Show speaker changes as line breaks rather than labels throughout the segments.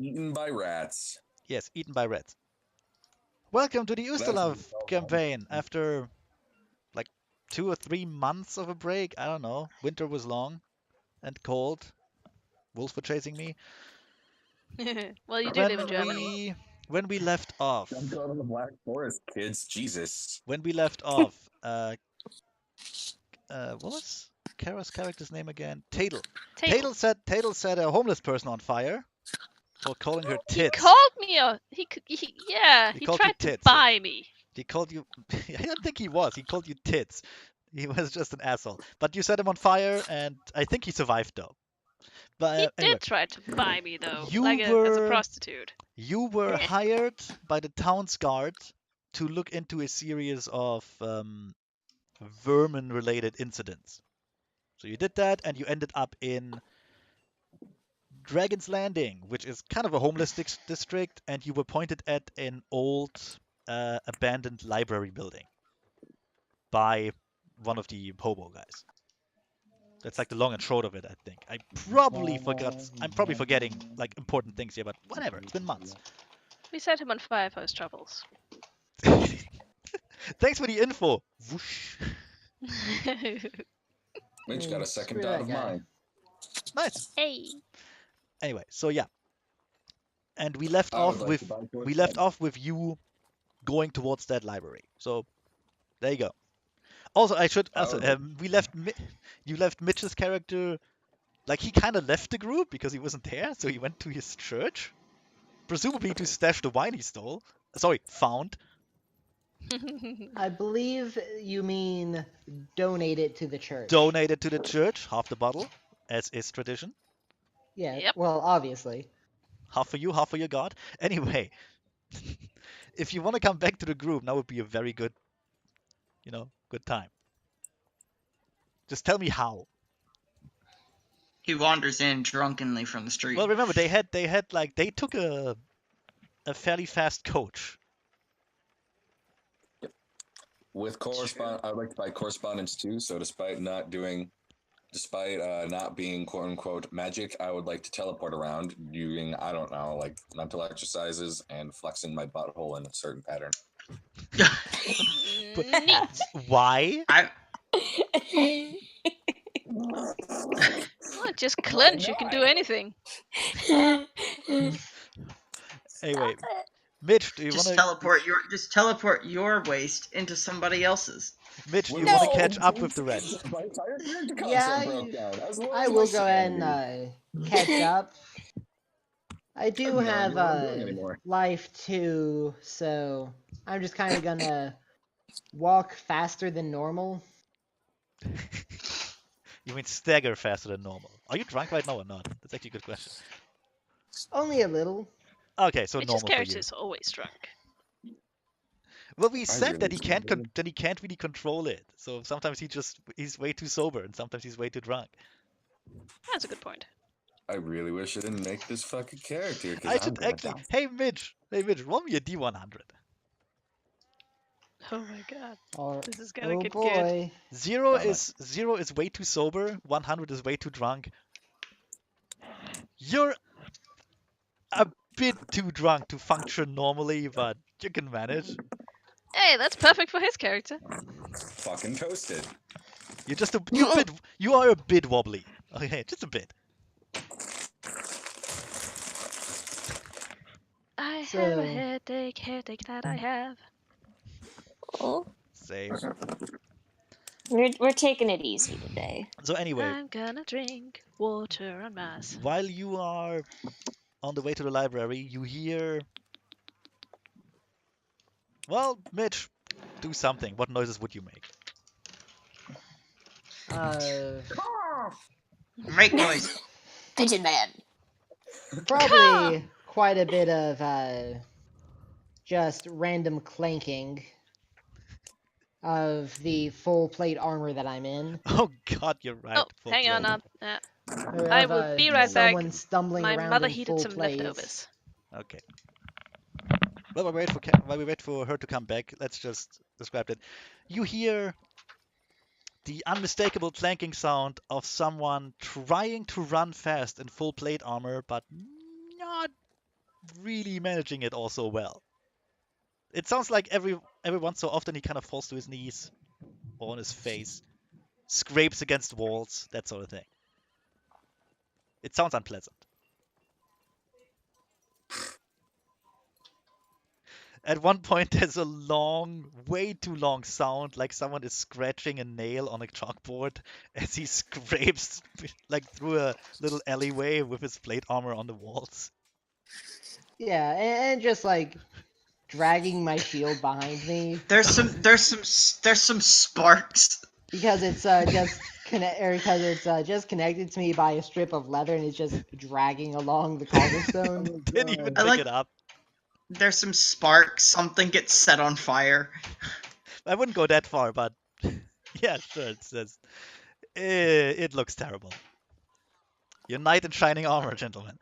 Eaten by rats.
Yes, eaten by rats. Welcome to the
That's
Ustalav campaign. After like 2 or 3 months of a break, I don't know. Winter was long and cold. Wolves were chasing me.
Well, you do live in Germany.
When we left off,
Don't go to the Black Forest, kids. Jesus.
when we left off, what was Kara's character's name again? Tadel.
Table.
Tadel set a homeless person on fire for calling her
He
tits.
called me a. He
He called you
tried to
tits.
buy me.
He called you. I don't think he was. He called you tits. He was just an asshole. But you set him on fire, and I think he survived though. But
He
anyway,
did try to buy me though,
You
like as a
were-
prostitute.
you were hired by the town's guard to look into a series of vermin-related incidents. So you did that, and you ended up in Dragon's Landing, which is kind of a homeless district, and you were pointed at an old abandoned library building by one of the hobo guys. That's like the long and short of it, I think. I'm probably forgetting like important things here, but whatever. It's been months.
We set him on fire for his troubles.
Thanks for the info. Whoosh.
Mitch got a second
Screw
dot
that
of
guy.
mine.
Nice.
Hey.
Anyway, so yeah. And we left
I would
off
like
with
to buy yours
we left
then.
off with you going towards that library. So there you go. Also, I should also you left Mitch's character like he kind of left the group because he wasn't there, so he went to his church, presumably to stash the wine he stole. Sorry, found.
I believe you mean donate it to the church.
Donated to the church, half the bottle, as is tradition.
Yeah,
Yep.
well, obviously.
Half for you, half for your god. Anyway, if you want to come back to the group, now would be a very good, good time. Just tell me how.
He wanders in drunkenly from the street.
Well, remember they took a fairly fast coach.
With I would like to buy correspondence too. So despite not being quote unquote magic, I would like to teleport around doing, I don't know, like mental exercises and flexing my butthole in a certain pattern.
Neat.
Why?
Well, just clench. You can do anything.
Anyway, Mitch, do you want to
teleport your waist into somebody else's.
Mitch, do you want to catch up with the rest?
My entire character concept
Yeah,
broke down. As well
I
as
will
my
go ahead
sanity.
and catch up. I do
No,
have
you're not doing anymore.
life too, so I'm just kind of gonna walk faster than normal.
You mean stagger faster than normal? Are you drunk right now or not? That's actually a good question.
Only a little.
Okay, so
Mitch's
normal for
character
you.
is always drunk.
Well, we said
really
that he can't
shouldn't
that he can't really control it. So sometimes he's way too sober, and sometimes he's way too drunk.
That's a good point.
I really wish I didn't make this fucking character. 'Cause
I
I'm
should
gonna
actually.
die.
Hey Mitch, roll me a D100.
Oh my god.
Or,
This is gonna
oh
get good.
boy.
Zero
Damn it.
is way too sober. 100 is way too drunk. You're a bit too drunk to function normally, but you can manage.
Hey, that's perfect for his character.
Fucking toasted.
You are a bit wobbly. Okay, just a bit.
I have
So-
a headache that I have.
Oh,
Same.
we're taking it easy today.
So anyway,
I'm gonna drink water en masse.
while you are on the way to the library, you hear. Well, Mitch, do something. What noises would you make?
Make noise.
Pigeon Man.
Probably quite a bit of just random clanking of the full plate armor that I'm in.
Oh God, you're right.
Oh,
full
hang on.
plate.
Or
I
of,
will be right back.
someone stumbling
My
around
mother
in
heated
full
some
plates.
leftovers.
Okay. Well, while we wait for her to come back, let's just describe it. You hear the unmistakable clanking sound of someone trying to run fast in full plate armor, but not really managing it all so well. It sounds like every once so often he kind of falls to his knees or on his face, scrapes against walls, that sort of thing. It sounds unpleasant. At one point, there's a long, way too long sound, like someone is scratching a nail on a chalkboard as he scrapes like through a little alleyway with his plate armor on the walls.
Yeah, and just like dragging my shield behind me
There's some sparks.
because it's just connected to me by a strip of leather and it's just dragging along the cobblestone.
Didn't even
I
pick
like-
it up.
There's some sparks. Something gets set on fire.
I wouldn't go that far, but yeah, sure. It looks terrible. Your knight in shining armor, gentlemen.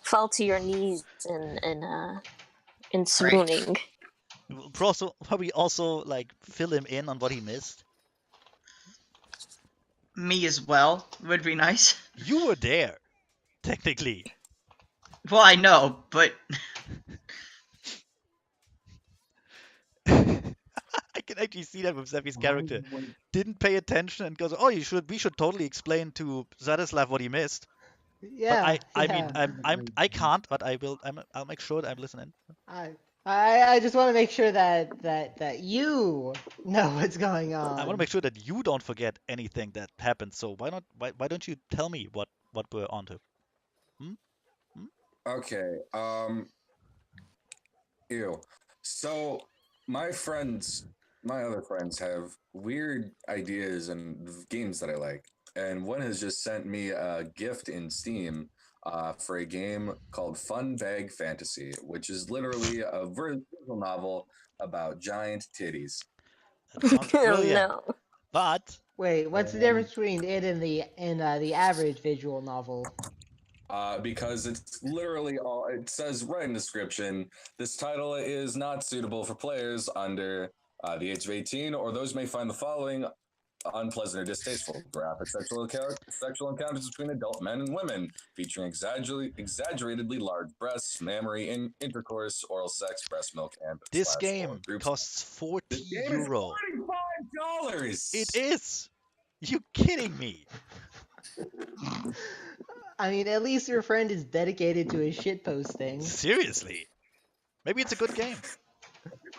Fall to your knees in swooning.
Probably also like fill him in on what he missed.
Me as well would be nice.
You were there, technically.
Well, I know, but
I can actually see that with Zephy's character. Didn't pay attention and goes, "Oh, we should totally explain to Zadislav what he missed."
Yeah,
But I
yeah.
mean, I can't, but I will. I'll make sure that I'm listening.
I just want to make sure that you know what's going on.
I want to make sure that you don't forget anything that happened. So why don't you tell me what we're onto?
Okay. Ew. So my other friends have weird ideas and games that I like, and one has just sent me a gift in Steam for a game called Fun Bag Fantasy, which is literally a visual novel about giant titties.
That sounds brilliant.
No.
But
Wait, what's the difference between it and the average visual novel?
Because it's literally all it says right in the description. This title is not suitable for players under the age of 18, or those may find the following unpleasant or distasteful: graphic sexual encounters between adult men and women, featuring exaggeratedly large breasts, mammary intercourse, oral sex, breast milk, and
this
/
game
oral groups.
costs 40
This game
euro.
is $45.
It is. You kidding me?
I mean, at least your friend is dedicated to his shit posting.
Seriously? Maybe it's a good game.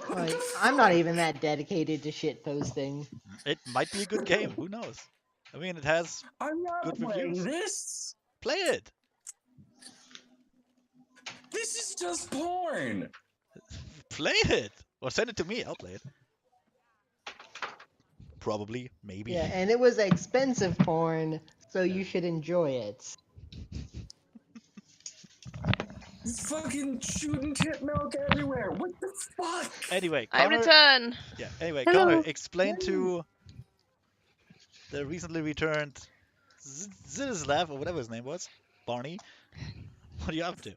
Like, I'm not even that dedicated to shit posting.
It might be a good game. Who knows? I mean, it has
I'm not
good
playing
reviews.
this.
Play it.
This is just porn.
Play it. Or send it to me. I'll play it. Probably. Maybe.
Yeah, and it was expensive porn, so you should enjoy it.
Fucking shooting tit milk everywhere. What the fuck?
Anyway,
I
Connor,
return.
yeah. Anyway,
Hello.
Connor, explain to the recently returned Zadislav, or whatever his name was, Barney. What are you up to?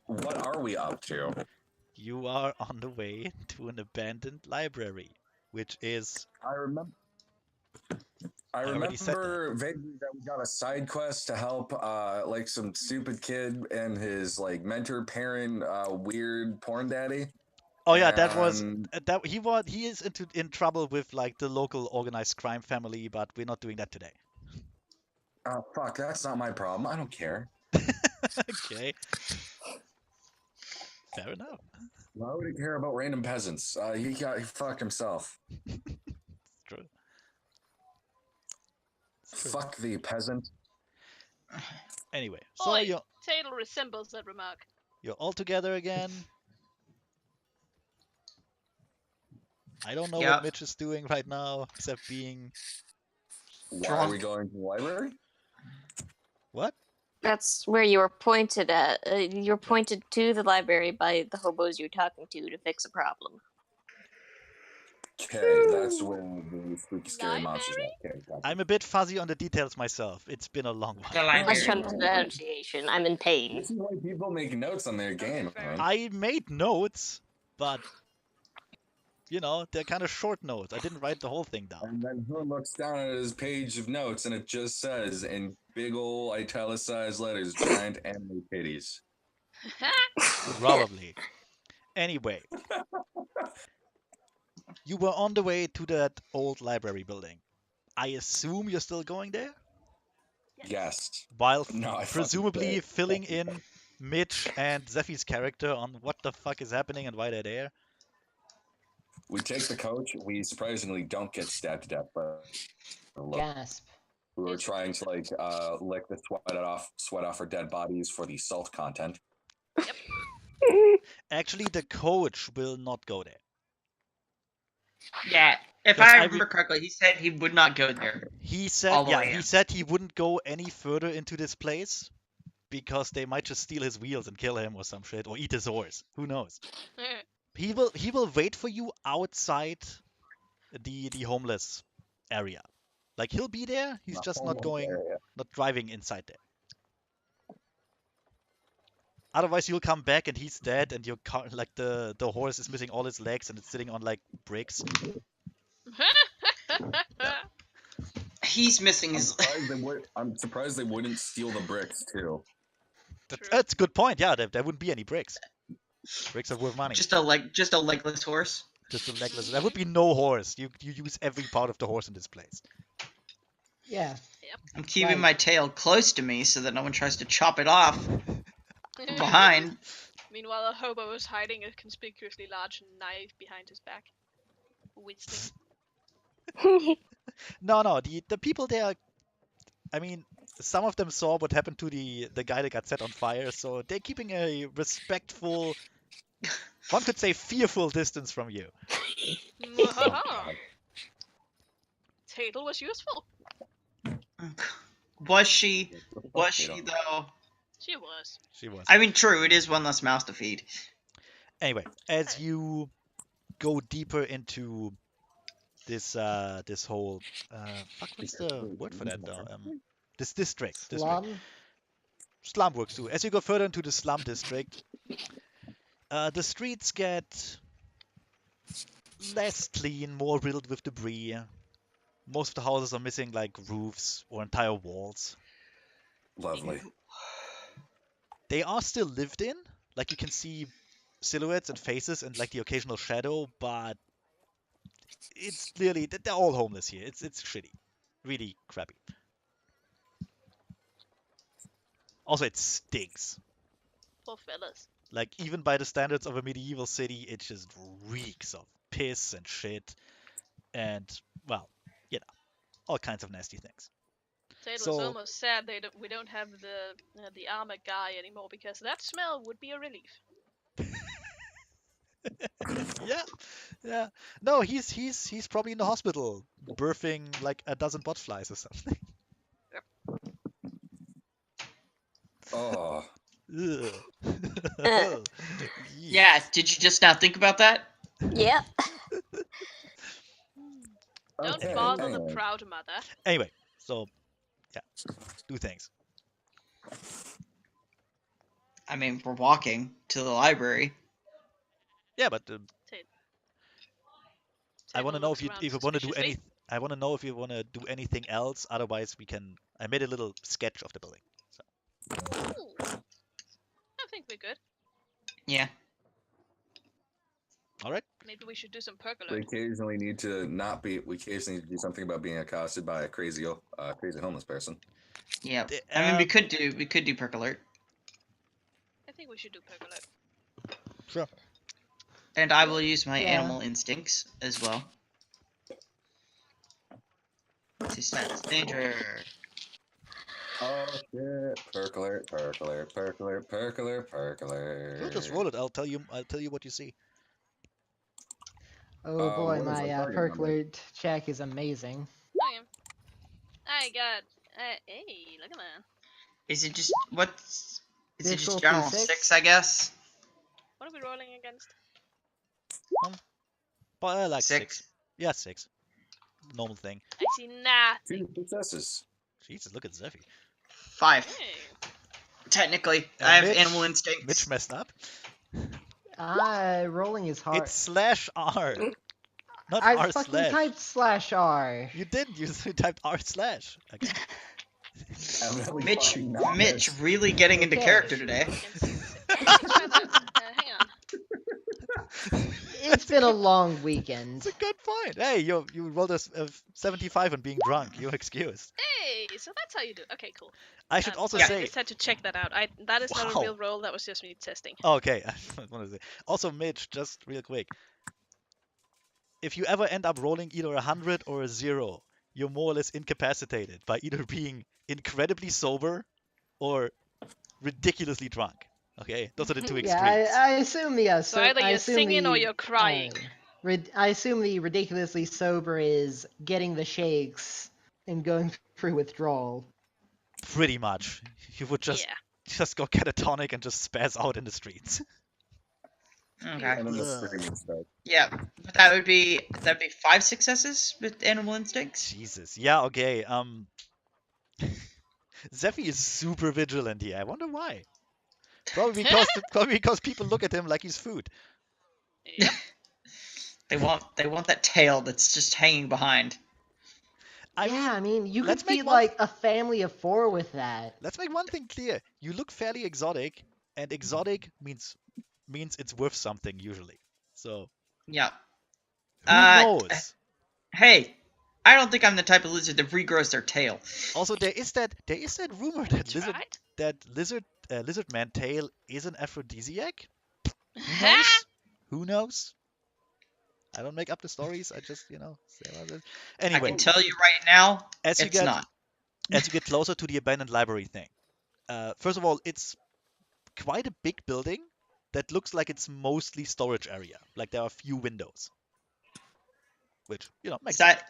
What are we up to?
You are on the way to an abandoned library, which is
I
already said
remember vaguely that we got a side quest to help like some stupid kid and his like mentor parent weird porn daddy.
oh yeah, that was
And-
that he is in trouble with like the local organized crime family, but we're not doing that today.
Oh fuck, that's not my problem. I don't care.
Okay. Fair enough.
Why would he care about random peasants? He fucked himself.
It's true. It's true.
Fuck the peasant.
Anyway, so
Oi,
you're
Taylor resembles that remark.
all together again. I don't know
Yep.
what Mitch is doing right now, except being
Why
Drunk.
are we going to the library?
what?
That's where you were pointed at. You're pointed to the library by the hobos you're talking to fix a problem.
Okay, that's when the spooky scary monsters are. Okay, gotcha.
I'm a bit fuzzy on the details myself. It's been a long
The
while.
library.
Much pronunciation. I'm in pain.
This is why people make notes on their game.
fair.
Man.
I made notes, but you know, they're kind of short notes. I didn't write the whole thing down.
And then Hoon looks down at his page of notes, and it just says in big ol' italicized letters, giant anime titties.
Probably. Anyway, you were on the way to that old library building. I assume you're still going there?
Yes.
While
No, I fucking
presumably
quit.
filling in Mitch and Zeffy's character on what the fuck is happening and why they're there.
We take the coach. We surprisingly don't get stabbed to death, but look,
Gasp.
we were trying to lick the sweat off our dead bodies for the salt content.
Actually, the coach will not go there.
Yeah, if
Yes,
I
I
remember correctly, he said he would not go there.
He said,
All the
yeah,
way
he
in.
said he wouldn't go any further into this place because they might just steal his wheels and kill him or some shit, or eat his horse. Who knows? He will wait for you outside the homeless area. Like he'll be there. He's just not driving inside there. Otherwise, you'll come back and he's dead, and your car, like the horse is missing all its legs and it's sitting on like bricks.
He's missing
I'm
his.
surprised they wouldn't steal the bricks too.
That's a good point. Yeah, there wouldn't be any bricks. Bricks are worth money.
Just a legless horse.
Just a legless. There would be no horse. You use every part of the horse in this place.
Yeah.
I'm keeping
Right.
my tail close to me so that no one tries to chop it off from behind.
Meanwhile, a hobo is hiding a conspicuously large knife behind his back. Whistling.
No, the people there. I mean, some of them saw what happened to the guy that got set on fire, so they're keeping a respectful, one could say fearful distance from you.
Tatel was useful.
Was she? Was she though?
She was.
She was.
I mean, true. It is one less mouse to feed.
Anyway, as you go deeper into this whole fuck, what's the word for that though? This district. Slum works too. As you go further into the slum district, the streets get less clean, more riddled with debris. Most of the houses are missing like roofs or entire walls.
Lovely.
They are still lived in. Like you can see silhouettes and faces and like the occasional shadow, but it's clearly they're all homeless here. It's shitty. Really crappy. Also, it stinks.
Poor fellas.
Like, even by the standards of a medieval city, it just reeks of piss and shit. And, well, you know, all kinds of nasty things.
Tatel was almost sad we don't have the armored guy anymore, because that smell would be a relief.
Yeah. No, he's probably in the hospital, birthing like a dozen botflies or something.
Oh.
Yeah, did you just not think about that?
Yeah.
Don't bother the proud mother.
Anyway, so, yeah, do things.
I mean, we're walking to the library.
Yeah, but I want to know if you want to do
suspiciously.
I want to know if you want to do anything else. Otherwise, we can. I made a little sketch of the building. So.
Ooh. I think we're good.
Yeah.
All right.
Maybe we should do some percolate.
We occasionally need to We occasionally need to do something about being accosted by a crazy homeless person.
Yeah. I mean, we could do percolate.
I think we should do percolate.
Sure.
And I will use my animal instincts as well. To sense danger.
Oh shit! Percolate.
You'll just roll it. I'll tell you what you see.
Oh boy,
what is
my
our target
percolate check is amazing.
Okay. I got. Hey, look at that.
Is it just what's? Is it
Difficulty
just general
6?
6, I guess?
What are we rolling against?
But like
6.
Yeah, 6. Normal thing.
I see nothing.
2 successes.
Jesus, look at Zeffy.
5.
Hey.
Technically,
And
I have
Mitch-
animal instincts.
Mitch messed up.
Rolling is hard.
It's /R. Not
I
r
fucking
slash.
typed /r.
You didn't. You typed r slash. Okay.
Evidently
Mitch,
fucking not
Mitch,
Mitch.
really getting into
Okay.
character today.
Let me try that. Hang on.
It's been a long weekend.
It's a good point. Hey, you rolled a 75 on being drunk. You're excused.
Hey, so that's how you do it. Okay, cool.
I should also
Sorry, I
say.
just had to check that out. That is not a
Wow.
real roll. That was just me testing.
Okay, I wanted to say. Also, Mitch, just real quick. If you ever end up rolling either 100 or a 0, you're more or less incapacitated by either being incredibly sober or ridiculously drunk. Okay, those are the two
Yeah,
extremes.
I assume the
So either
I
you're
assume
singing or
the,
you're crying.
I assume the ridiculously sober is getting the shakes and going through withdrawal.
Pretty much. You would just go catatonic and just spaz out in the streets.
Okay.
And then the
Ugh.
screaming stuff.
Yeah, but that'd be 5 successes with animal instincts.
Jesus. Yeah, okay. Zephy is super vigilant here. I wonder why. Probably because people look at him like he's food.
Yep.
They want that tail that's just hanging behind.
I mean, you
let's
could feed
make one-
like a family of 4 with that.
Let's make one thing clear. You look fairly exotic, and exotic means it's worth something usually. So
Yeah.
who knows?
Hey, I don't think I'm the type of lizard that regrows their tail.
Also, there is that rumor that
That's
lizard man tail is an aphrodisiac. Who
right.
knows? Who knows? I don't make up the stories. I just say what it is.
I
Anyway,
can tell you right now,
as you
it's
get
not.
as you get closer to the abandoned library thing, first of all, it's quite a big building that looks like it's mostly storage area. Like there are a few windows, which makes sense.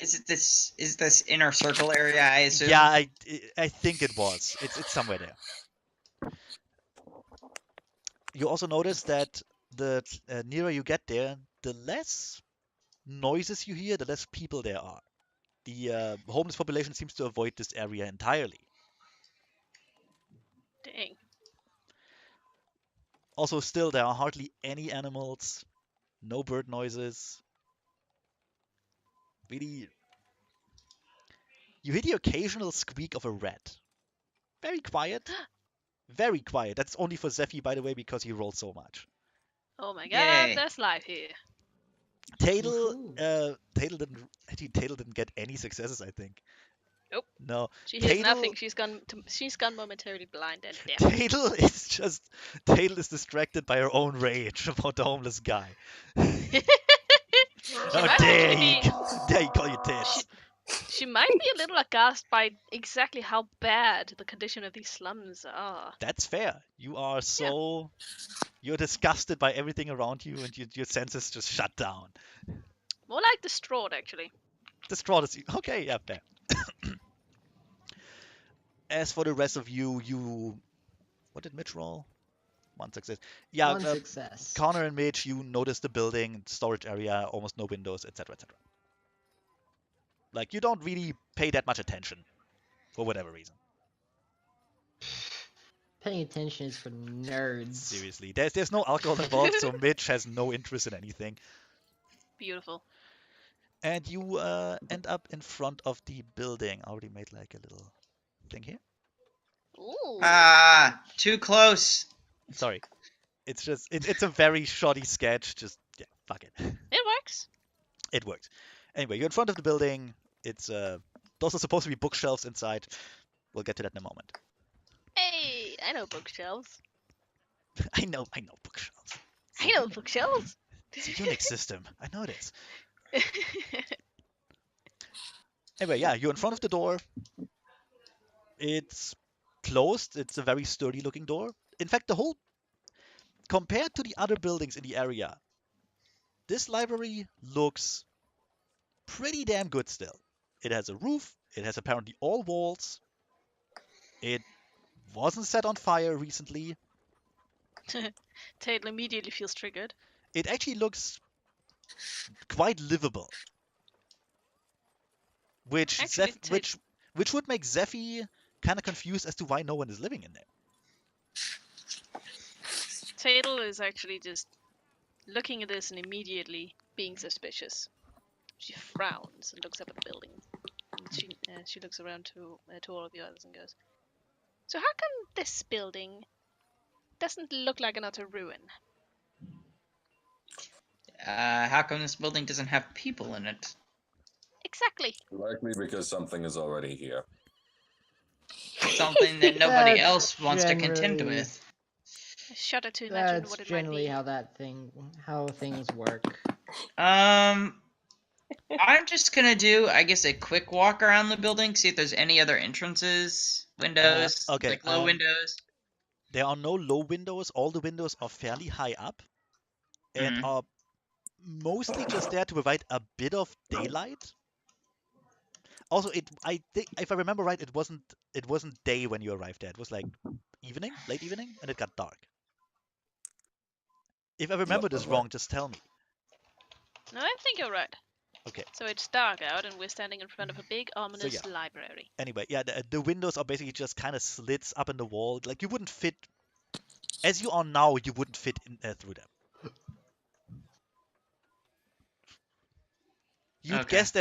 Is this inner circle area? I assume.
Yeah, I think it was. It's somewhere there. You also notice that the nearer you get there, the less noises you hear, the less people there are. The homeless population seems to avoid this area entirely.
Dang.
Also, still, there are hardly any animals, no bird noises. Really, you hear the occasional squeak of a rat. Very quiet. Very quiet. That's only for Zephy, by the way, because he rolled so much.
Oh my god,
Yay.
there's life here.
Woohoo.
Tatel didn't get any successes, I think.
Nope.
No.
She hears
Tatel-
nothing. She's gone momentarily blind and deaf.
Tatel is distracted by her own rage about the homeless guy. How
might
dare
actually
he?
be-
Dare he call you tits?
She might be a little aghast by exactly how bad the condition of these slums are.
That's fair. You are so... You're disgusted by everything around you and your senses just shut down.
More like distraught, actually.
Distraught is... Okay, yeah, fair. As for the rest of you... What did Mitch roll? 1 success. Yeah,
One success.
Connor and Mitch, you notice the building, storage area, almost no windows, etc., etc. Like, you don't really pay that much attention, for whatever reason.
Paying attention is for nerds.
Seriously. There's no alcohol involved, so Mitch has no interest in anything.
Beautiful.
And you end up in front of the building. I already made like a little thing here.
Ooh.
Too close.
Sorry. It's just, it's a very shoddy sketch. Just, yeah, fuck it.
It works.
It works. Anyway, you're in front of the building. It's, those are supposed to be bookshelves inside. We'll get to that in a moment.
Hey, I know bookshelves.
I know bookshelves.
I know bookshelves.
It's a Unix system. I know this. Anyway, yeah, you're in front of the door. It's closed. It's a very sturdy looking door. In fact, compared to the other buildings in the area, this library looks pretty damn good still. It has a roof. It has apparently all walls. It wasn't set on fire recently.
Taylor immediately feels triggered.
It actually looks quite livable. Which
Actually,
which would make Zephy kind of confused as to why no one is living in there.
Tatel is actually just looking at this and immediately being suspicious. She frowns and looks up at the building. And she looks around to all of the others and goes, "So how come this building doesn't look like an utter ruin?"
How come this building doesn't have people in it?
Exactly.
Likely because something is already here.
Something that nobody
That's
else wants to contend
generally-
with.
I shudder to imagine
That's
what it might
generally
be.
how things work.
I'm just gonna do, I guess, a quick walk around the building, see if there's any other entrances, windows,
okay,
like low windows.
There are no low windows. All the windows are fairly high up and
Mhm.
are mostly just there to provide a bit of daylight. Also, I think if I remember right, it wasn't day when you arrived there. It was like evening, late evening, and it got dark. If I remember this wrong, just tell me.
No, I think you're right.
Okay.
So it's dark out, and we're standing in front of a big, ominous library.
Anyway, yeah, the windows are basically just kind of slits up in the wall. Like you wouldn't fit, as you are now, you wouldn't fit in through them. You'd guess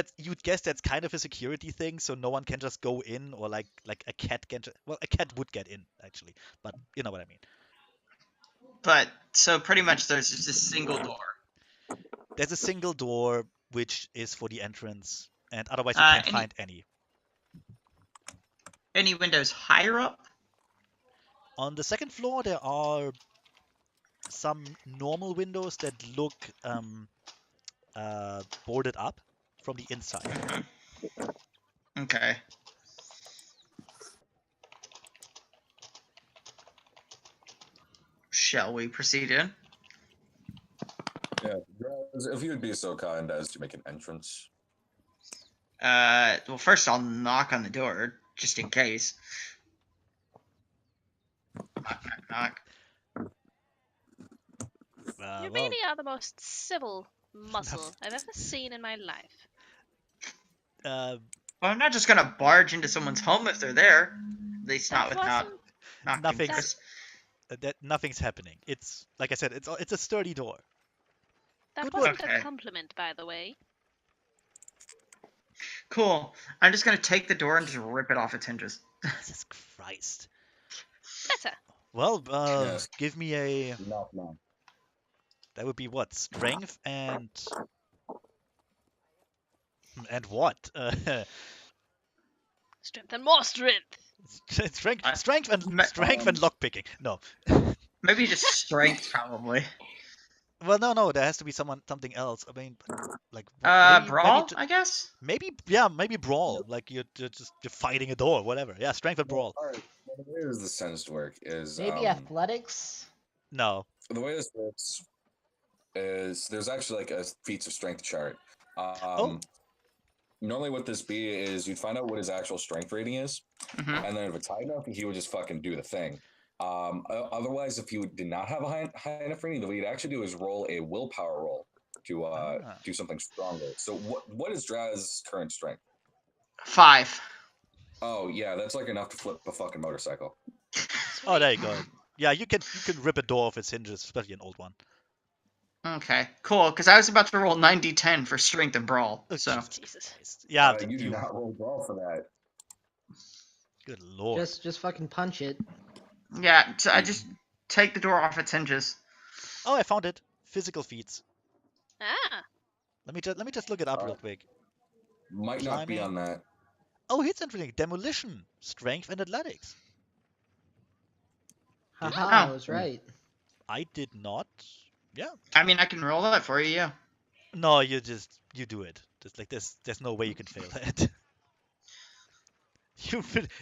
that's kind of a security thing, so no one can just go in, or like a cat can. Well, a cat would get in actually, but you know what I mean.
But so pretty much there's just a single door.
There's a single door which is for the entrance, and otherwise you can't find any.
Any windows higher up?
On the second floor, there are some normal windows that look boarded up from the inside.
Okay. Shall we proceed in?
Yeah, if you would be so kind as to make an entrance.
Well, first I'll knock on the door, just in case. Knock, knock, knock.
You
Well,
really are the most civil muscle I've ever seen in my life.
uh,
Well, I'm not just gonna barge into someone's home if they're there. At least not
That
without
wasn't-
knocking
Nothing's-
first.
nothing's happening. It's like I said, it's a sturdy door.
That
Good
wasn't
work.
a
Okay.
compliment, by the way.
Cool. I'm just gonna take the door and just rip it off its hinges.
Jesus Christ.
Better.
Well,
Yes.
give me a.
Knock, knock.
That would be what? Strength and what?
Strength and more strength.
Strength and
Me-
lockpicking. No.
Maybe just strength, probably.
Well, no. There has to be something else. I mean, like
Brawl, I guess.
maybe brawl. Like you're fighting a door, whatever. Yeah, strength and brawl.
All right. The way this tends to work is
Maybe athletics.
No.
the way this works is there's actually like a feats of strength chart. Normally what this be is you'd find out what his actual strength rating is,
Mhm.
and then if it's high enough, he would just fucking do the thing. Otherwise, if you did not have a high enough rating, what you'd actually do is roll a willpower roll to do something stronger. So what is Draz's current strength?
5.
Oh yeah, that's like enough to flip a fucking motorcycle.
Oh, there you go. Yeah, you can rip a door off its hinges, especially an old one.
Okay, cool. Because I was about to roll 9d10 for strength and brawl.
Oh,
So
Jesus.
Christ. Yeah,
You do not roll well for that.
Good lord.
Just fucking punch it.
yeah, so I just take the door off its hinges.
Oh, I found it. Physical feats.
Ah.
Let me just look it up real quick.
Might not be on that.
Oh, it's interesting. Demolition, strength, and athletics.
Haha,
Oh.
I was right.
I did not. Yeah.
I mean, I can roll that for you. Yeah.
No, you do it. Just like there's no way you can fail that.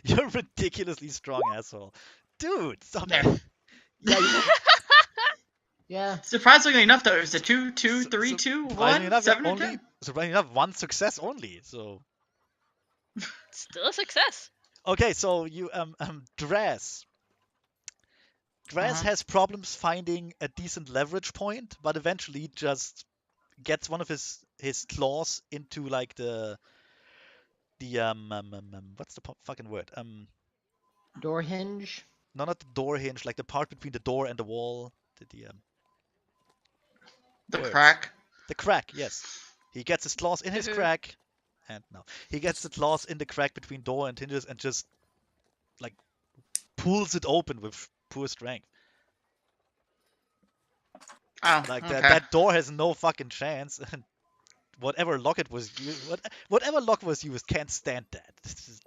You're a ridiculously strong asshole, dude. Stop
There.
it. Yeah.
Yeah.
Surprisingly enough, though, it was a 2, 2, 3, 2,
Surprisingly
1,
enough,
7,
only
10.
surprisingly enough, one success only. So
Still a success.
okay, so you Draz. Draz
Uh-huh.
has problems finding a decent leverage point, but eventually just gets one of his claws into like the what's the fucking word?
Door hinge.
No, not the door hinge, like the part between the door and the
The
wall. Words.
crack.
The crack, yes. He gets his claws in his
Mhm.
crack, and no, he gets the claws in the crack between door and hinges and just like pulls it open with pure strength.
Oh,
Like
okay.
that door has no fucking chance. And whatever lock it was used, whatever lock was used can't stand that. This is-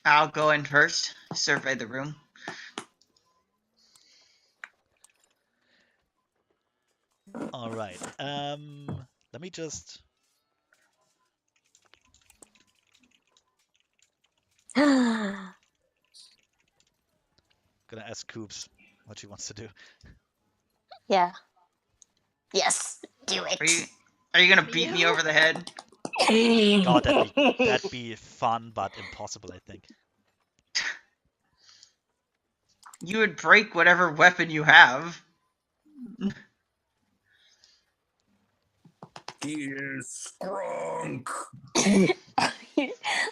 I'll go in first. Survey the room.
All right. Let me just. Gonna ask Coops what she wants to do.
Yeah. Yes. Do it.
Are you gonna beat me
Yeah.
over the head?
God, that'd be fun, but impossible, I think.
You would break whatever weapon you have.
He is strong.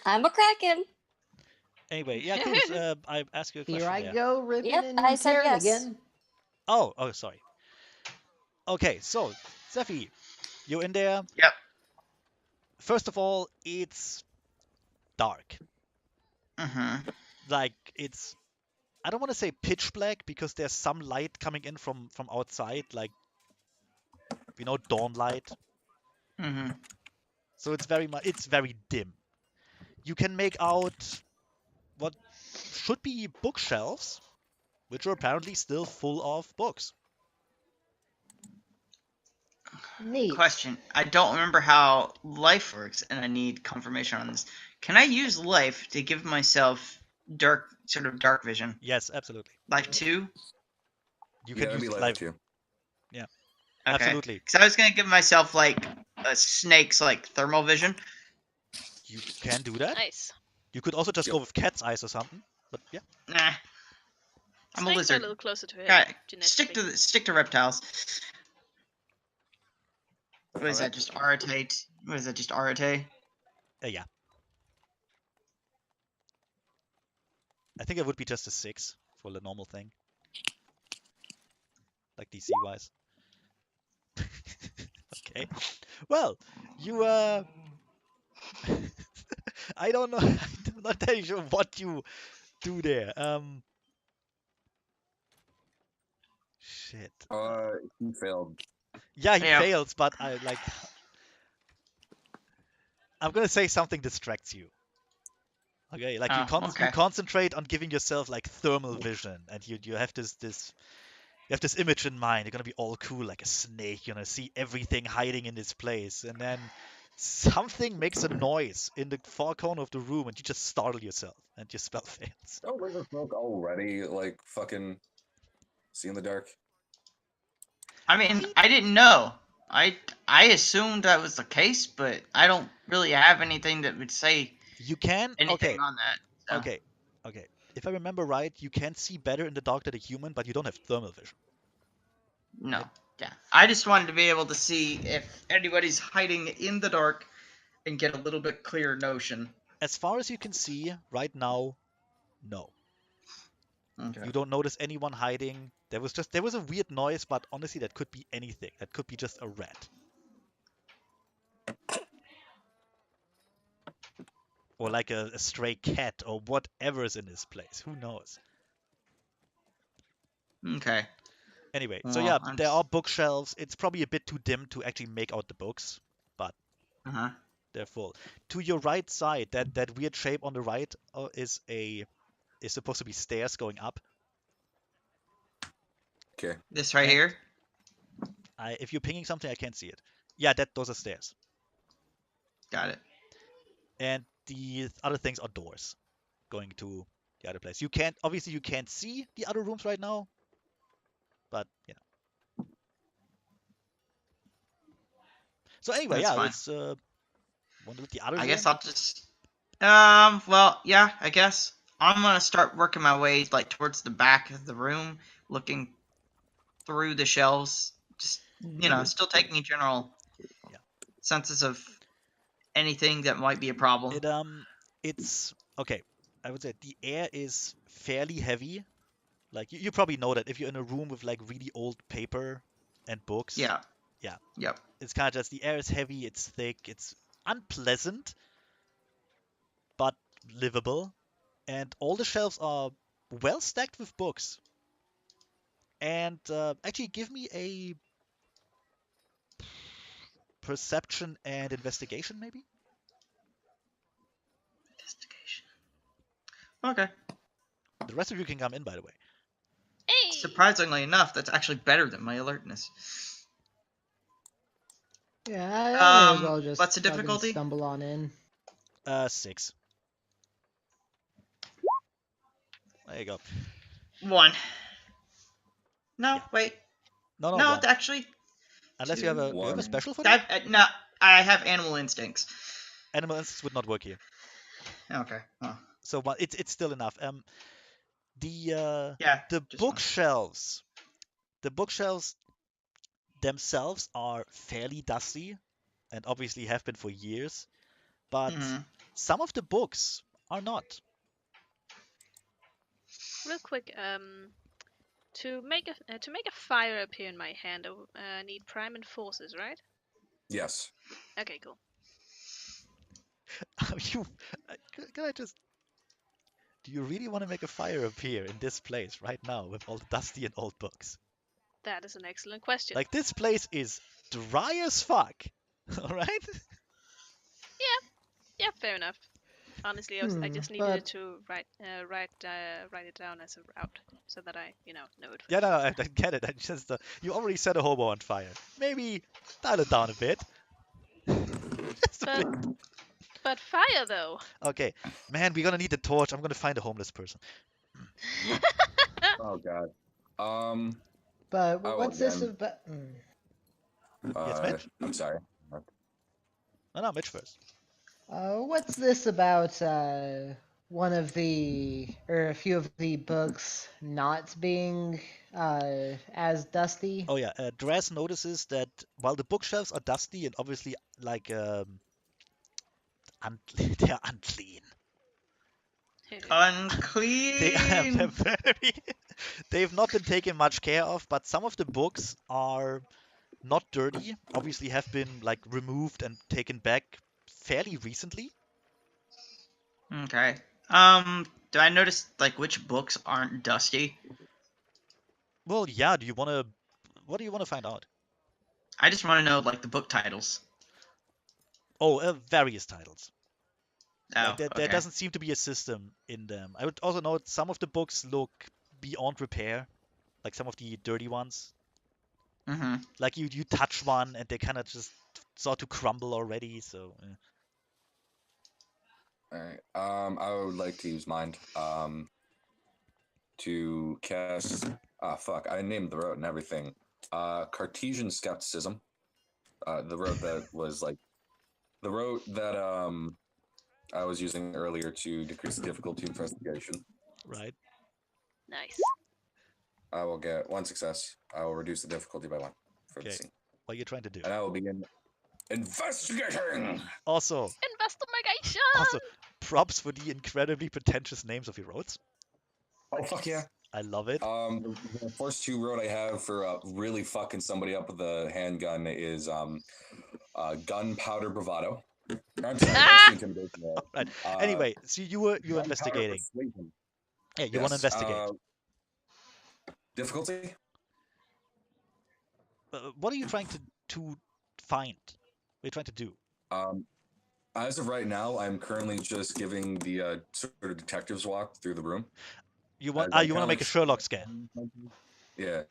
I'm a kraken.
Anyway, yeah, Coops, I asked you a
Here
question
I
there.
go, ripping
Yep,
and
I said
tearing
yes.
again.
Oh, sorry. Okay, so Zephy, you're in there.
Yep.
First of all, it's dark.
Mm-hmm.
Like it's, I don't want to say pitch black because there's some light coming in from outside, like dawn light.
Mm-hmm.
So it's very dim. You can make out what should be bookshelves, which are apparently still full of books.
Neat.
Question. I don't remember how life works, and I need confirmation on this. Can I use life to give myself dark vision?
Yes, absolutely.
Life 2?
You
Yeah,
can
that'd
use
be
live.
live too.
Yeah,
Okay.
absolutely.
Because I was gonna give myself like a snake's like thermal vision.
You can do that.
Nice.
You could also just
Yep.
go with cat's eyes or something. But yeah,
Nah. I'm a
Snakes are a
lizard.
little closer to him
Got
genetically.
stick to reptiles. What is
Alright.
that? Just Arate? What is that? Just Arate?
yeah. I think it would be just a 6 for the normal thing, like DC wise. Okay. Well, you I don't know. I'm not very sure what you do there. Shit.
He failed.
Yeah, he
Yeah.
fails, but I'm gonna say something distracts you. Okay, like you
Oh, okay.
concentrate on giving yourself like thermal vision, and you have this image in mind. You're gonna be all cool like a snake. You're gonna see everything hiding in its place, and then something makes a noise in the far corner of the room, and you just startle yourself, and your spell fails.
Oh, there's a smoke already. Like fucking see in the dark.
I mean, I didn't know. I assumed that was the case, but I don't really have anything that would say
You can
anything on that. So.
okay. If I remember right, you can see better in the dark than a human, but you don't have thermal vision.
No.
Right.
Yeah. I just wanted to be able to see if anybody's hiding in the dark and get a little bit clearer notion.
As far as you can see right now, no.
Okay.
You don't notice anyone hiding. There was a weird noise, but honestly, that could be anything. That could be just a rat. Or like a stray cat or whatever is in this place. Who knows?
Okay.
Anyway, so
Well,
yeah,
I'm
there are bookshelves. It's probably a bit too dim to actually make out the books, but
Uh-huh.
they're full. To your right side, that weird shape on the right is supposed to be stairs going up.
Okay.
This right
And-
here?
If you're pinging something, I can't see it. Yeah, those are stairs.
Got it.
And the other things are doors going to the other place. You can't see the other rooms right now, but So anyway,
That's
yeah,
fine.
let's wonder what the others.
I guess
in.
I'll just well, yeah, I guess. I'm gonna start working my way like towards the back of the room, looking through the shelves. Just still taking a general census of anything that might be a problem.
It's okay. I would say the air is fairly heavy. Like you probably know that if you're in a room with like really old paper and books,
Yeah. Yep.
It's kind of just the air is heavy, it's thick, it's unpleasant, but livable, and all the shelves are well stacked with books. And actually, give me a perception and investigation, maybe.
Investigation. Okay.
The rest of you can come in, by the way.
Hey!
Surprisingly enough, that's actually better than my alertness.
Yeah, I may as well just
what's the
fucking
difficulty?
stumble on in.
6. There you go.
1. No,
Yeah.
wait.
No,
No,
1.
actually,
Unless you have a
1.
special for that.
no, I have animal instincts.
Animal instincts would not work here.
Okay. Oh.
So it's still enough. The
Yeah.
the
just one.
bookshelves, the bookshelves themselves are fairly dusty, and obviously have been for years. But
Mhm.
some of the books are not.
Real quick, to make a fire appear in my hand, I need prime and forces, right?
Yes.
Okay, cool.
you, can I just? Do you really want to make a fire appear in this place right now with all the dusty and old books?
That is an excellent question.
Like, this place is dry as fuck. All right.
Yeah, fair enough. Honestly, I just needed
but-
it to write it down as a route so that I know it.
Yeah, no, I get it. I just you already set a hobo on fire. Maybe dial it down a bit. Just a
But
bit.
but fire though.
Okay, man, we're gonna need the torch. I'm gonna find a homeless person.
Oh god.
But
Oh,
what's this
again.
about?
Yes, Mitch?
I'm sorry.
No, Mitch first.
What's this about one of or a few of the books not being as dusty?
Oh yeah, Draz notices that while the bookshelves are dusty and obviously like they are unclean.
Unclean.
They're very, they've not been taken much care of, but some of the books are not dirty. Obviously, have been like removed and taken back fairly recently.
Okay. Do I notice like which books aren't dusty?
Well, yeah. Do you want to? What do you want to find out?
I just want to know like the book titles.
Oh, various titles.
Oh,
Like there
okay.
doesn't seem to be a system in them. I would also note some of the books look beyond repair, like some of the dirty ones.
Mm-hmm.
Like you touch one and they kind of just start to crumble already. So
All right. I would like to use mind. To cast. Ah, fuck! I named the road and everything. Cartesian skepticism. The road that was like, the road that I was using earlier to decrease the difficulty of investigation.
right.
Nice.
I will get 1 success. I will reduce the difficulty by 1 for the
Okay.
scene,
What are you trying to do?
and I will begin investigating.
Also,
Investigation.
props for the incredibly pretentious names of your roads.
Oh fuck yeah!
I love it.
The first 2 road I have for really fucking somebody up with a handgun is gunpowder bravado. I'm sorry, that's the intimidation roll.
Right. Anyway, so you were
Gunpowder
investigating.
persuasion.
Yeah, you want to
Yes,
investigate.
Difficulty?
What are you trying to find? What are you trying to do?
As of right now, I'm currently just giving the sort of detective's walk through the room.
You want
I
you want
kinda
to make
like-
a Sherlock scan.
Yeah.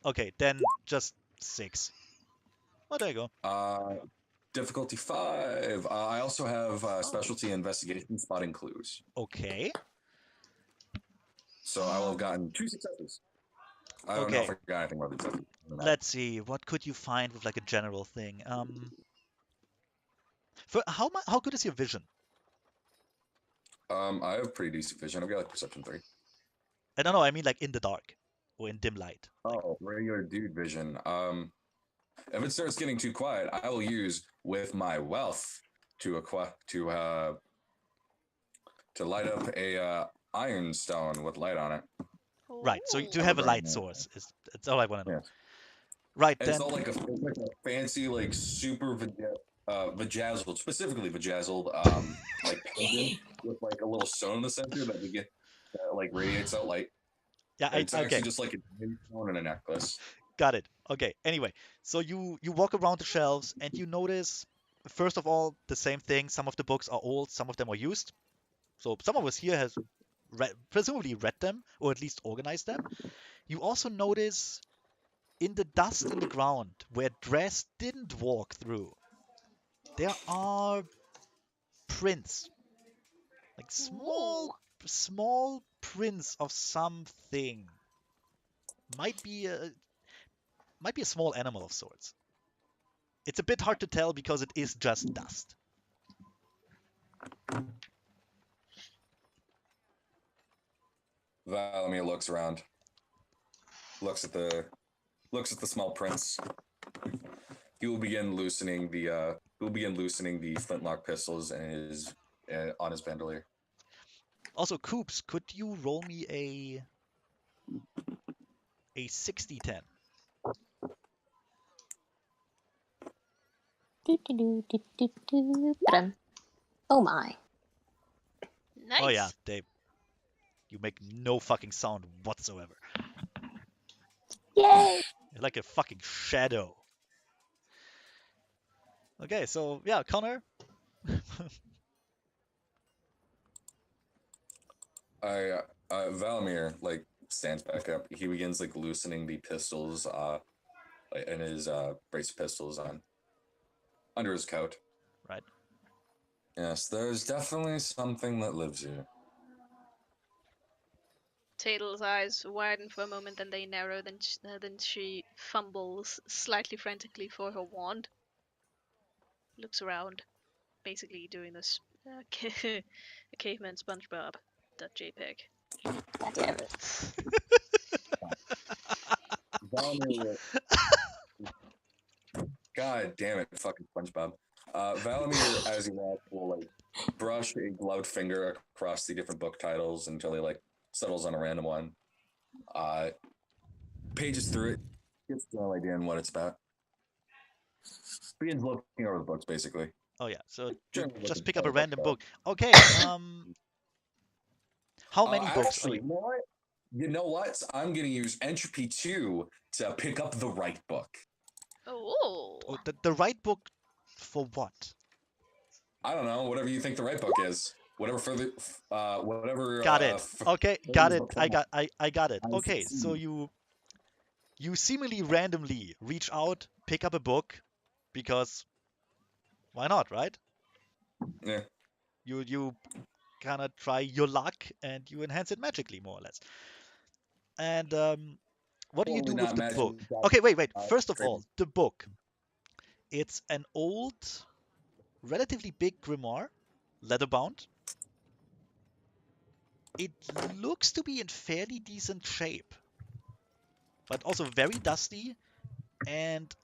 Okay, then just 6. Oh, there you go.
Difficulty 5. I also have specialty investigation, spotting clues.
Okay.
So I will have gotten 2 successes. I don't know if I got anything more than 7.
Let's see. What could you find with like a general thing? For how good is your vision?
I have pretty decent vision. I've got like perception 3.
I don't know. I mean, like in the dark or in dim light.
Oh, regular dude vision. If it starts getting too quiet, I will use with my wealth to light up a iron stone with light on it.
Right. So you
Ooh.
have a light
Right.
source. That's all I want to know.
Yes.
Right,
And
then
it's all like a fancy, like super vajazzled, specifically vajazzled, like pendant with like a little stone in the center that we get that like radiates out light.
yeah,
It's
okay,
actually just like a stone and a necklace.
got it. Okay, anyway, so you walk around the shelves and you notice, first of all, the same thing. Some of the books are old, some of them are used. So some of us here has presumably read them or at least organized them. You also notice in the dust in the ground where Dress didn't walk through, there are prints, like
Ooh.
small prints of something. Might be a small animal of sorts. It's a bit hard to tell because it is just dust.
Valamir looks around, looks at the small prints. He will begin loosening the flintlock pistols and his on his bandolier.
Also, Coops, could you roll me a 60-10?
Oh my.
Nice.
Oh yeah, you make no fucking sound whatsoever.
Yay!
You're like a fucking shadow. Okay, so yeah, Connor.
Valamir like stands back up. He begins like loosening the pistols, and his brace of pistols on under his coat.
Right.
Yes, there's definitely something that lives here.
Tatel's eyes widen for a moment, then they narrow. Then she fumbles slightly frantically for her wand. Looks around, basically doing this a caveman SpongeBob .jpg.
God damn it.
Valamir, God damn it, fucking SpongeBob. Valamir, as he walks, will like brush a gloved finger across the different book titles until he like settles on a random one. Pages through it, gets no idea on what it's about. Begins looking over the books, basically.
Oh yeah, so you
Generally
just
looking
pick up
for
a
a
random
book.
book. Okay, how many books are
Actually,
you?
you know what? You know what? I'm going to use Entropy 2 to pick up the right book.
Oh.
Oh, the right book for what?
I don't know, whatever you think the right book is. Whatever further, whatever.
Got it. Okay, got it.
the plot.
I got it.
I
Okay, so
see.
you seemingly randomly reach out, pick up a book, because why not, right?
Yeah.
You kind of try your luck and you enhance it magically, more or less. And what do you do
Totally
with
not
the
magic.
book? Okay, wait. First of
Great.
all, the book. It's an old, relatively big grimoire, leather bound. It looks to be in fairly decent shape, but also very dusty. And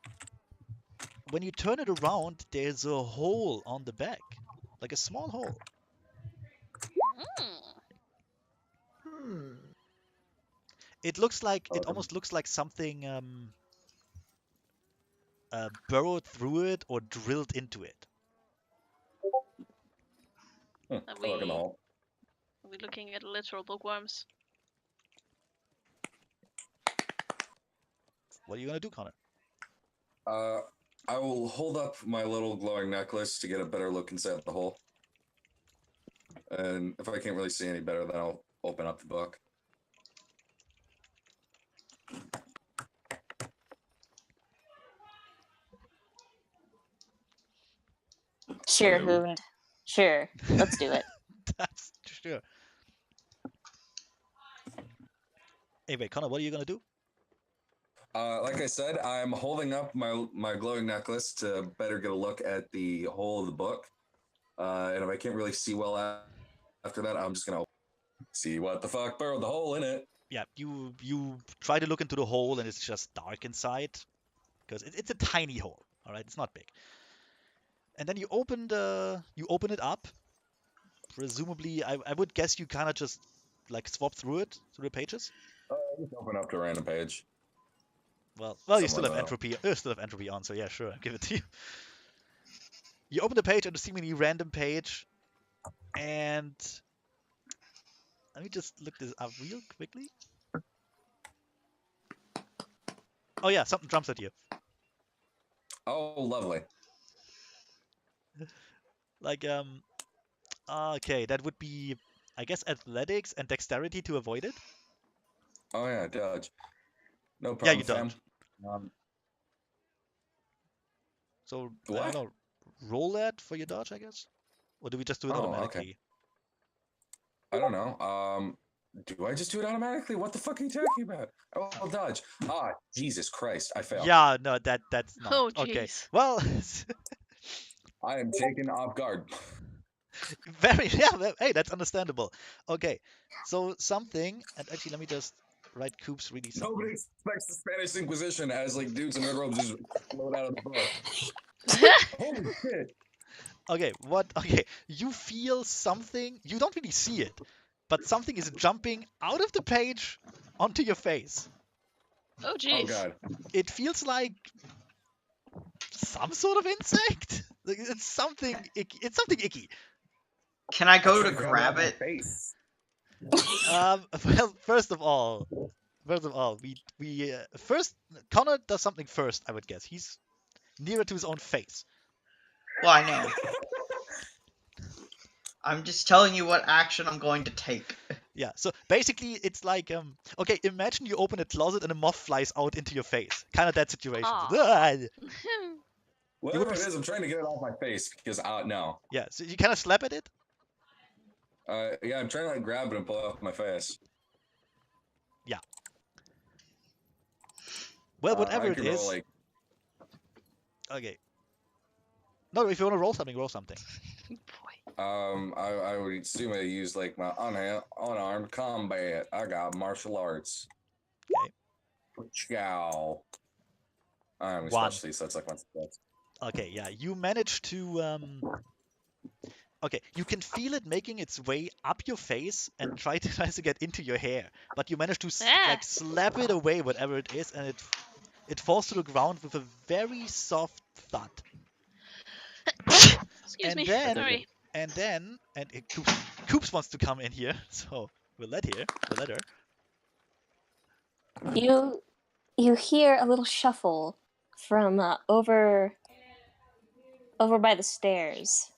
when you turn it around, there's a hole on the back, like a small hole.
Hmm.
Hmm.
It almost looks like something burrowed through it or drilled into it.
Are
I look in the hole.
Are we looking at literal bookworms?
What are you gonna do, Connor?
I will hold up my little glowing necklace to get a better look inside the hole. And if I can't really see any better, then I'll open up the book.
Sure,
Hello.
Hoond. Sure, let's do it.
That's sure. Anyway, Connor, what are you gonna do?
Like I said, I'm holding up my glowing necklace to better get a look at the hole of the book. And if I can't really see well after that, I'm just gonna see what the fuck burrowed the hole in it.
Yeah, you try to look into the hole and it's just dark inside because it's a tiny hole. All right, it's not big. And then you open it up. Presumably, I would guess you kind of just like swap through the pages.
Just open up to a random page.
Well, you still have
Somewhat,
entropy. You still have entropy on, so yeah, sure, I'll give it to you. You open the page on a seemingly random page, and let me just look this up real quickly. Oh yeah, something jumps at you.
Oh, lovely.
Like okay, that would be, I guess, athletics and dexterity to avoid it.
Oh yeah, dodge. No
Yeah,
problem,
you
fam.
dodge. So I
What?
don't know. Roll that for your dodge, I guess, or do we just do it
Oh, okay.
automatically?
I don't know. Do I just do it automatically? What the fuck are you talking about? Oh, I'll dodge. Ah, Jesus Christ, I failed.
Yeah, no, that's not.
Oh,
Okay.
jeez.
Well,
I am taken off guard.
hey, that's understandable. Okay, so something, and actually, let me just write Coops really something.
Nobody expects the Spanish Inquisition as like dudes in red robes just float out of the book. Holy shit!
Okay, okay, you feel something, you don't really see it, but something is jumping out of the page onto your face.
Oh,
Oh
jeez.
god.
It feels like some sort of insect. Like, it's something icky.
Can I go to
Try to
grab
my
it?
face.
Well, first of all, we first Connor does something first. I would guess he's nearer to his own face.
Well, I know. I'm just telling you what action I'm going to take.
Yeah. So basically, it's like okay, imagine you open a closet and a moth flies out into your face. Kind of that situation.
Aw.
Whatever it is, I'm trying to get it off my face because no.
Yeah. So you kind of slap at it.
Yeah, I'm trying to like grab it and pull it off my face.
Yeah. Well, whatever
I
it
could
is.
roll like
Okay. No, if you want to roll something, roll something.
Boy.
I would assume I use like my unarmed combat. I got martial arts.
Okay.
Chow. I'm
One.
especially so it's like one step.
Okay. Yeah. You manage to Okay, you can feel it making its way up your face and tries to get into your hair, but you manage to like slap it away, whatever it is, and it falls to the ground with a very soft thud.
Excuse
And
me.
then
Sorry.
Coops wants to come in here, so we'll let her.
You hear a little shuffle from over by the stairs.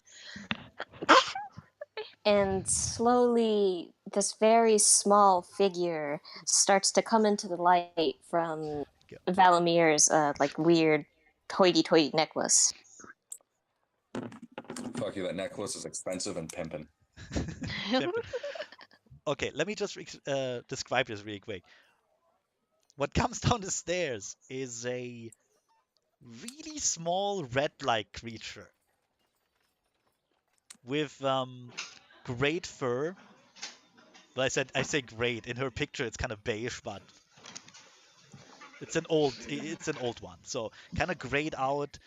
And slowly, this very small figure starts to come into the light from Valamir's like weird hoity-toity necklace.
Fuck you, that necklace is expensive and pimpin'.
Okay, let me just describe this really quick. What comes down the stairs is a really small rat-like creature with great fur. Well, I say great. In her picture, it's kind of beige, but it's an old one. So kind of grayed out,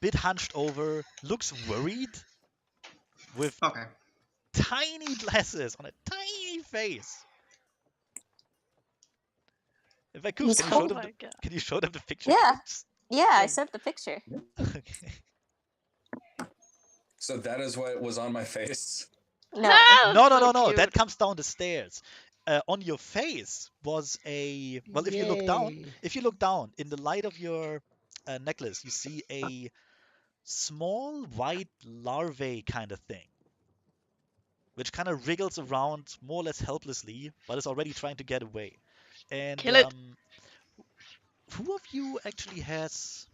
bit hunched over, looks worried, with
Okay.
tiny glasses on a tiny face. In fact, Coops, can you show them the picture?
Yeah.
Please?
Yeah, I sent the picture.
Okay.
So that is what was on my face.
No.
No. That comes down the stairs. On your face was a if you look down in the light of your necklace, you see a small white larvae kind of thing, which kind of wriggles around more or less helplessly, but is already trying to get away. And
Kill it.
Who of you actually has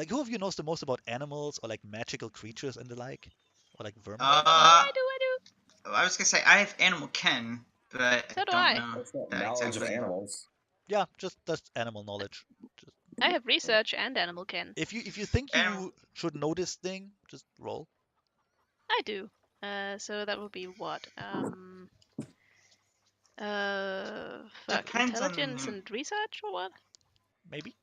who of you knows the most about animals or like magical creatures and the like, or like vermin?
I do.
I was gonna say I have animal ken, but
So do
I
I.
don't know
That's not
that
knowledge
exactly.
of animals.
Yeah, just animal knowledge.
I have research and animal ken.
If you think you should know this thing, just roll.
I do. So that would be what?
Depends
Intelligence
on...
and research or what?
Maybe.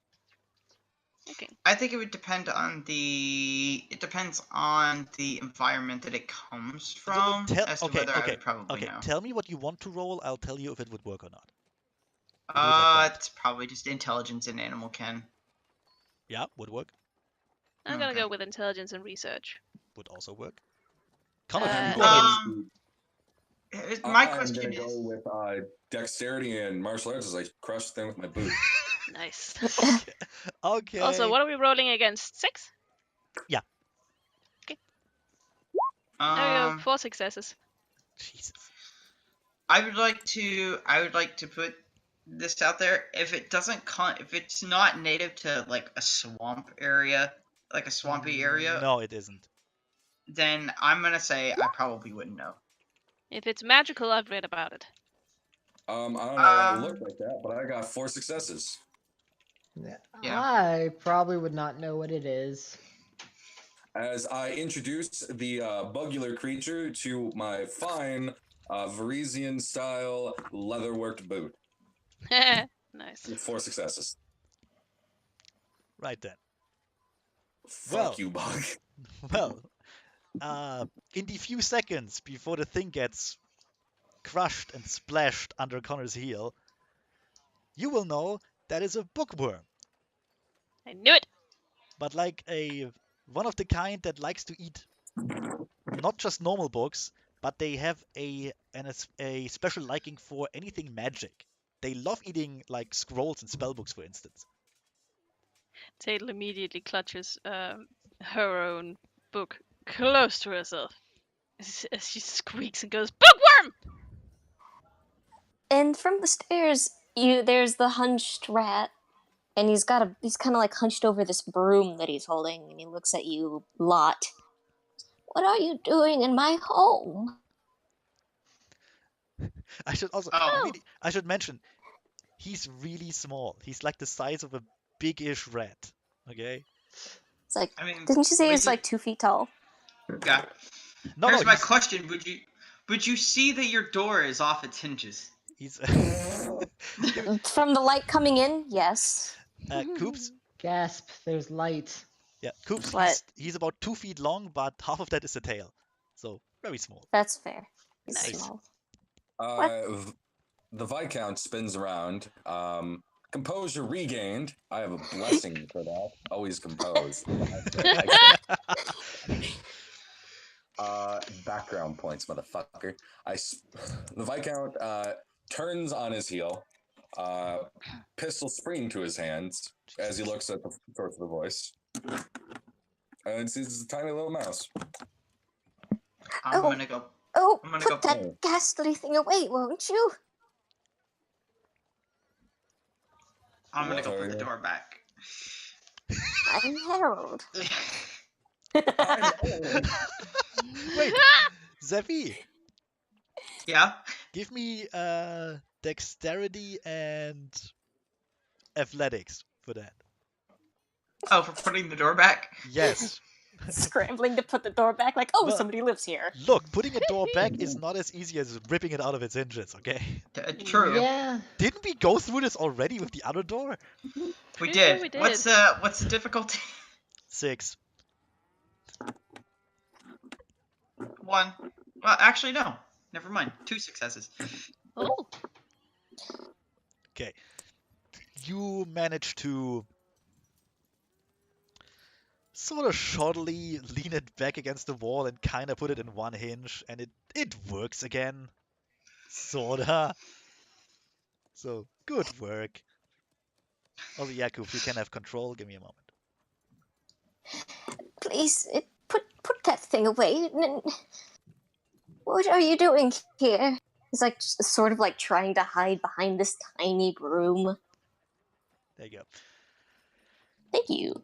Okay.
I think it would depend on the... It depends on the environment that it comes from, as to whether I would probably know.
Tell me what you want to roll. I'll tell you if it would work or not. We'll do it like that.
It's probably just intelligence and animal ken.
Yeah, would work.
I'm gonna
Okay.
go with intelligence and research.
Would also work. Connor,
Uh,
you go ahead.
My
I'm
question
gonna
is,
go with dexterity and martial arts as I crush them with my boot.
Nice.
Okay.
Also, what are we rolling against? 6?
Yeah.
Okay. There we go.
um,
4 successes.
Jesus.
I would like to put this out there. If it doesn't if it's not native to like a swamp area, like a swampy area,
No, it isn't.
then I'm gonna say I probably wouldn't know.
If it's magical, I've read about it.
I don't know why it looked like that, but I got 4 successes.
Yeah.
I probably would not know what it is.
As I introduce the bugular creature to my fine Varisian-style leather-worked boot
Nice.
with 4 successes.
Right then.
Fuck
Well.
you, bug.
Well, in the few seconds before the thing gets crushed and splashed under Connor's heel, you will know that is a bookworm,
I knew it.
but like a one of the kind that likes to eat not just normal books, but they have a special liking for anything magic. They love eating like scrolls and spellbooks, for instance.
Tatel immediately clutches her own book close to herself as she squeaks and goes, "Bookworm!"
And from the stairs, there's the hunched rat, and he's kind of like hunched over this broom that he's holding, and he looks at you lot. What are you doing in my home?
I should also
Oh.
I should mention he's really small. He's like the size of a big-ish rat. Okay.
It's like,
I mean,
didn't you say he's
would
like 2 feet tall?
Yeah.
No,
Here's my
he's,
question: Would you see that your door is off its hinges?
he's
From the light coming in, yes.
Coops.
Gasp, there's light.
Yeah, Coops.
What?
He's about 2 feet long, but half of that is the tail, so very small.
That's fair. He's
Nice.
small.
The Viscount spins around. Composure regained. I have a blessing for that. Always composed. Background points, motherfucker. The Viscount turns on his heel, pistol spring to his hands as he looks at the source of the voice, and sees a tiny little mouse.
I'm gonna go.
Oh,
I'm gonna
put
go-
that ghastly thing away, won't you?
I'm gonna go
What
put
are
the
you?
door back.
I'm Harold.
I'm old.
Wait, Zevi,
Yeah.
give me dexterity and athletics for that.
Oh, for putting the door back.
Yes.
Scrambling to put the door back, like, oh,
Well-
somebody lives here.
Look, putting a door back is not as easy as ripping it out of its hinges, okay?
True.
Yeah.
Didn't we go through this already with the other door?
We
Pretty
did.
sure we did.
What's the difficulty?
6.
1. Well, actually, no. Never mind. 2 successes.
Oh,
Okay. You manage to sort of shoddily lean it back against the wall and kind of put it in one hinge, and it works again. Sorta. So, good work. Also, Yakub, you can have control. Give me a moment.
Please, put that thing away. What are you doing here? He's like sort of like trying to hide behind this tiny broom.
There you go.
Thank you.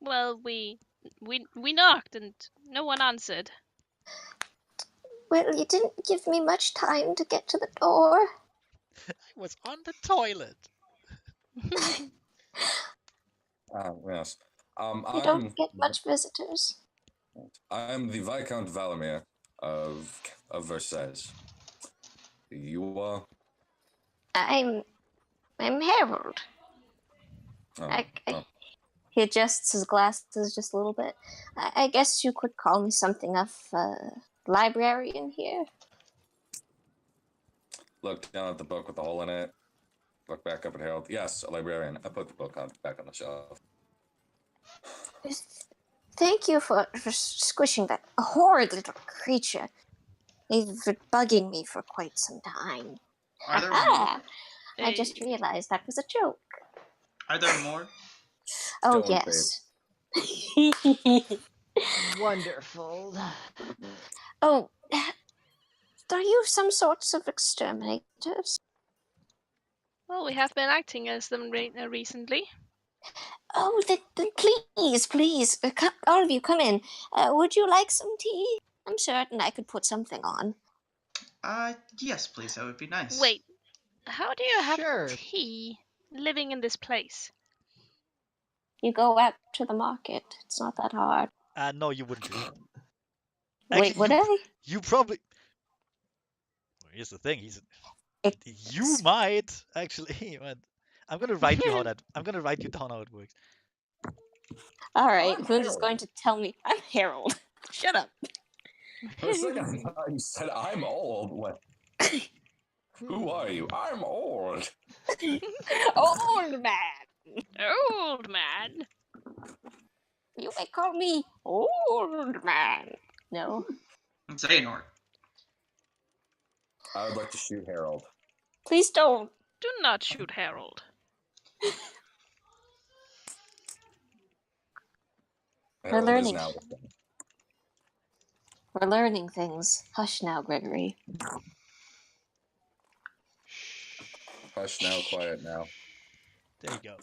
well, we knocked and no one answered.
Well, you didn't give me much time to get to the door.
I was on the toilet.
Yes.
You don't get much visitors.
I'm the Viscount Valamir of Versailles. You are?
I'm Harold.
Oh.
He adjusts his glasses just a little bit. I guess you could call me something of librarian here.
Look down at the book with the hole in it. Look back up at Harold. Yes, a librarian. I put the book back on the shelf.
Thank you for squishing that horrid little creature. They've been bugging me for quite some time.
Are there
Ah,
more?
I just realized that was a joke.
Are there more?
Oh,
Stone
yes.
Wonderful.
Oh, are you some sorts of exterminators?
Well, we have been acting as them recently.
Oh, then please, all of you, come in. Would you like some tea? I'm certain I could put something on.
Yes, please. That would be nice.
Wait, how do you have
Sure.
tea living in this place?
You go out to the market. It's not that hard.
No, you wouldn't do.
Wait, would I?
You probably. Well, here's the thing. You might actually. But I'm gonna write you how that. I'm gonna write you down how it works.
All right,
I'm
Hund is going
Harold.
to tell me. I'm Harold. Shut up.
For a second, I thought you said I'm old. What? Who are you? I'm old.
Old man.
Old man.
You may call me old man. No.
Xehanort.
I would like to shoot Harold.
Please don't.
Do not shoot Harold.
Harold is
learning.
now.
We're learning things. Hush now, Gregory.
Hush now, quiet now.
There you go.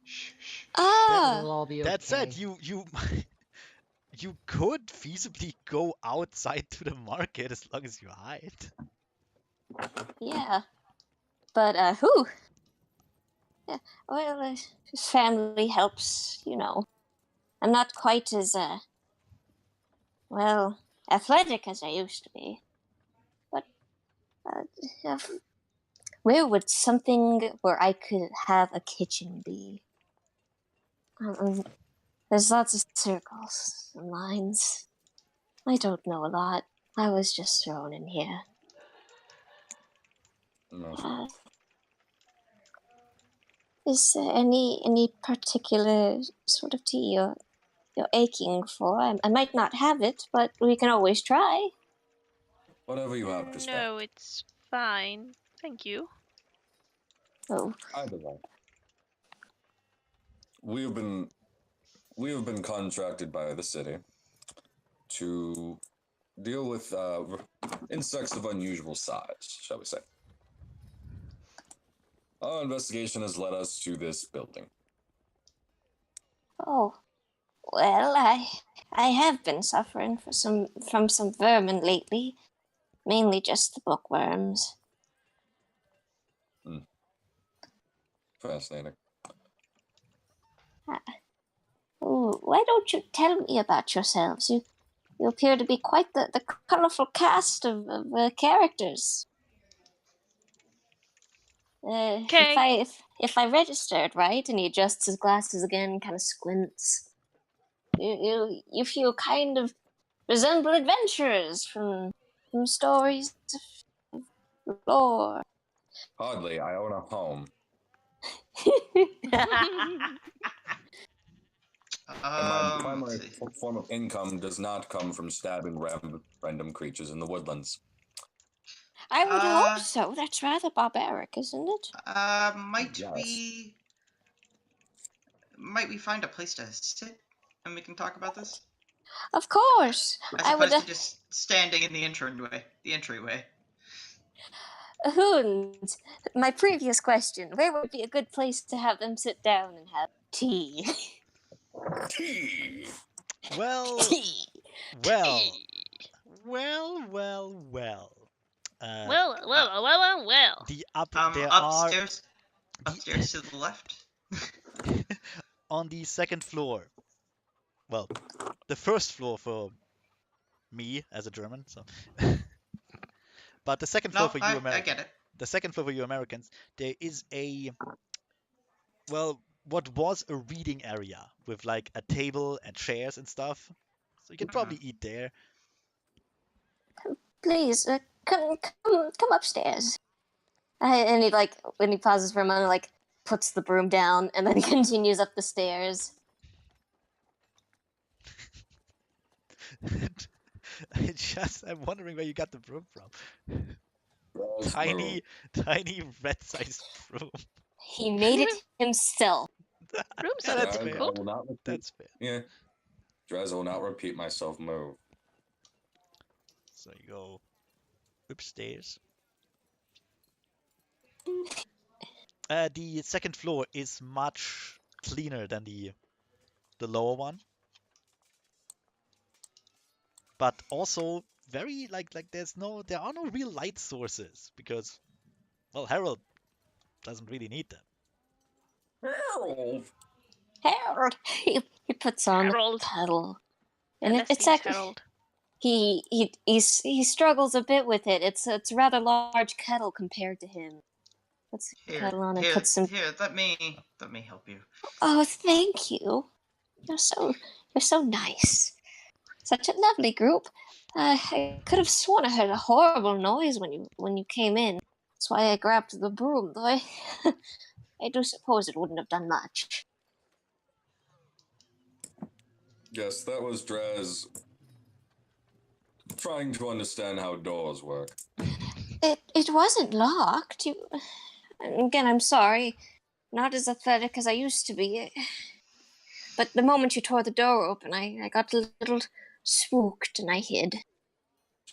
Shh, shh.
Ah.
It'll all be okay.
That said, you you could feasibly go outside to the market as long as you hide.
Yeah. But, who? Yeah, well, family helps, you know. I'm not quite as, well, athletic as I used to be. But, where would something where I could have a kitchen be? There's lots of circles and lines. I don't know a lot. I was just thrown in here.
No.
Is there any particular sort of tea you're aching for? I might not have it, but we can always try.
Whatever you have to spare.
No, it's fine. Thank you.
Oh,
Either way. We have been contracted by the city to deal with insects of unusual size, shall we say. Our investigation has led us to this building.
oh. Well, I have been suffering from some vermin lately, mainly just the bookworms.
Fascinating.
Ooh, why don't you tell me about yourselves? You appear to be quite the colorful cast of characters.
Okay.
If I registered right, and he adjusts his glasses again, kind of squints. You feel kind of resemble adventurers from stories of lore.
Hardly. I own a home. And my primary
Let's see.
form of income does not come from stabbing random creatures in the woodlands.
I would hope so. That's rather barbaric, isn't it?
Might
Yes.
we find a place to sit and we can talk about this?
Of course.
As
I would.
opposed to just standing in the entryway.
Hund, my previous question: where would be a good place to have them sit down and have tea?
Tea.
Well,
Tea.
well,
Tea.
well, well, well.
Well.
The there
Upstairs.
are
Upstairs to the left.
on the second floor. Well, the first floor for me as a German. So, but the second floor
No,
for you
I
Americans.
get it.
The second floor for you Americans, there is what was a reading area with like a table and chairs and stuff. So you can probably eat there.
Please, come upstairs. And he like when he pauses for a moment, like puts the broom down and then continues up the stairs.
I'm wondering where you got the broom from.
Draz,
Tiny red-sized broom.
He made it himself.
Brooms
Yeah,
are
that's
Draz,
fair.
I
difficult.
will not repeat.
That's fair.
Yeah. Draz, I will not repeat myself. Move.
So you go upstairs. The second floor is much cleaner than the lower one, but also very there are no real light sources because, well, Harold doesn't really need them.
Harold.
Harold. He puts on
Harold.
the pedal,
I
and
left
it's
these,
actually
Harold.
he struggles a bit with it. It's a rather large kettle compared to him. Puts the
Here,
kettle on and
here,
puts some.
here. Let me help you.
Oh, thank you. You're so nice. Such a lovely group. I could have sworn I heard a horrible noise when you came in. That's why I grabbed the broom, though I do suppose it wouldn't have done much.
Yes, that was Draz trying to understand how doors work.
It wasn't locked. Again, I'm sorry. Not as athletic as I used to be. But the moment you tore the door open, I got a little spooked and I hid.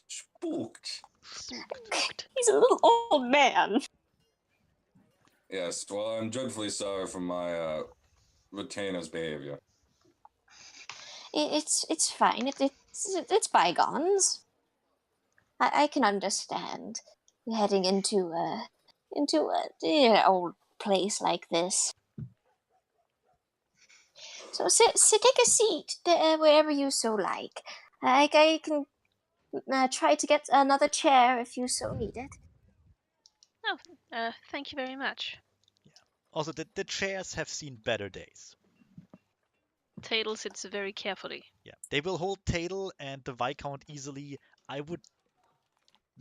Spooked.
Spooked.
He's a little old man.
Yes, well, I'm dreadfully sorry for my retainer's behavior.
It's fine. It's bygones. I can understand heading into a dear old place like this. So take a seat wherever you so like. I can try to get another chair if you so need it.
Thank you very much.
Also, the chairs have seen better days.
Tadel sits very carefully.
Yeah, they will hold Tadel and the Viscount easily. I would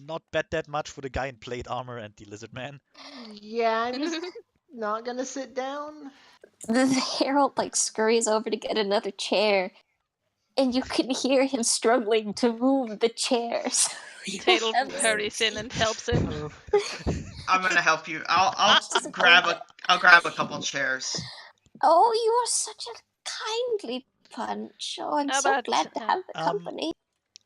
not bet that much for the guy in plate armor and the lizard man.
Yeah, I'm just not gonna sit down.
The Herald like scurries over to get another chair, and you can hear him struggling to move the chairs.
Tadel hurries in and helps him.
Oh.
I'm gonna help you. I'll grab a couple chairs.
Oh, you are such a kindly punch. Oh, I'm
How
so
about,
glad to have the company.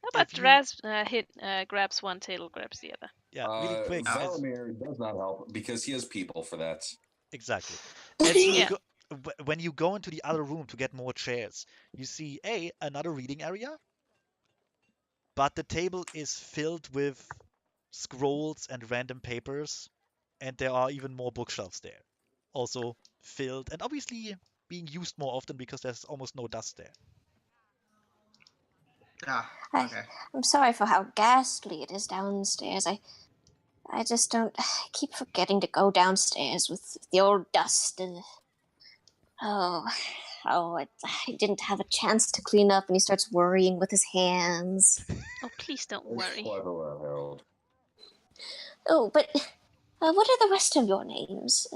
How about
If you-
Draz grabs one, Tadel grabs the other.
Yeah, really quick.
Valamir does not help because he has people for that.
Exactly. As you
Yeah.
when you go into the other room to get more chairs, you see another reading area, but the table is filled with scrolls and random papers, and there are even more bookshelves there, also filled and obviously being used more often because there's almost no dust there.
Ah, okay.
I'm sorry for how ghastly it is downstairs. I just don't. I keep forgetting to go downstairs with the old dust and. I didn't have a chance to clean up, and he starts worrying with his hands.
Oh, please don't
It's
worry.
quite a lot, Harold.
Oh, but what are the rest of your names?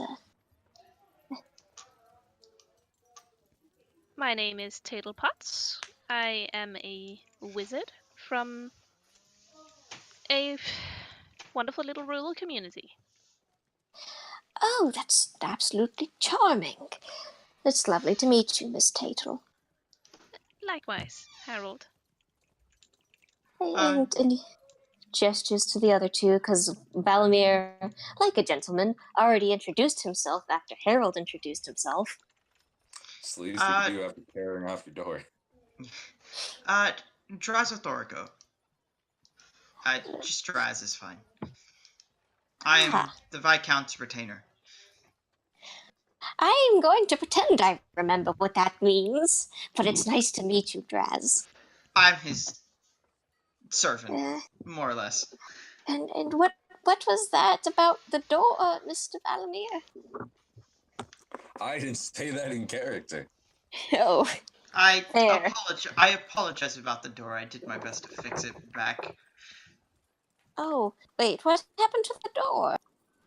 My name is Tadel Potts. I am a wizard from a wonderful little rural community.
Oh, that's absolutely charming. It's lovely to meet you, Miss Tatel.
Likewise, Harold.
And he gestures to the other two because Valamir, like a gentleman, already introduced himself after Harold introduced himself.
Sleaze to do after tearing off your door.
Draz or Thorico? Just Draz is fine. I am the Viscount's retainer.
I'm going to pretend I remember what that means, but it's nice to meet you, Draz.
I'm his servant, more or less.
And what was that about the door, Mr. Valamir?
I didn't say that in character.
Oh,
I
Fair.
apologize about the door. I did my best to fix it back.
oh, wait, what happened to the door?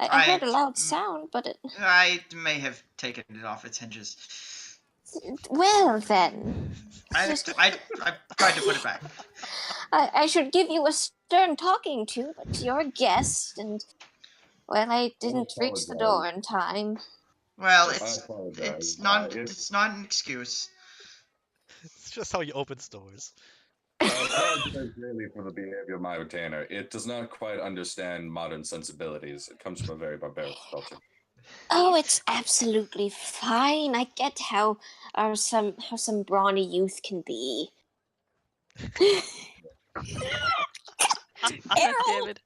I heard a loud sound, but it...
I may have taken it off its hinges.
Well, then.
I tried to put it back.
I should give you a stern talking to, but you're a guest, and... Well, I didn't reach the door in time.
Well,
I
it's
apologize.
it's not an excuse.
It's just how you open stores.
I apologize really for the behavior of my retainer. It does not quite understand modern sensibilities. It comes from a very barbaric culture.
Oh, it's absolutely fine. I get how some brawny youth can be. Errol!
David.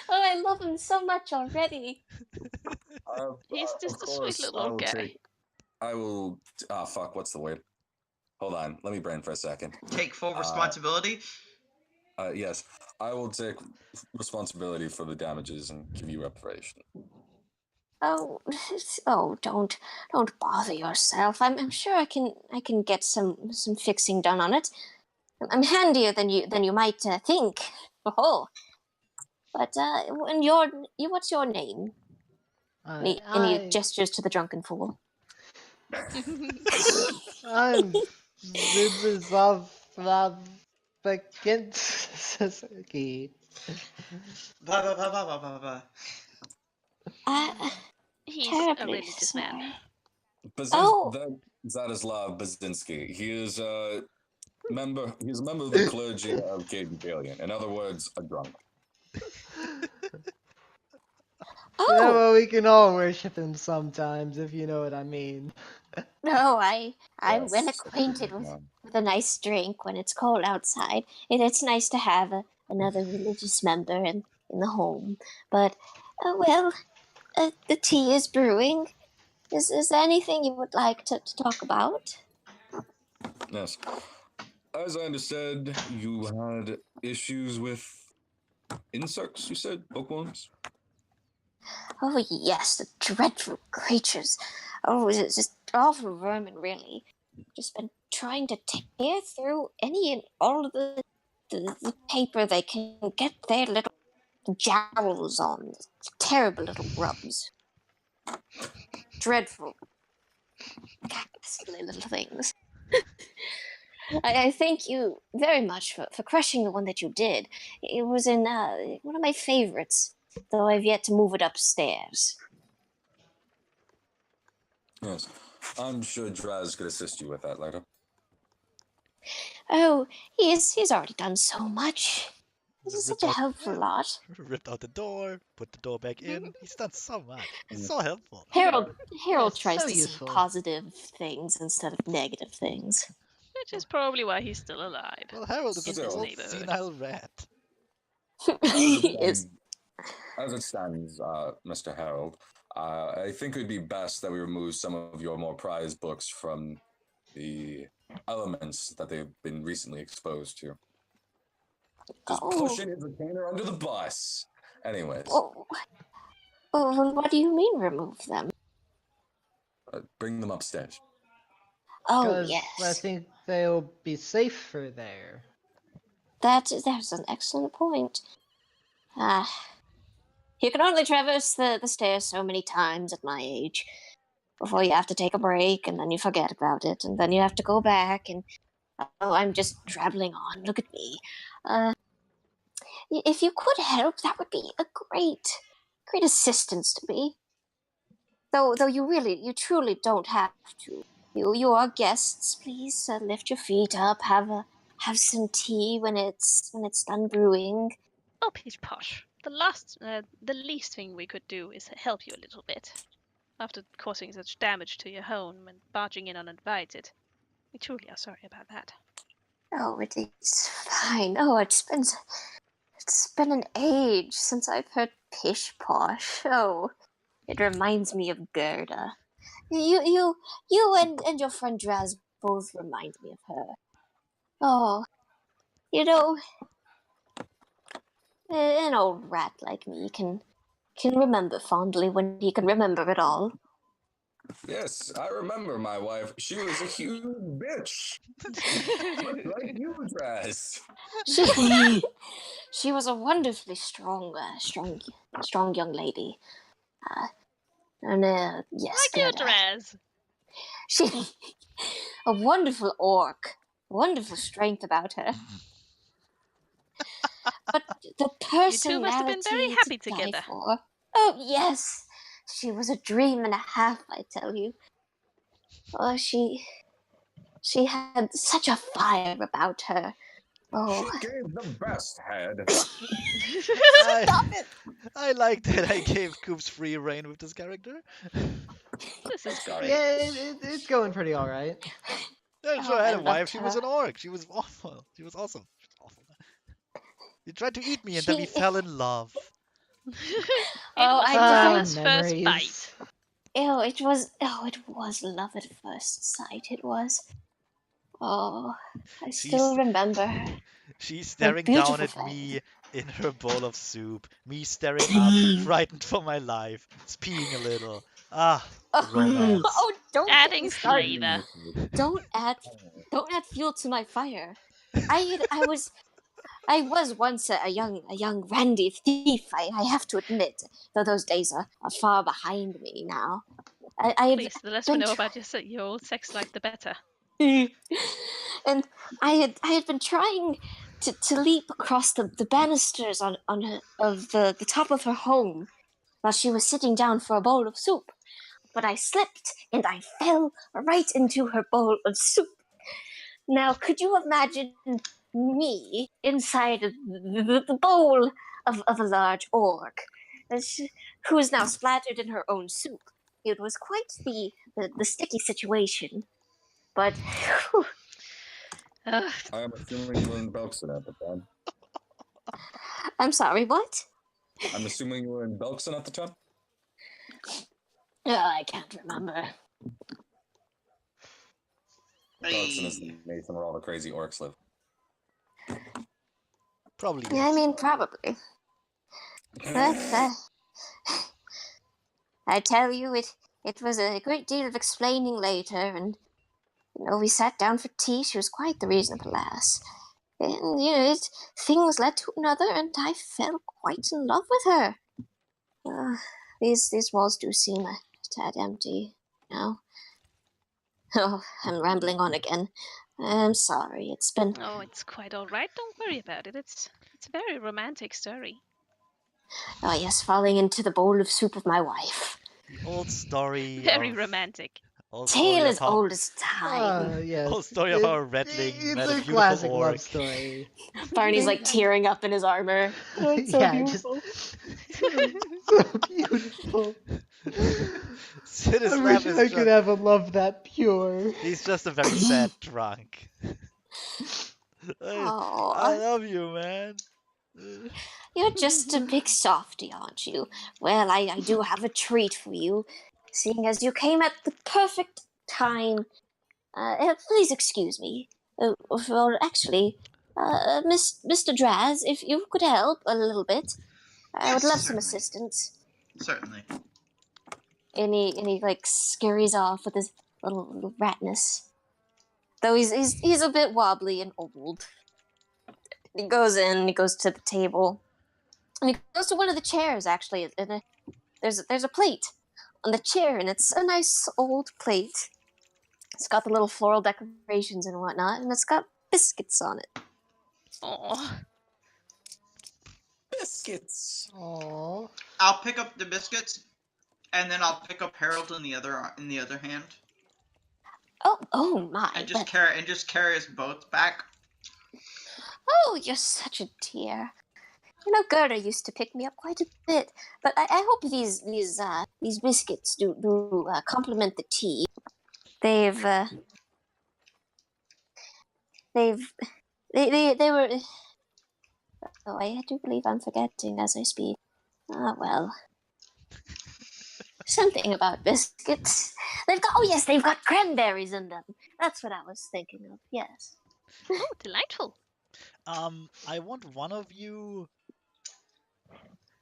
Oh, I love him so much already.
He's just
Of
a sweet
course,
little guy.
I will. Ah, fuck. What's the word? Hold on. Let me brain for a second.
Take full responsibility.
Yes, I will take responsibility for the damages and give you reparation.
Oh, don't bother yourself. I'm sure I can get some fixing done on it. I'm handier than you might think. Oh, but what's your name? And he gestures to the drunken fool.
I'm Zubislav Sasuke.
Blah, blah, blah, blah, blah, blah, blah.
He's a
Terribly
religious man.
sorry.
Zadislav Bazinski. He is a member. He's a member of the clergy of Caden Alien. In other words, a drunk.
Oh,
Yeah, well, we can all worship him sometimes, if you know what I mean.
no, I'm well
Yes.
acquainted with a nice drink when it's cold outside. It's nice to have another religious member in the home. But, the tea is brewing. Is there anything you would like to talk about?
Yes. As I understood, you had issues with insects. You said bookworms.
Oh, yes, the dreadful creatures. Oh, it's just awful vermin, really. Just been trying to tear through any and all of the paper they can get their little jowls on. Terrible little grubs. Dreadful. Ghastly little things. I thank you very much for crushing the one that you did. It was in one of my favorites, though I've yet to move it upstairs.
Yes. I'm sure Draz could assist you with that later.
Oh, he's already done so much. This is such a helpful lot.
Ripped out the door, put the door back in. He's done so much. He's so helpful.
Harold
Yes,
tries
so
to
useful.
see positive things instead of negative things.
Which is probably why he's still alive.
Well, Harold is
In
a
this
old
neighborhood.
senile rat.
He is.
As it stands, Mr. Harold, I think it would be best that we remove some of your more prized books from the elements that they've been recently exposed to. Just pushing his retainer under the bus. Anyways,
Oh, what do you mean remove them?
bring them upstairs.
Oh,
'Cause I
yes.
think they'll be safer there.
That's an excellent point. You can only traverse the stairs so many times at my age before you have to take a break, and then you forget about it, and then you have to go back, and I'm just traveling on. Look at me. If you could help, that would be a great assistance to me. Though you truly don't have to. You are guests. Please lift your feet up. Have some tea when it's done brewing.
Oh, Peach Posh. The least thing we could do is help you a little bit. After causing such damage to your home and barging in uninvited. We truly are sorry about that.
Oh, it's fine. Oh, it's been an age since I've heard Pish Posh. Oh, it reminds me of Gerda. You and your friend Draz both remind me of her. Oh, you know, an old rat like me can remember fondly when he can remember it all.
Yes, I remember my wife. She was a huge bitch. Much like you, Draz.
She was a wonderfully strong young lady. And yes,
Like you,
good.
Draz.
She, a wonderful orc, wonderful strength about her. But the
You two must have been very
personality
happy
to die
together.
for. Oh yes, she was a dream and a half, I tell you. Oh, she had such a fire about her. Oh,
She gave the best head.
I,
stop it!
I like that I gave Coops free reign with this character.
This is
Sorry.
great.
Yeah, it's going pretty all right.
Yeah, sure,
Oh,
I
I
had a wife.
loved
She was
her.
an orc. She was awful. She was awesome. She was awful. You tried to eat me, and then we
She.
fell in love.
It
Oh,
was
I
love
didn't.
at first
memories.
bite.
Ew, it was love at first sight. It was. Oh, I still
She's
remember her.
she's
Her
staring down
beautiful
at
face.
me in her bowl of soup. Me staring up, frightened for my life, peeing a little. Ah, romance.
Oh, don't get
Adding
me started.
flavor.
Don't add, don't add fuel to my fire. I was once a young randy thief. I have to admit, though those days are far behind me now. I've
Please, the less we
been
know about your old sex life, the better.
and I had been trying to leap across the banisters on her, of the top of her home while she was sitting down for a bowl of soup. But I slipped and I fell right into her bowl of soup. Now, could you imagine me inside of the bowl of a large orc who is now splattered in her own soup? It was quite the sticky situation. But whew,
Ugh,
I am assuming you were in Belkson at the time.
I'm sorry, what?
I'm assuming you were in Belkson at the time?
Oh, I can't remember.
Belkson is the
Hey.
nation where all the crazy orcs live.
Probably
Yeah, I
yes.
mean, probably. But I tell you, it was a great deal of explaining later, and we sat down for tea. She was quite the reasonable lass, and things led to another, and I fell quite in love with her. These walls do seem a tad empty now. Oh, I'm rambling on again. I'm sorry. It's been.
oh, it's quite all right. Don't worry about it. It's a very romantic story.
Oh yes, falling into the bowl of soup of my wife.
The old story
Very
of
romantic.
old
Tale
story of
as
how
old as time.
Yes.
old story of how Redling
It's
met a
a
beautiful
classic
orc.
love story.
Barney's like tearing up in his armor. Oh, it's so
Yeah,
beautiful.
so beautiful. I wish I could have a love that pure.
He's just a very sad drunk. I
Oh,
love you, man.
you're just a big softy, aren't you? Well, I do have a treat for you, seeing as you came at the perfect time. Please excuse me. Well, actually, Mr. Draz, if you could help a little bit, I would
Yes,
love some
certainly.
assistance.
Certainly.
And he like scurries off with his little ratness. Though he's a bit wobbly and old. He goes in, he goes to the table, and he goes to one of the chairs actually. And there's a plate on the chair, and it's a nice old plate. It's got the little floral decorations and whatnot, and it's got biscuits on it.
Oh,
Biscuits.
Aww.
I'll pick up the biscuits, and then I'll pick up Harold in the other hand,
Oh my!
and just carry us both back.
Oh, you're such a dear. Gerda used to pick me up quite a bit, but I hope these biscuits do complement the tea. They were. Oh, I do believe I'm forgetting as I speak. Ah, well. Something about biscuits. They've got cranberries in them. That's what I was thinking of. Yes.
oh, delightful.
I want one of you.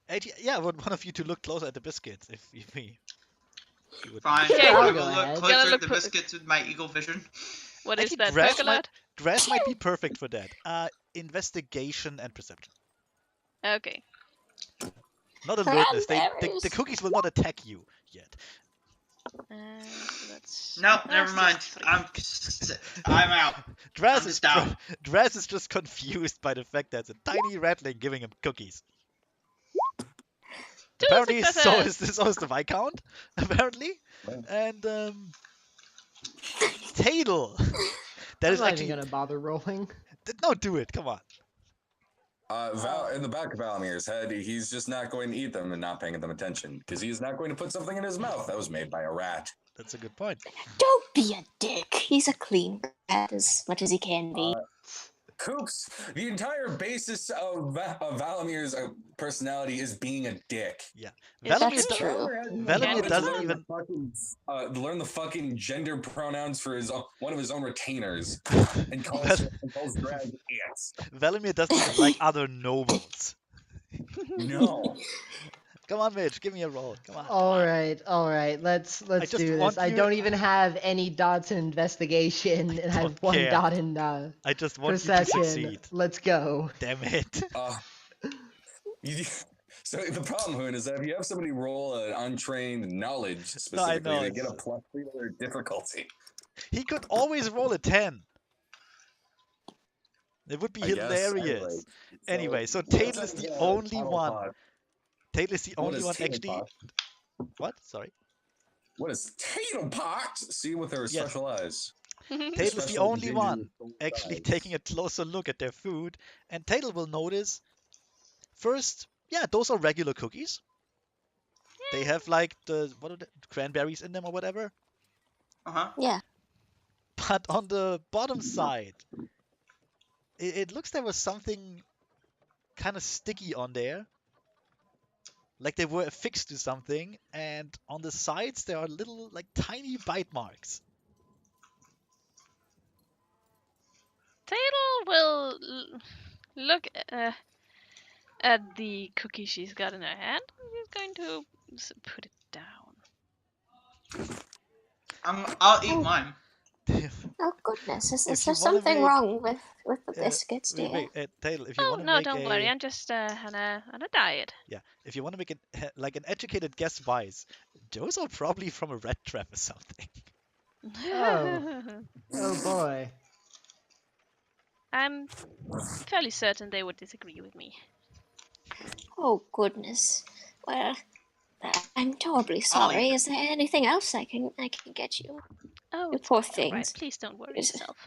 I want one of you to look closer at the biscuits if we You would
Fine.
Okay.
I
I'll
will
go
look
ahead.
closer
Gotta
at
look
the
for-
biscuits with my eagle vision.
What is
Actually,
that?
grass
Percolate?
Grass might be perfect for that. Investigation and perception.
Okay.
Not alertness. The
Cranberries.
cookies will not attack you yet.
So that's.
No,
that's
never mind.
just 3.
I'm out.
Draz
I'm
is
just out.
Draz is just confused by the fact that it's a tiny ratling giving him cookies.
2
Apparently, so
successes!
is the Viscount. Apparently,
Right.
and Tadel. That
I'm
is
not
actually
even gonna bother rolling.
no, do it. Come on.
Val, in the back of Valamir's head, he's just not going to eat them and not paying them attention because he's not going to put something in his mouth that was made by a rat.
That's a good point.
Don't be a dick. He's a clean rat as much as he can be.
Kooks, the entire basis of Valamir's personality is being a dick.
Yeah,
Is
Valamir,
That's
do-
true.
Valamir
Yeah,
doesn't
learn
even.
learn the fucking gender pronouns for one of his own retainers and calls Drag ants.
Valamir doesn't even like other nobles.
No.
Come on, Mitch, give me a roll. Come on.
All right. Let's
just
do
want
this. I
you-
don't even have any dots in investigation, and I have
don't
one
care.
dot in
I just want
perception.
you to succeed.
Let's go.
Damn it.
So the problem, Hoon, is that if you have somebody roll an untrained knowledge specifically,
know,
they get a
it's-
+3 to their difficulty.
He could always roll a 10. It would be
I guess.
hilarious. Anyway, so
what's
Tadel is
that
the
again?
only
Tattle
one.
pot.
Tadel is the
What
only
is
one
Tattle
actually.
pot?
What? Sorry.
What is Tatum Pot? See with her
Yes.
special eyes.
Tadel is the
Special
only
ginger
one
with gold
actually
eyes.
taking a closer look at their food, and Tadel will notice first, yeah, those are regular cookies. They have like the cranberries in them or whatever.
Yeah.
But on the bottom side, it looks there was something kind of sticky on there. Like they were affixed to something, and on the sides there are little, like, tiny bite marks.
Taylor will look at the cookie she's got in her hand. She's going to put it down.
I'll eat mine.
Oh goodness, is
If
there
you wanna
something
make-
wrong with the biscuits, dear?
Taylor, if you
Oh
want to
no,
make
don't worry. I'm just on a diet.
Yeah, if you want to make it like an educated guess wise, those are probably from a rat trap or something.
Oh boy.
I'm fairly certain they would disagree with me.
Oh goodness. Well, I'm terribly sorry. Is there anything else I can get you?
Oh,
You
it's
poor
quite all right.
things.
Please don't worry
Is-
yourself.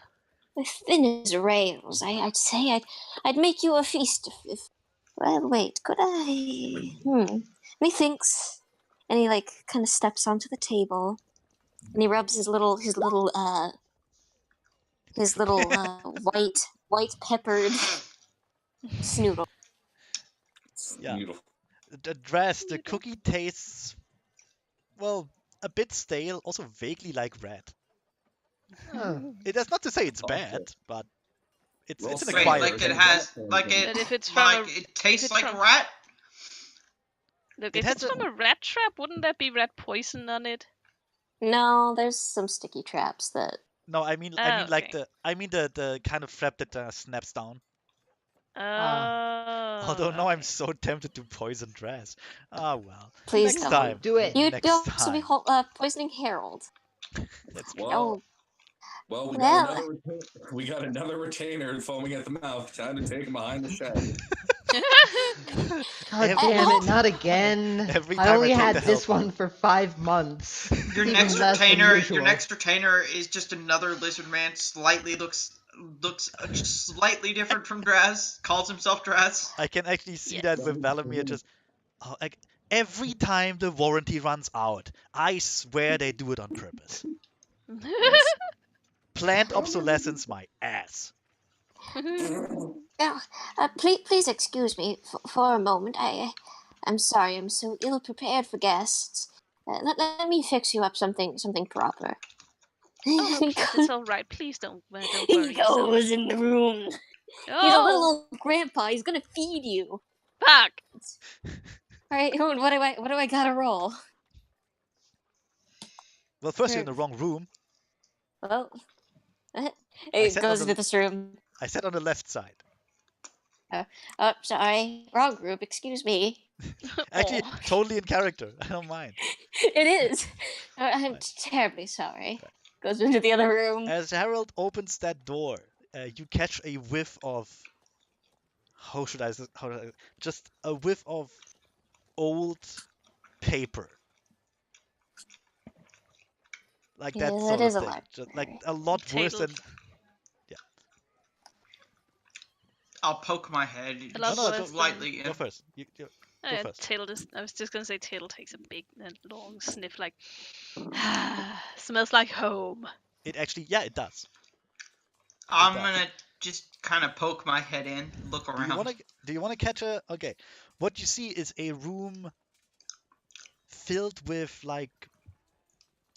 With thin as rails, I'd say I'd make you a feast if well, wait, could I? And he thinks, and he like kind of steps onto the table, and he rubs his little white peppered snoodle.
Yeah.
Beautiful.
The dress, the cookie tastes, well, a bit stale, also vaguely like rat.
Oh.
That's not to say it's
Okay.
bad, but it's an
Wait,
Wait,
acquired
like
taste.
it has, like
But
it,
if it's from
like
a-
it tastes
it's
like
from-
rat.
Look,
It
if
has
it's
a-
from a rat trap, wouldn't that be rat poison on it?
No, there's some sticky traps that.
No, I mean
Oh,
like
okay.
the kind of flap that snaps down.
Oh.
Although now I'm
okay.
so tempted to poison dress. Ah well.
Please
Next
don't.
time.
Do it.
You'd
Next
also be
time.
poisoning Harold.
That's
Well,
No,
we
Well-
got another retainer foaming at the mouth. Time to take him behind the shed.
God
Every-
damn it, not again.
Every
I
time I
only
take
had
the
this
help
one for 5 months.
Your
Even
next
less than
retainer,
usual.
your next retainer is just another lizard man. Slightly looks slightly different from Draz. Calls himself Draz.
I can actually see
Yes.
that with Valamir just like every time the warranty runs out, I swear they do it on purpose. Planned obsolescence, my ass.
Now, please excuse me for a moment. I'm sorry. I'm so ill prepared for guests. Let me fix you up something proper.
Oh, no,
He
please, it's all right. Please don't
he
worry yourself.
goes in the room. He's a
Oh,
little old grandpa. He's gonna feed you.
fuck!
All right, what do I gotta roll?
Well, first you're in the wrong room.
Well,
I
it
said
goes
on the-
into this room.
I said on the left side.
Oh, sorry, wrong group. Excuse me.
Actually,
Aw.
totally in character. I don't mind.
It is. I'm
Right.
terribly sorry. Goes into the other room.
As Harold opens that door, you catch a whiff of. How should I? Just a whiff of old paper. Like that
Yeah,
sort
that is
of
a
thing.
lot.
Just like a lot worse
Table.
than.
I'll poke my head
A lot
No, no,
worse
slightly
Go
in.
first. Go first.
Taylor I was just gonna say Taylor takes a big and long sniff, like smells like home.
It actually, yeah, it does.
I'm
does.
gonna just kind of poke my head in, look
Do
around.
you wanna catch a? Okay, what you see is a room filled with like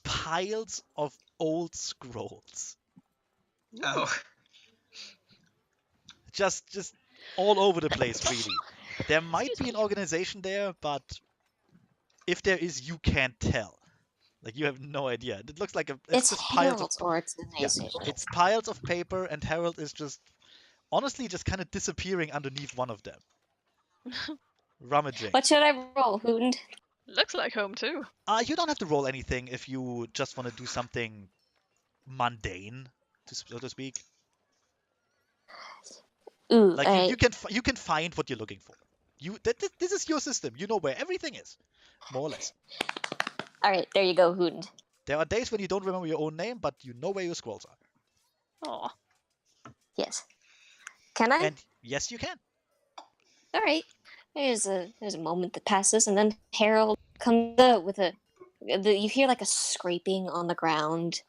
piles of old scrolls,
Oh,
just all over the place, really. There might
Excuse
be an
me.
organization there, but if there is, you can't tell. Like you have no idea. It looks like
It's
just piles of
Harold's organization.
it's piles of paper, and Harold is just honestly just kind of disappearing underneath one of them, rummaging.
What should I roll, Hoond?
Looks like home too.
You don't have to roll anything if you just want to do something mundane, so to speak.
Ooh,
Like
alright.
you can find what you're looking for. This is your system. You know where everything is, more or less.
Alright, there you go, Hoond.
There are days when you don't remember your own name, but you know where your scrolls are.
Aw.
Yes. Can I?
And yes, you can.
Alright. There's a moment that passes, and then Harold comes out with you hear like a scraping on the ground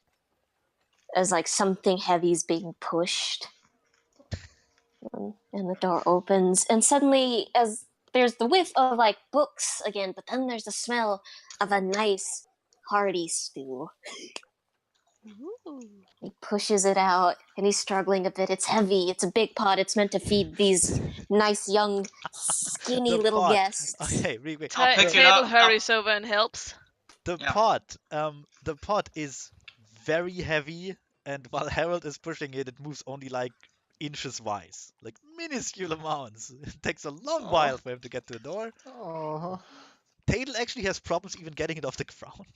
as like something heavy is being pushed. And the door opens, and suddenly, as there's the whiff of like books again, but then there's the smell of a nice hearty stew.
Ooh.
He pushes it out, and he's struggling a bit. It's heavy. It's a big pot. It's meant to feed these nice, young, skinny
The
little
pot.
guests.
Okay, wait.
I'll pick it
Taylor
up.
hurries over and helps.
The
Yeah.
pot is very heavy, and while Harold is pushing it, it moves only like inches wise, like minuscule amounts. It takes a long
Aw.
while for him to get to the door.
Oh.
Tatel actually has problems even getting it off the ground.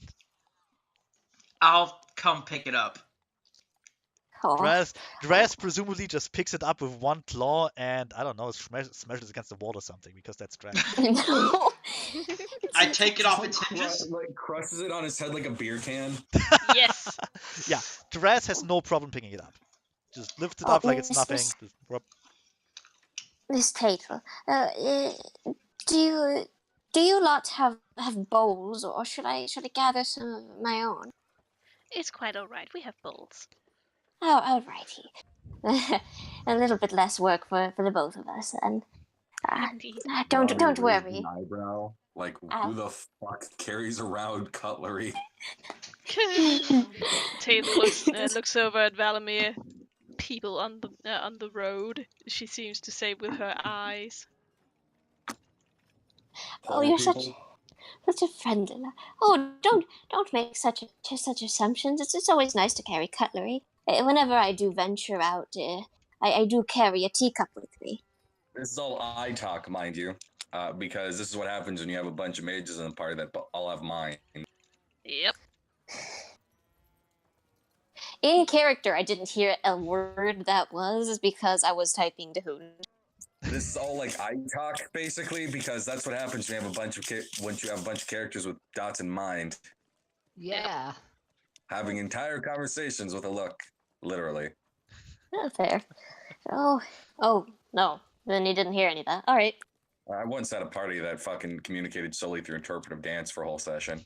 I'll come pick it up.
Oh.
Draz presumably just picks it up with one claw and, I don't know, smashes against the wall or something, because that's Draz.
No.
I take it off its
Cru-
hinges.
like crushes it on his head like a beer can.
Yes.
Yeah, Draz has no problem picking it up. Just lifts it
Oh,
up like it's
Miss-
nothing.
Miss-
Just rub.
Miss Tatel, do you lot have bowls, or should I gather some of my own?
It's quite alright. We have bowls.
Oh, alrighty. A little bit less work for the both of us, then.
Indeed.
Don't
Robbie raised
worry.
an eyebrow. Like,
Ow.
who the fuck carries around cutlery?
Taylor looks over at Valamir. People on the road. She seems to say with her eyes.
Oh, you're such a friend. Oh, don't make such assumptions. It's always nice to carry cutlery. Whenever I do venture out, I do carry a teacup with me.
This is all I talk, mind you, because this is what happens when you have a bunch of mages in the party that all have mine.
Yep.
In character, I didn't hear a word that was because I was typing to Hoon.
This is all like I talk, basically, because that's what happens when you have a bunch of once you have a bunch of characters with dots in mind,
Yeah.
having entire conversations with a look, literally.
Not fair. Oh, no. Then you didn't hear any of that. All right.
I once had a party that fucking communicated solely through interpretive dance for a whole session.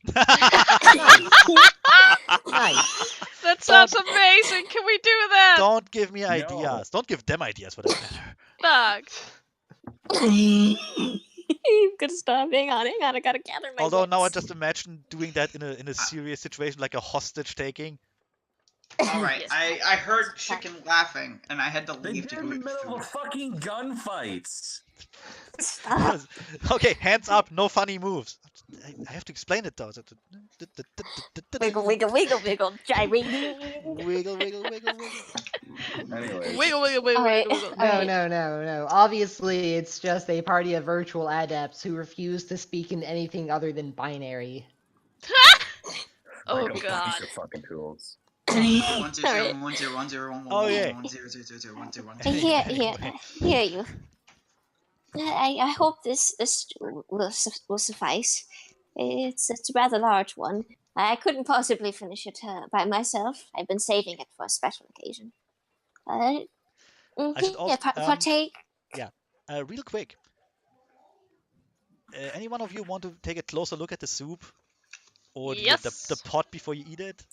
Nice.
That sounds amazing. Can we do that?
Don't give me
No.
ideas. Don't give them ideas for that matter.
Fuck.
You could stop. Hang on. I gotta gather my
Although now I
wits.
just imagine doing that in a serious situation, like a hostage taking.
All right,
Yes.
I heard chicken laughing, and I had to
They
leave
did
to
in
go
the
eat
middle of a
food.
fucking gunfight.
Stop.
Okay, hands up, no funny moves. I have to explain it though.
Wiggle, wiggle, wiggle, wiggle, gyrating.
Wiggle, wiggle, wiggle, wiggle.
Anyways,
Wiggle, wiggle, wiggle,
All right,
wiggle, wiggle.
all
No,
right.
no, no, no. Obviously, it's just a party of virtual adepts who refuse to speak in anything other than binary.
Oh
like a bunch
god.
of fucking tools.
1001010101111
Oh, yeah.
10001010.
Here,
Anyway.
here you. I hope this will suffice. It's a rather large one. I couldn't possibly finish it by myself. I've been saving it for a special occasion.
I should also
Partake.
real quick. Any one of you want to take a closer look at the soup or
Yes.
the pot before you eat it?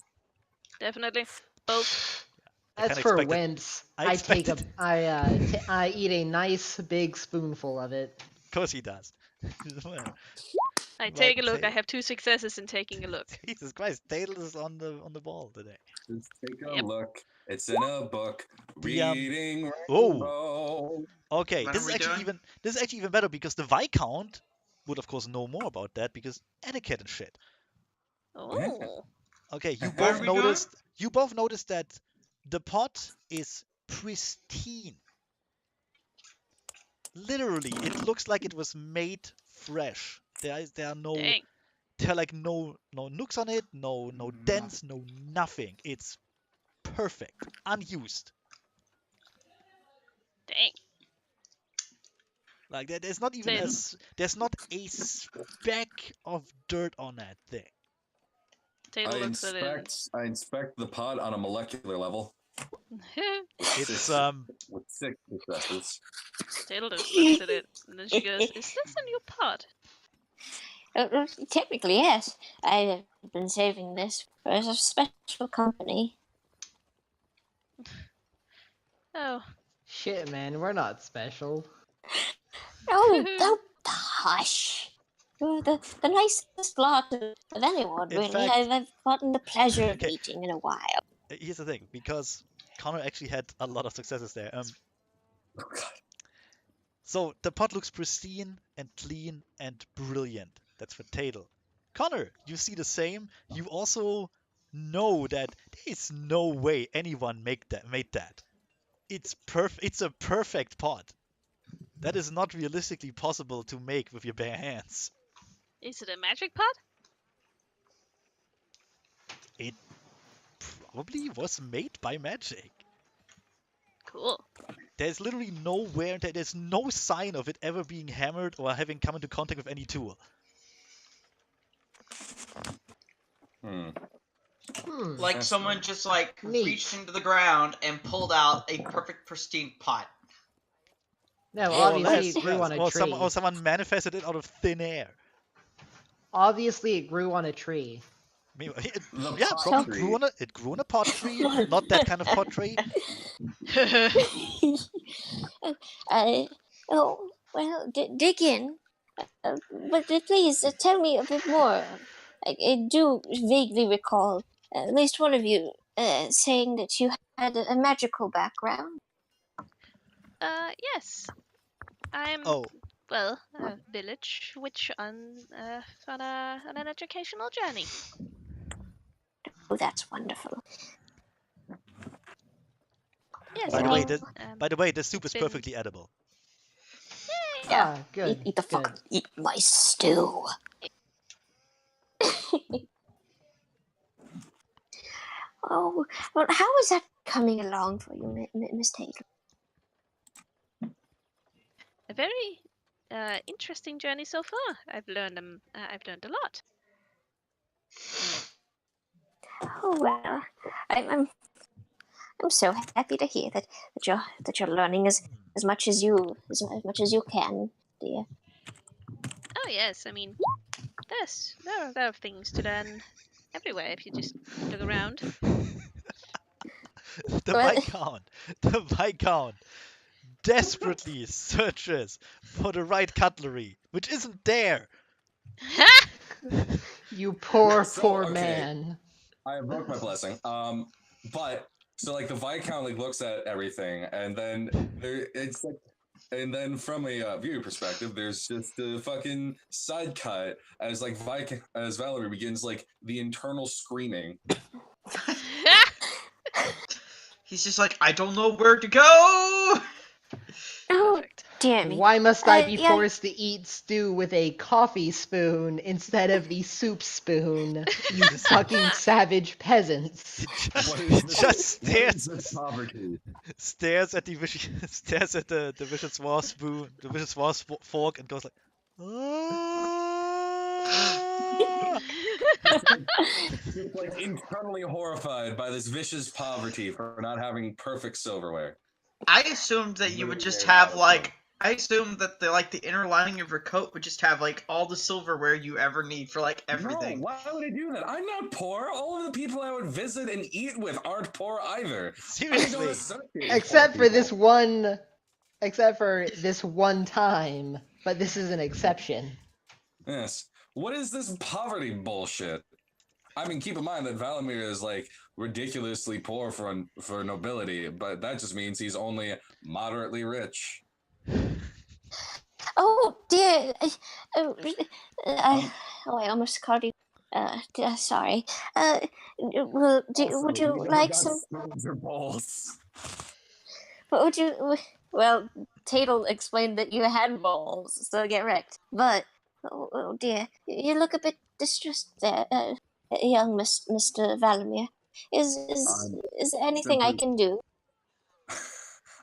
Definitely. Both.
I
As
kinda
for
expected-
whence,
I
I take a,
expected-
I eat a nice big spoonful of it.
Of course he does.
I take a
But
look. I have 2 successes in taking a look.
Jesus Christ, Tail is on the ball today.
Just take a
Yep.
look. It's in a book.
The,
Reading
oh.
Rainbow.
Okay,
What
this
are
is
we
actually
doing?
even better because the Viscount would of course know more about that because etiquette and shit.
Oh.
Okay, you
Where
both
are we going?
noticed that the pot is pristine. Literally, it looks like it was made fresh. There are no
Dang.
there are like no nooks on it, no dents, no nothing. It's perfect, unused.
Dang.
Like there's not even
Then-
there's not a speck of dirt on that thing.
Taylor looks at it.
I inspect the pod on a molecular level
It's
with 6 successes.
Taylor just looks at it, and then she goes, "Is this a new pod?"
Technically, yes. I've been saving this for a special company.
Oh.
Shit, man, we're not special.
Oh, don't hush. You're the nicest lot of anyone,
In
really.
fact-
I've gotten the pleasure of
Okay.
meeting in a while.
here's the thing because Connor actually had a lot of successes there.
Oh, God.
So the pot looks pristine and clean and brilliant. That's for Tatel. Connor, you see the same. You also know that there is no way anyone made that. It's It's a perfect pot. That is not realistically possible to make with your bare hands.
Is it a magic pod?
It probably was made by magic.
Cool.
There's literally nowhere, there's no sign of it ever being hammered or having come into contact with any tool.
Hmm.
Like someone just like
Neat.
reached into the ground and pulled out a perfect pristine pot.
No,
More or
obviously
less,
it grew
yes.
on a
Or
tree.
someone manifested it out of thin air.
Obviously, it grew on a tree.
I mean,
The
yeah,
pot
probably
tree.
it grew on a pot tree. Not that kind of pot tree.
Oh, well, dig in. But please tell me a bit more. I do vaguely recall at least one of you saying that you had a magical background.
Yes. I'm
Oh,
well, a village witch on an educational journey.
Oh, that's wonderful.
Yes.
by
I
the way,
mean,
the soup is
been-
perfectly edible.
Yeah.
Ah, good.
Eat the
good.
fuck. Eat my stew. Oh, well, how is that coming along for you, Miss Taylor?
a very interesting journey so far. I've learned a lot.
Oh well, I'm so happy to hear that you're learning as much as you can, dear.
Oh yes, I mean, there are things to learn everywhere if you just look around.
The Viscount desperately searches for the right cutlery, which isn't there.
You poor,
So,
poor
okay.
man.
I invoke my blessing. But so like the Viscount like looks at everything, and then And then from a viewer perspective, there's just a fucking side cut as like as Valerie begins like the internal screaming.
He's just like, I don't know where to go.
Oh,
Perfect.
dear me.
Why must I be
yeah.
forced to eat stew with a coffee spoon instead of the soup spoon? You fucking savage peasants.
What
He
is this?
just
What is
stares,
this poverty?
stares at the stares at the vicious war spoon, the vicious war fork, and goes like, "Ah!"
Just like internally horrified by this vicious poverty for not having perfect silverware.
I assumed that you would
Literally
just
very
have
valid
like.
point.
I assumed that the inner lining of your coat would just have like all the silverware you ever need for like everything.
No, why would I do that? I'm not poor. All of the people I would visit and eat with aren't poor either. I don't
Seriously.
associate with
Except
poor
for this
people.
one. Except for this one time. But this is an exception.
Yes. What is this poverty bullshit? I mean, keep in mind that Valimir is like ridiculously poor for nobility, but that just means he's only moderately rich.
Oh dear. Oh, I almost called you. Sorry. Would
Also,
you
we
like
got
some?
spoons or bowls.
Would you? Well, Tatel explained that you had balls, so get wrecked. But oh dear, you look a bit distressed there, young Mr. Valimir. Is
I'm
is there anything I
simply-
can do?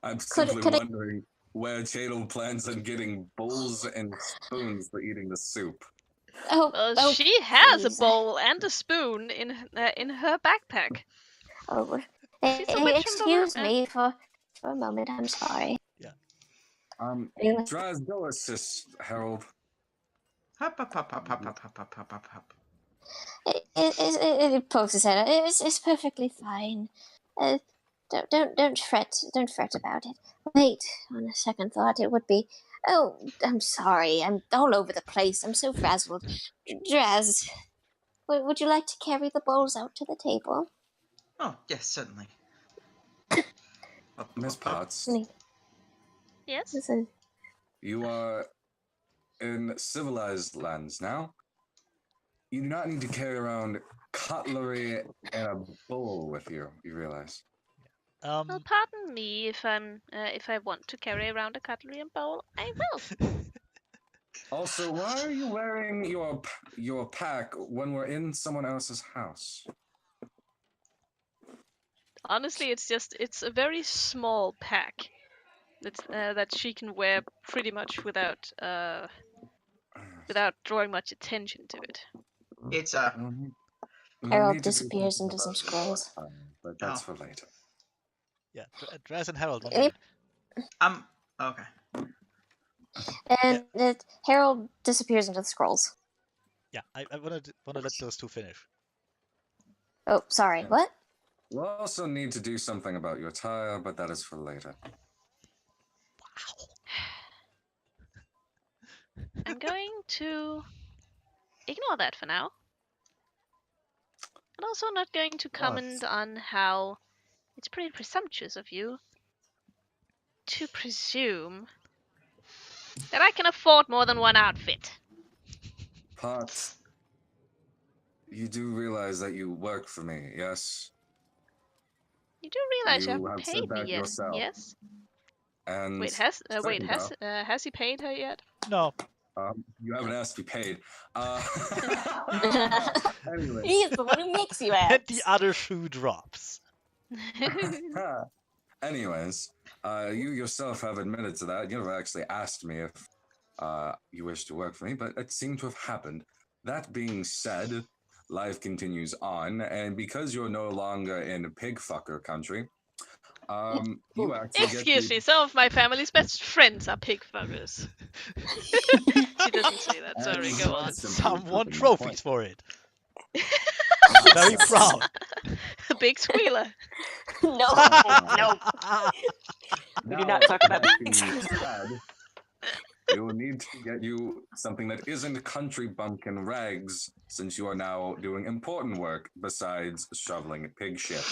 I'm
Could
simply
I-
wondering where Chadle plans on getting bowls and spoons for eating the soup.
Oh,
She has a
please.
bowl and a spoon in her backpack.
Oh,
She's a witch from the
excuse
world,
me for a moment. I'm sorry. Really?
Draz, go assist Harold.
Hop, hop, hop, hop, hop, hop, hop, hop, hop, hop, hop.
It pokes his head out. It's perfectly fine. Don't fret about it. Wait, on a second thought, it would be. Oh, I'm sorry. I'm all over the place. I'm so frazzled. Draz, would you like to carry the bowls out to the table?
Oh, yes, certainly.
Miss Potts,
Yes.
Listen,
you are in civilized lands now. You do not need to carry around cutlery and a bowl with you, you realize.
Well, pardon me if I want to carry around a cutlery and bowl, I will.
Also, why are you wearing your pack when we're in someone else's house?
Honestly, it's a very small pack. That she can wear pretty much without drawing much attention to it.
It's
We'll
Harold
need to do
disappears
something
into some
about it another
scrolls.
time, but that's
Oh.
for later.
Yeah, Draz and Harold. One
Yep.
moment.
Okay.
and Harold disappears into the scrolls.
Yeah, I wanna let those two finish.
Oh, sorry.
Yeah.
What?
We'll also need to do something about your tire, but that is for later.
I'm going to ignore that for now. And also not going to comment on how it's pretty presumptuous of you to presume that I can afford more than one outfit.
Potts, you do realize that you work for me, yes?
You do realize you
You
haven't
have said
paid me
that
yet,
yourself.
yes?
And
Wait,
second
has he paid her yet?
No.
you haven't asked to be paid. Anyway,
He's the one who makes you
And
ask.
the other shoe drops.
anyways, you yourself have admitted to that. You never actually asked me if you wish to work for me, but it seemed to have happened. That being said, life continues on, and because you're no longer in pig fucker country, you actually
Excuse me, some of my family's best friends are pig fuckers. She doesn't say that, sorry, go on.
Some won
proving my
trophies
point.
for it. Very proud.
A big squealer.
No, no.
We
do not talk about
we will need to get you something that isn't country bumpkin rags, since you are now doing important work besides shoveling pig shit.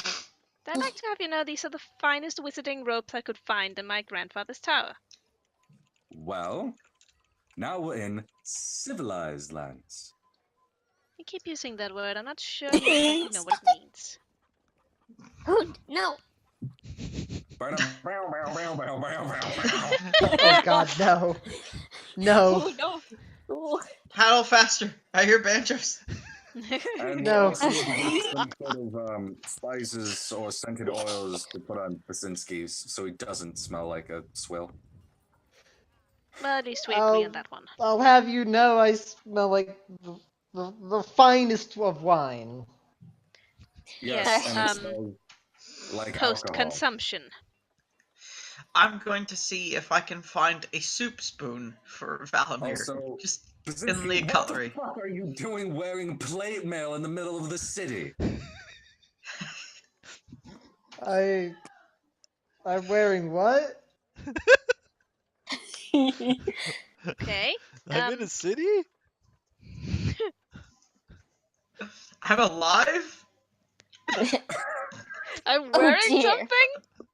I'd like to have you know these are the finest wizarding ropes I could find in my grandfather's tower.
Well, now we're in civilized lands.
You keep using that word. I'm not sure you exactly know what it means.
No.
Oh God, no, no,
Oh no. Ooh.
Paddle faster. I hear banjos.
And
No.
also some sort of spices or scented oils to put on Basinski's so he doesn't smell like a swill.
Well, at least we agree on that one.
I'll have you know I smell like the finest of wine.
Yes, and it
Yes,
smells like
post
alcohol.
consumption.
I'm going to see if I can find a soup spoon for Valamir.
Also,
Just
Basinski,
in the
what
cutlery.
the fuck are you doing wearing plate mail in the middle of the city?
I'm wearing what?
Okay.
I'm in a city?
I'm alive?
I'm
Oh,
wearing
dear.
something?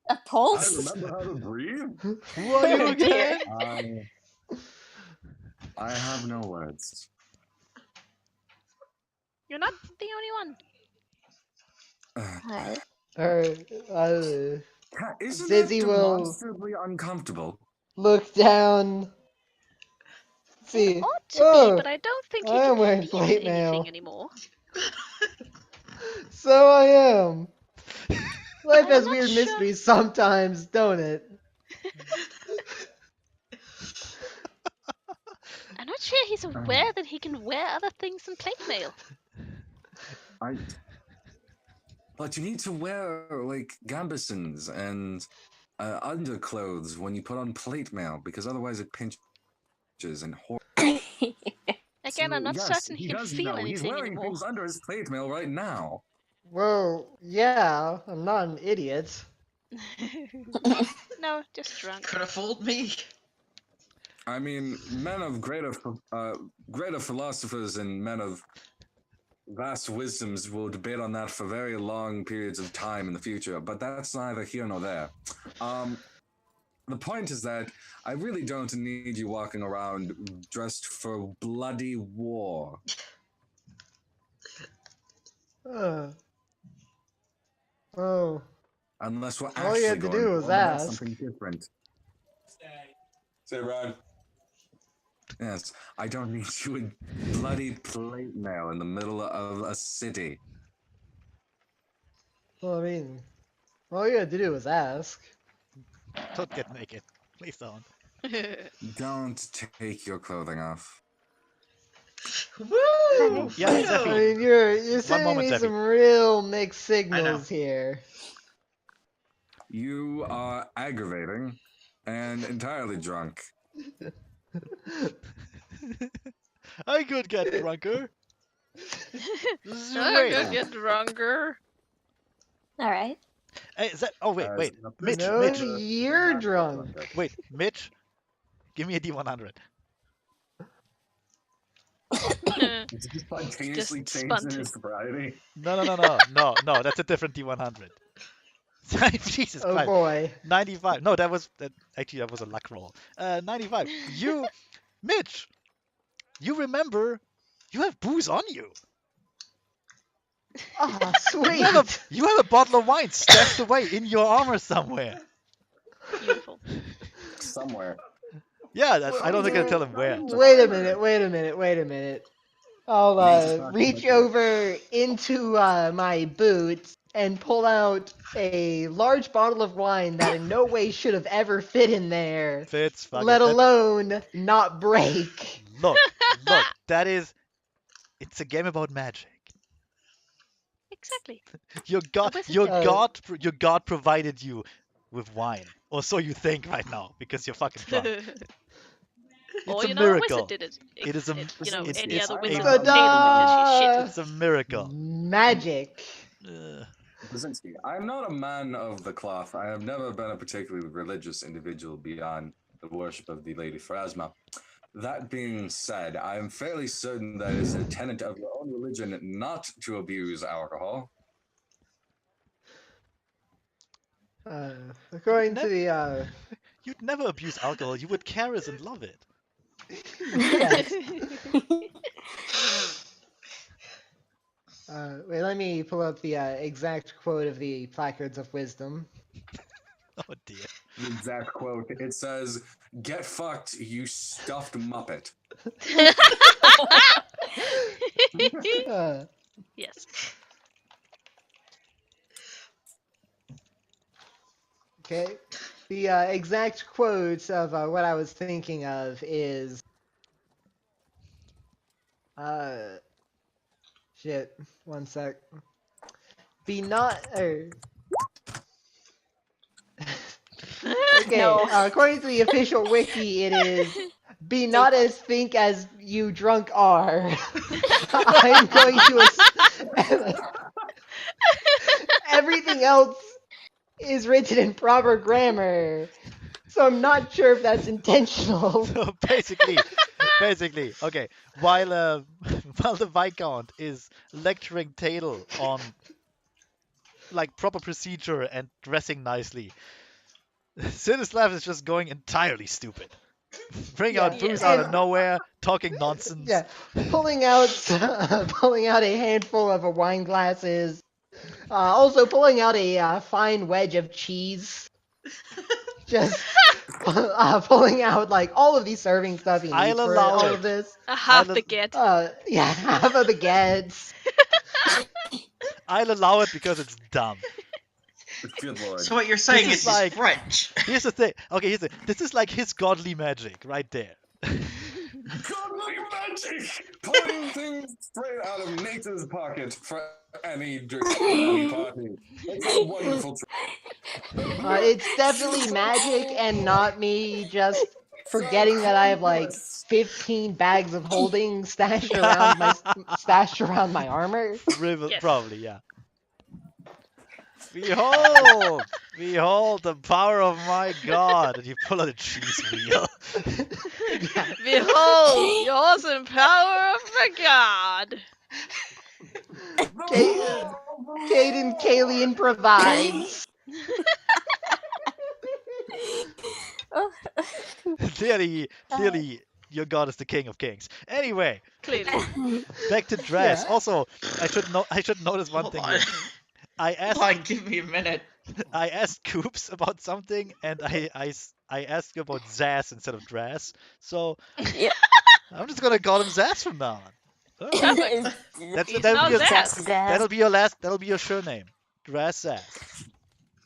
A
I
pulse?
remember how to breathe.
Who are you
Oh, dear.
again?
I have no words.
You're not the only one.
Alright.
Isn't
Zizzy
that
will
demonstrably uncomfortable?
look down.
It
See.
ought to be,
Oh,
but I don't think he
I am
can
wearing
feel
plate
anything
mail.
anymore.
So I am. Life
I'm
has
not
weird
sure.
mysteries sometimes, don't it?
I'm not sure he's aware that he can wear other things than plate mail.
But you need to wear like gambesons and underclothes when you put on plate mail because otherwise it pinches and
Again, I'm not
yes,
certain he
he
can
does
feel
know. He's
anything
wearing
anymore.
things under his plate mail right now.
Well, yeah, I'm not an idiot.
No, just drunk.
Could have fooled me.
I mean, men of greater philosophers and men of vast wisdoms will debate on that for very long periods of time in the future, but that's neither here nor there. The point is that I really don't need you walking around dressed for bloody war.
Oh,
Unless we're
all you
actually
had to
going
do
to
was
war, but that's
ask.
something different. Say, Ron. Yes, I don't need you with bloody plate mail in the middle of a city.
Well, I mean, all you had to do was ask.
Don't get naked. Please don't.
Don't take your clothing off.
Woo!
Yeah,
I
Zephy.
mean, you're sending
moment,
me
Zephy.
some real mixed signals here.
You are aggravating and entirely drunk.
I could get drunker.
I'm
Wait.
gonna get drunker.
Alright.
Hey, oh, wait. Mitch,
No,
Mitch.
you're drunk.
Wait, Mitch. Give me a D100.
Did you spontaneously
Just
change in his sobriety?
No. That's a different D100. Jesus
Oh
Christ.
boy.
95. No, that was a luck roll. 95. Mitch. You remember? You have booze on you.
Oh,
You have
sweet.
you have a bottle of wine stashed away in your armor somewhere.
Beautiful.
Somewhere.
Yeah, I don't think I can tell him where.
Wait a minute. I'll
We need to talk
reach
about this.
over into my boots and pull out a large bottle of wine that in no way should have ever fit in there,
Fits. Fuck
let
it.
alone not break.
Look. It's a game about magic.
Exactly.
Your God provided you with wine, or so you think right now, because you're fucking drunk.
Or
It's a
a
miracle.
wizard did it.
It is a
Any other
I'm
wizard
not-
on the table because she's shit.
It's a miracle.
Magic.
Basinski, I'm not a man of the cloth. I have never been a particularly religious individual beyond the worship of the Lady Phrasma. That being said, I'm fairly certain that it is a tenet of your own religion not to abuse alcohol.
According to the
You'd never abuse alcohol. You would cherish and love it.
Yes. Wait, let me pull up the exact quote of the Placards of Wisdom.
Oh dear.
The exact quote. It says, "Get fucked, you stuffed muppet."
Uh,
Yes.
okay. The exact quote of what I was thinking of is, shit. One sec. Be not. Okay.
No.
According to the official wiki, it is. Be not as think as you drunk are. I'm going to. Everything else is written in proper grammar, so I'm not sure if that's intentional.
So basically, okay. While while the Viscount is lecturing Tail on like proper procedure and dressing nicely, Ustalav is just going entirely stupid. Bring out
Yeah,
booze
Yes.
out of
and-
nowhere, talking nonsense.
Yeah, pulling out pulling out a handful of wine glasses. Also pulling out a fine wedge of cheese. Just pulling out like all of the serving stuff he needs
I'll
for
allow
all
it.
of this.
A half
I'll-
baguette.
Yeah, half a baguette.
I'll allow it because it's dumb.
Good lord.
So what you're saying
This
is
is
he's
like-
French.
Here's the thing. Okay, this is like his godly magic right there.
Godly magic! Pulling things straight out of nature's pocket for any drink, any party. It's a wonderful trick.
It's definitely magic and not me just forgetting that I have like 15 bags of holding stashed around my armor.
Yes.
Probably, yeah. Behold! Behold the power of my god! And you pull out a cheese wheel.
Yeah.
Behold, the awesome power of the god.
Caden Kalian provides.
clearly, your god is the king of kings. Anyway,
Clearly.
back to dress.
Yeah.
Also, I should notice one
Hold
thing
on.
here. I
Hold on, give me a minute.
I asked Coops about something, and I asked you about Zaz instead of Dress. So
Yeah.
I'm just gonna call him Zaz from now on. All right.
He's
that'll
now
be your
Zaz.
that'll be your sure name. Dress Zaz.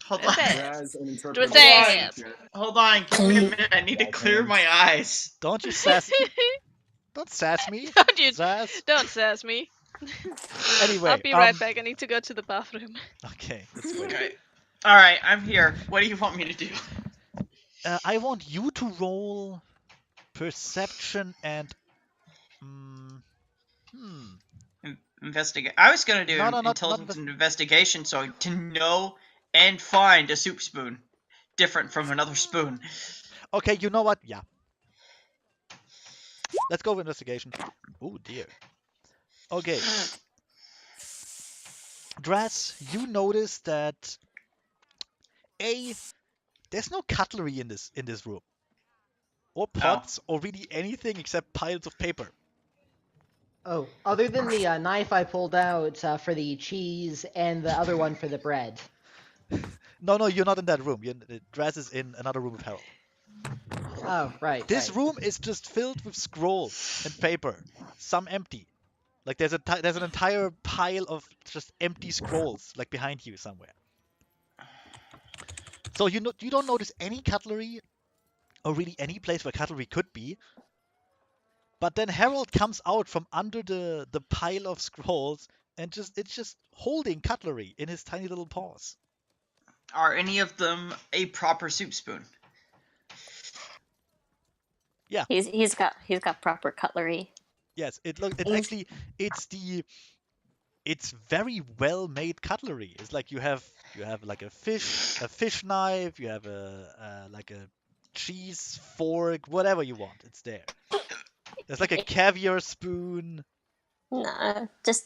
Hold on.
Zaz.
As an
Dress
interpretation.
Zaz.
Hold on, give me a minute. I need to clear my eyes.
Don't you sass Don't sass me,
Don't you?
Zaz.
Don't sass me.
Anyway,
I'll be right back. I need to go to the bathroom.
Okay, let's wait.
Okay. Alright, I'm here. What do you want me to do?
I want you to roll perception and
Investigate. I was gonna do
No, not
intelligence and investigation, so to know and find a soup spoon different from another spoon.
Okay, you know what? Yeah. Let's go with investigation. Oh dear. Okay. Dress, you notice that there's no cutlery in this room. Or pots or really anything except piles of paper.
Oh, other than the knife I pulled out for the cheese and the other one for the bread.
No, you're not in that room. Dress is in another room with Harold.
Oh, right.
This
right.
room is just filled with scrolls and paper. Some empty. Like there's an entire pile of just empty scrolls like behind you somewhere. So you don't notice any cutlery or really any place where cutlery could be. But then Harold comes out from under the pile of scrolls and it's just holding cutlery in his tiny little paws.
Are any of them a proper soup spoon?
Yeah.
He's got proper cutlery.
Yes, it's very well made cutlery. It's like you have like a fish knife, you have like a cheese fork, whatever you want, it's there. There's like a caviar spoon.
Nah, just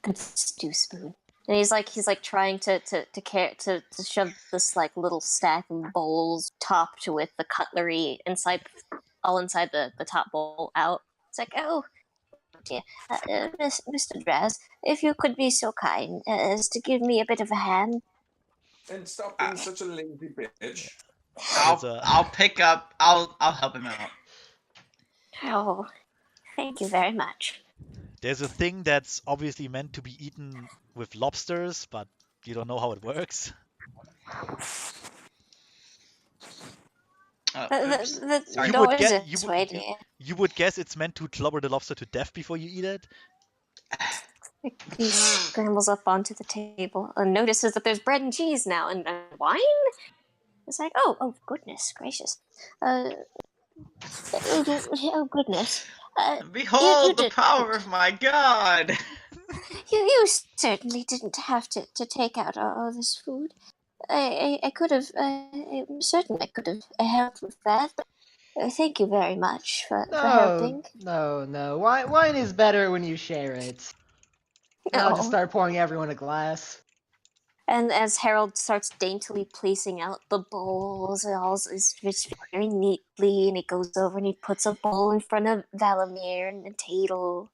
a stew spoon. And he's like trying to shove this like little stack of bowls topped with the cutlery inside the top bowl out. It's like, oh dear, Mr. Draz, if you could be so kind as to give me a bit of a hand.
And stop being such a lazy bitch.
I'll pick up. I'll help him out.
Oh, thank you very much.
There's a thing that's obviously meant to be eaten with lobsters, but you don't know how it works.
Oops.
The
Sorry.
You
door
would
is
get
this way, dear.
you would guess it's meant to clobber the lobster to death before you eat it.
He scrambles up onto the table and notices that there's bread and cheese now and wine. It's like, oh goodness gracious, oh goodness.
Behold the
did-
power of my god!
You certainly didn't have to take out all this food. I could have, certainly I could have helped with that. Thank you very much for helping.
No. Wine is better when you share it. And I'll just start pouring everyone a glass.
And as Harold starts daintily placing out the bowls, it's very neatly, and he goes over and he puts a bowl in front of Valamir and the table.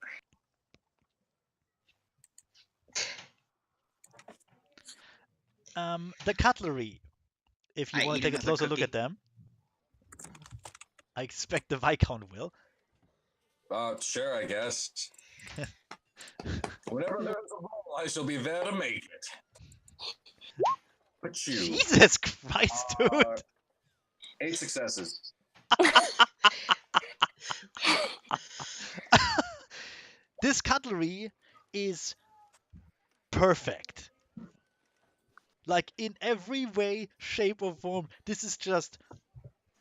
The cutlery. If you
I
want
eat
to take a
another
closer look
cookie.
at them, I expect the Viscount will.
Sure, I guess. Whenever there's a ball, I shall be there to make it. But you,
Jesus Christ, dude!
8 successes.
This cutlery is perfect. Like, in every way, shape, or form, this is just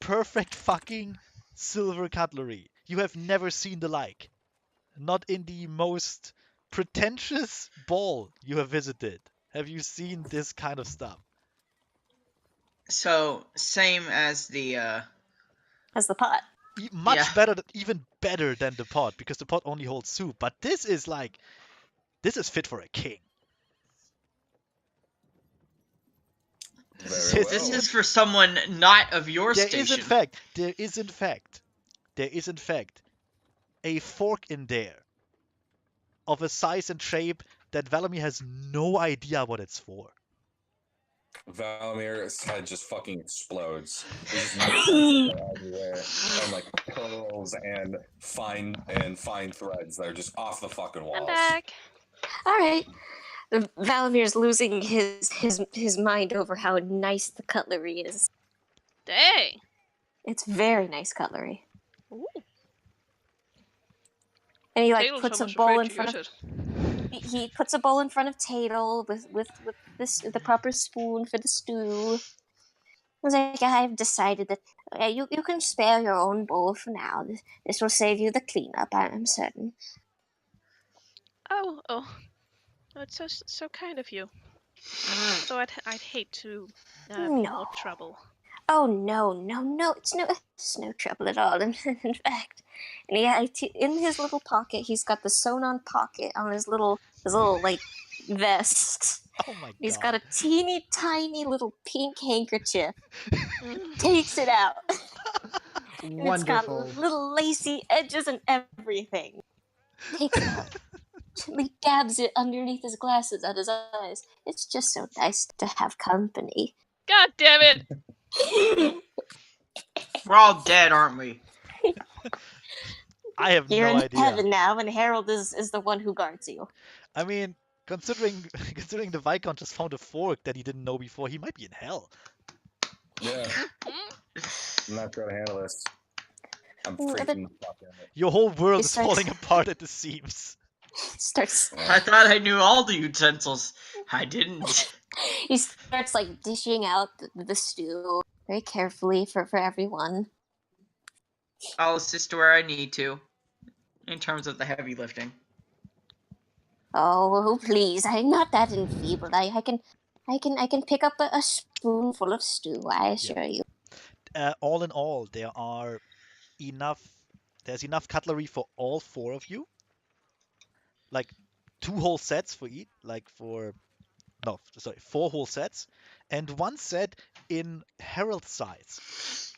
perfect fucking silver cutlery. You have never seen the like. Not in the most pretentious ball you have visited have you seen this kind of stuff.
So, same as the,
As the pot.
Much
Yeah.
better, even better than the pot, because the pot only holds soup. But this is fit for a king.
Very well.
This is for someone not of your
There
station.
is in fact a fork in there of a size and shape that Valamir has no idea what it's for.
Valamir's head just fucking explodes. There's just nuts everywhere, and like pearls and fine threads that are just off the fucking walls.
I'm back.
All right. Valamir's losing his mind over how nice the cutlery is.
Dang.
It's very nice cutlery.
Ooh.
And he like
Taylor's
puts a
almost
bowl
afraid
in
to
front
use
of
it.
he puts a bowl in front of Tatel with the proper spoon for the stew. I was like, I've decided that you can spare your own bowl for now. This will save you the cleanup, I'm certain.
Oh, it's so kind of you. Though I'd hate to be
No.
more trouble.
Oh no, it's no trouble at all. In fact, and in his little pocket, he's got the sewn-on pocket on his little like vest.
Oh my god.
He's got a teeny tiny little pink handkerchief. Takes it out. And it's got
Wonderful.
little lacy edges and everything. Takes it out. Gently dabs it underneath his glasses at his eyes. It's just so nice to have company.
God damn it!
We're all dead, aren't we?
I have
You're
no
in
idea.
heaven now, and Harold is the one who guards you.
I mean, considering the Viscount just found a fork that he didn't know before, he might be in hell.
Yeah, I'm not trying to handle this. I'm
Mm,
freaking the fuck out.
Your whole world is
Besides-
falling apart at the seams.
Starts
I thought I knew all the utensils. I didn't.
he starts like dishing out the stew very carefully for everyone.
I'll assist where I need to, in terms of the heavy lifting.
Oh please, I'm not that enfeebled. I can pick up a spoonful of stew, I assure you.
All in all, there's enough cutlery for all 4 of you. Like 2 whole sets for each, like for no, sorry, 4 whole sets, and 1 set in Herald size,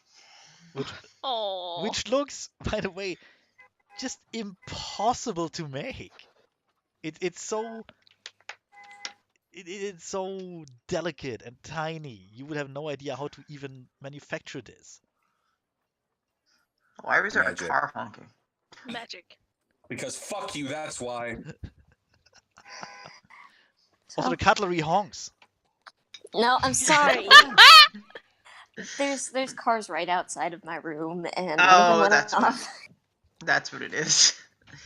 Oh.
which looks, by the way, just impossible to make. It's so it's so delicate and tiny. You would have no idea how to even manufacture this.
Why was there a
Magic.
car honking?
Magic.
Because fuck you, that's why.
Also,
So-
the cutlery honks.
No, I'm sorry. There's cars right outside of my room, and one of them
Oh,
went
that's what
off.
That's what it is.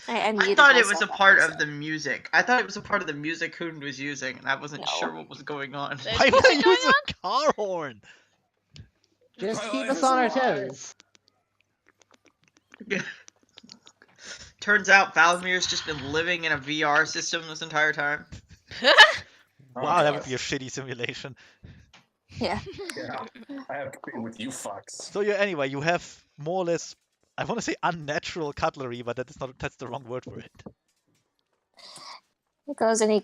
I
I
muted
thought it was a
myself
part
after
of the music. I thought it was a part of the music Hoon was using, and I wasn't
No.
sure what was going on.
There's
Why would I
music going
use a car horn?
Just
My
keep
life
us
is
on
a
our
lie.
toes.
Turns out Valmir's just been living in a VR system this entire time.
Wow, that would
God.
be a shitty simulation.
Yeah.
Yeah, I have to be with you fucks.
So yeah, anyway, you have more or less, I want to say unnatural cutlery, but that's the wrong word for it.
He goes and he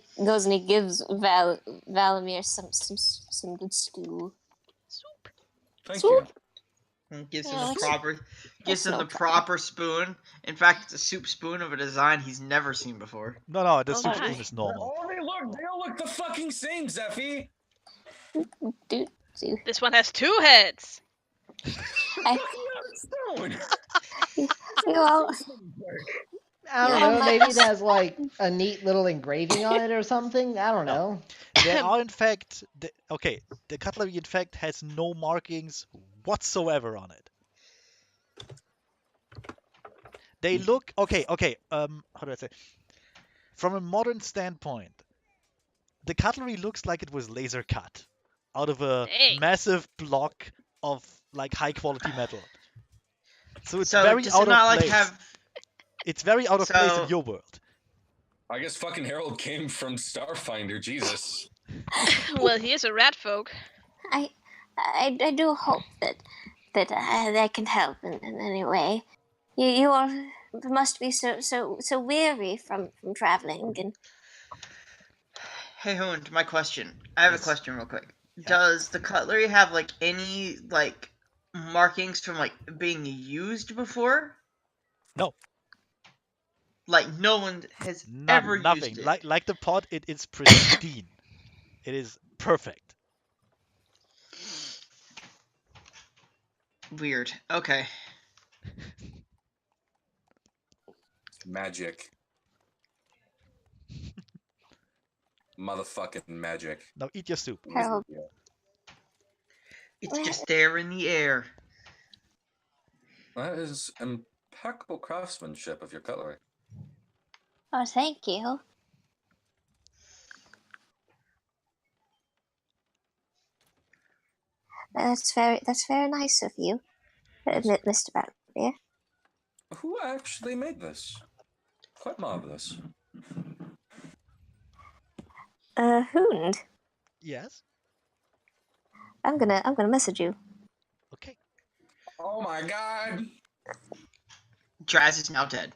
gives Valimir some good stew.
Soup.
Thank
Swoop.
you.
And gives
Yeah,
him the
that's-
proper, gives
that's
him
no
the
problem.
proper spoon. In fact, it's a soup spoon of a design he's never seen before.
No, the
Oh
soup
my.
spoon is normal.
Oh, they all look the fucking same, Zeffy.
Dude.
This one has 2 heads.
I,
Stone.
you all,
I don't
Yeah,
know.
my-
Maybe it has like a neat little engraving on it or something. I don't
No.
know.
There are in fact, the cutlery in fact has no markings whatsoever on it. They look okay. How do I say? From a modern standpoint, the cutlery looks like it was laser cut out of a
Dang.
massive block of like high quality metal. So it's
So
very
does
out
it not
of
like
place.
have?
It's very out of place in
So-
your world.
I guess fucking Harold came from Starfinder. Jesus.
Well, he is a rat folk.
I do hope that I can help in any way. You all must be so weary from traveling, and
Hey Hoon, my question. I have
Yes.
a question real quick.
Yeah.
Does the cutlery have like any like markings from like being used before?
No.
Like no one has ever
Nothing.
used it.
Like the pot, it is pristine. It is perfect.
Weird. Okay.
Magic. Motherfucking magic.
Now eat your soup.
Harold.
Yeah.
It's just there in the air.
That is impeccable craftsmanship of your cutlery.
oh, thank you. That's very nice of you, Mr. Valimir.
Who actually made this? Quite marvelous.
Hoond,
Yes.
I'm gonna message you.
Okay.
Oh my god!
Draz is now dead.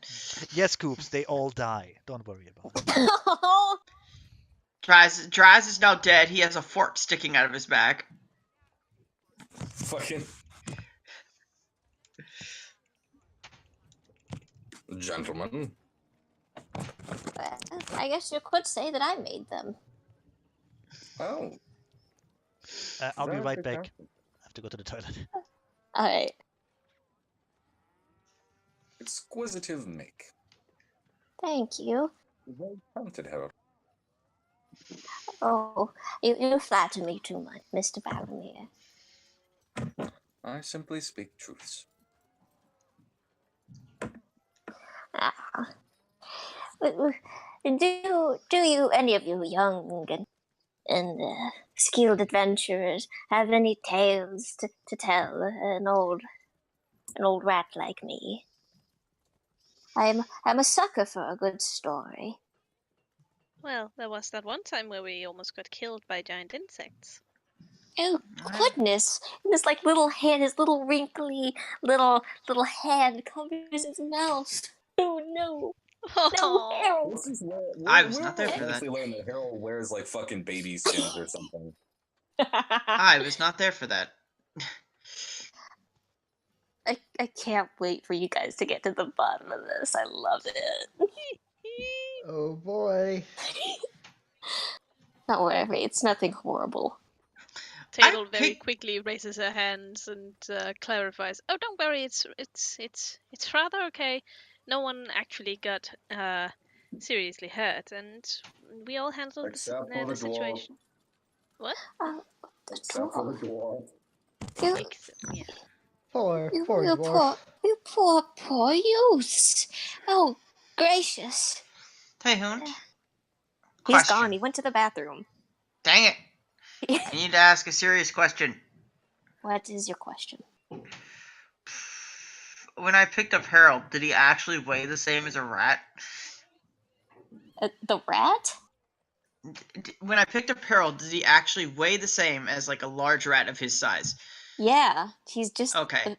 Yes, Coops. They all die. Don't worry about it.
Draz is now dead. He has a fork sticking out of his back.
Fucking. Gentlemen.
I guess you could say that I made them.
Oh.
I'll be
Very
right back.
fantastic.
I have to go to the toilet.
All right.
Exquisitive make.
Thank you.
Very talented, Harold.
Oh, you flatter me too much, Mr. Valimir.
I simply speak truths.
Ah. Do you any of you young and skilled adventurers have any tales to tell an old rat like me? I'm a sucker for a good story.
Well, there was that one time where we almost got killed by giant insects.
Oh goodness! And this like little hand, his little wrinkly little hand covers his mouth. Oh no! No, Harold.
This is where
I was not there for that.
eventually learn that Harold wears like fucking baby skins or something.
I was not there for that.
I can't wait for you guys to get to the bottom of this. I love it.
Oh boy.
Don't worry, it's nothing horrible.
Table very
pick-
quickly raises her hands and clarifies. Oh, don't worry, it's rather okay. No one actually got seriously hurt, and we all handled
Except for
the
the dwarf.
situation. What?
The
Except for
dwarf.
the dwarf.
You,
Yeah.
Poor
you
dwarf.
poor youths. Oh, gracious.
Hey, Hoont.
He's
Question.
gone. He went to the bathroom.
Dang it. I need to ask a serious question.
What is your question?
When I picked up Harold, did he actually weigh the same as a rat?
The rat?
When I picked up Harold, did he actually weigh the same as like a large rat of his size?
Yeah, he's just.
Okay.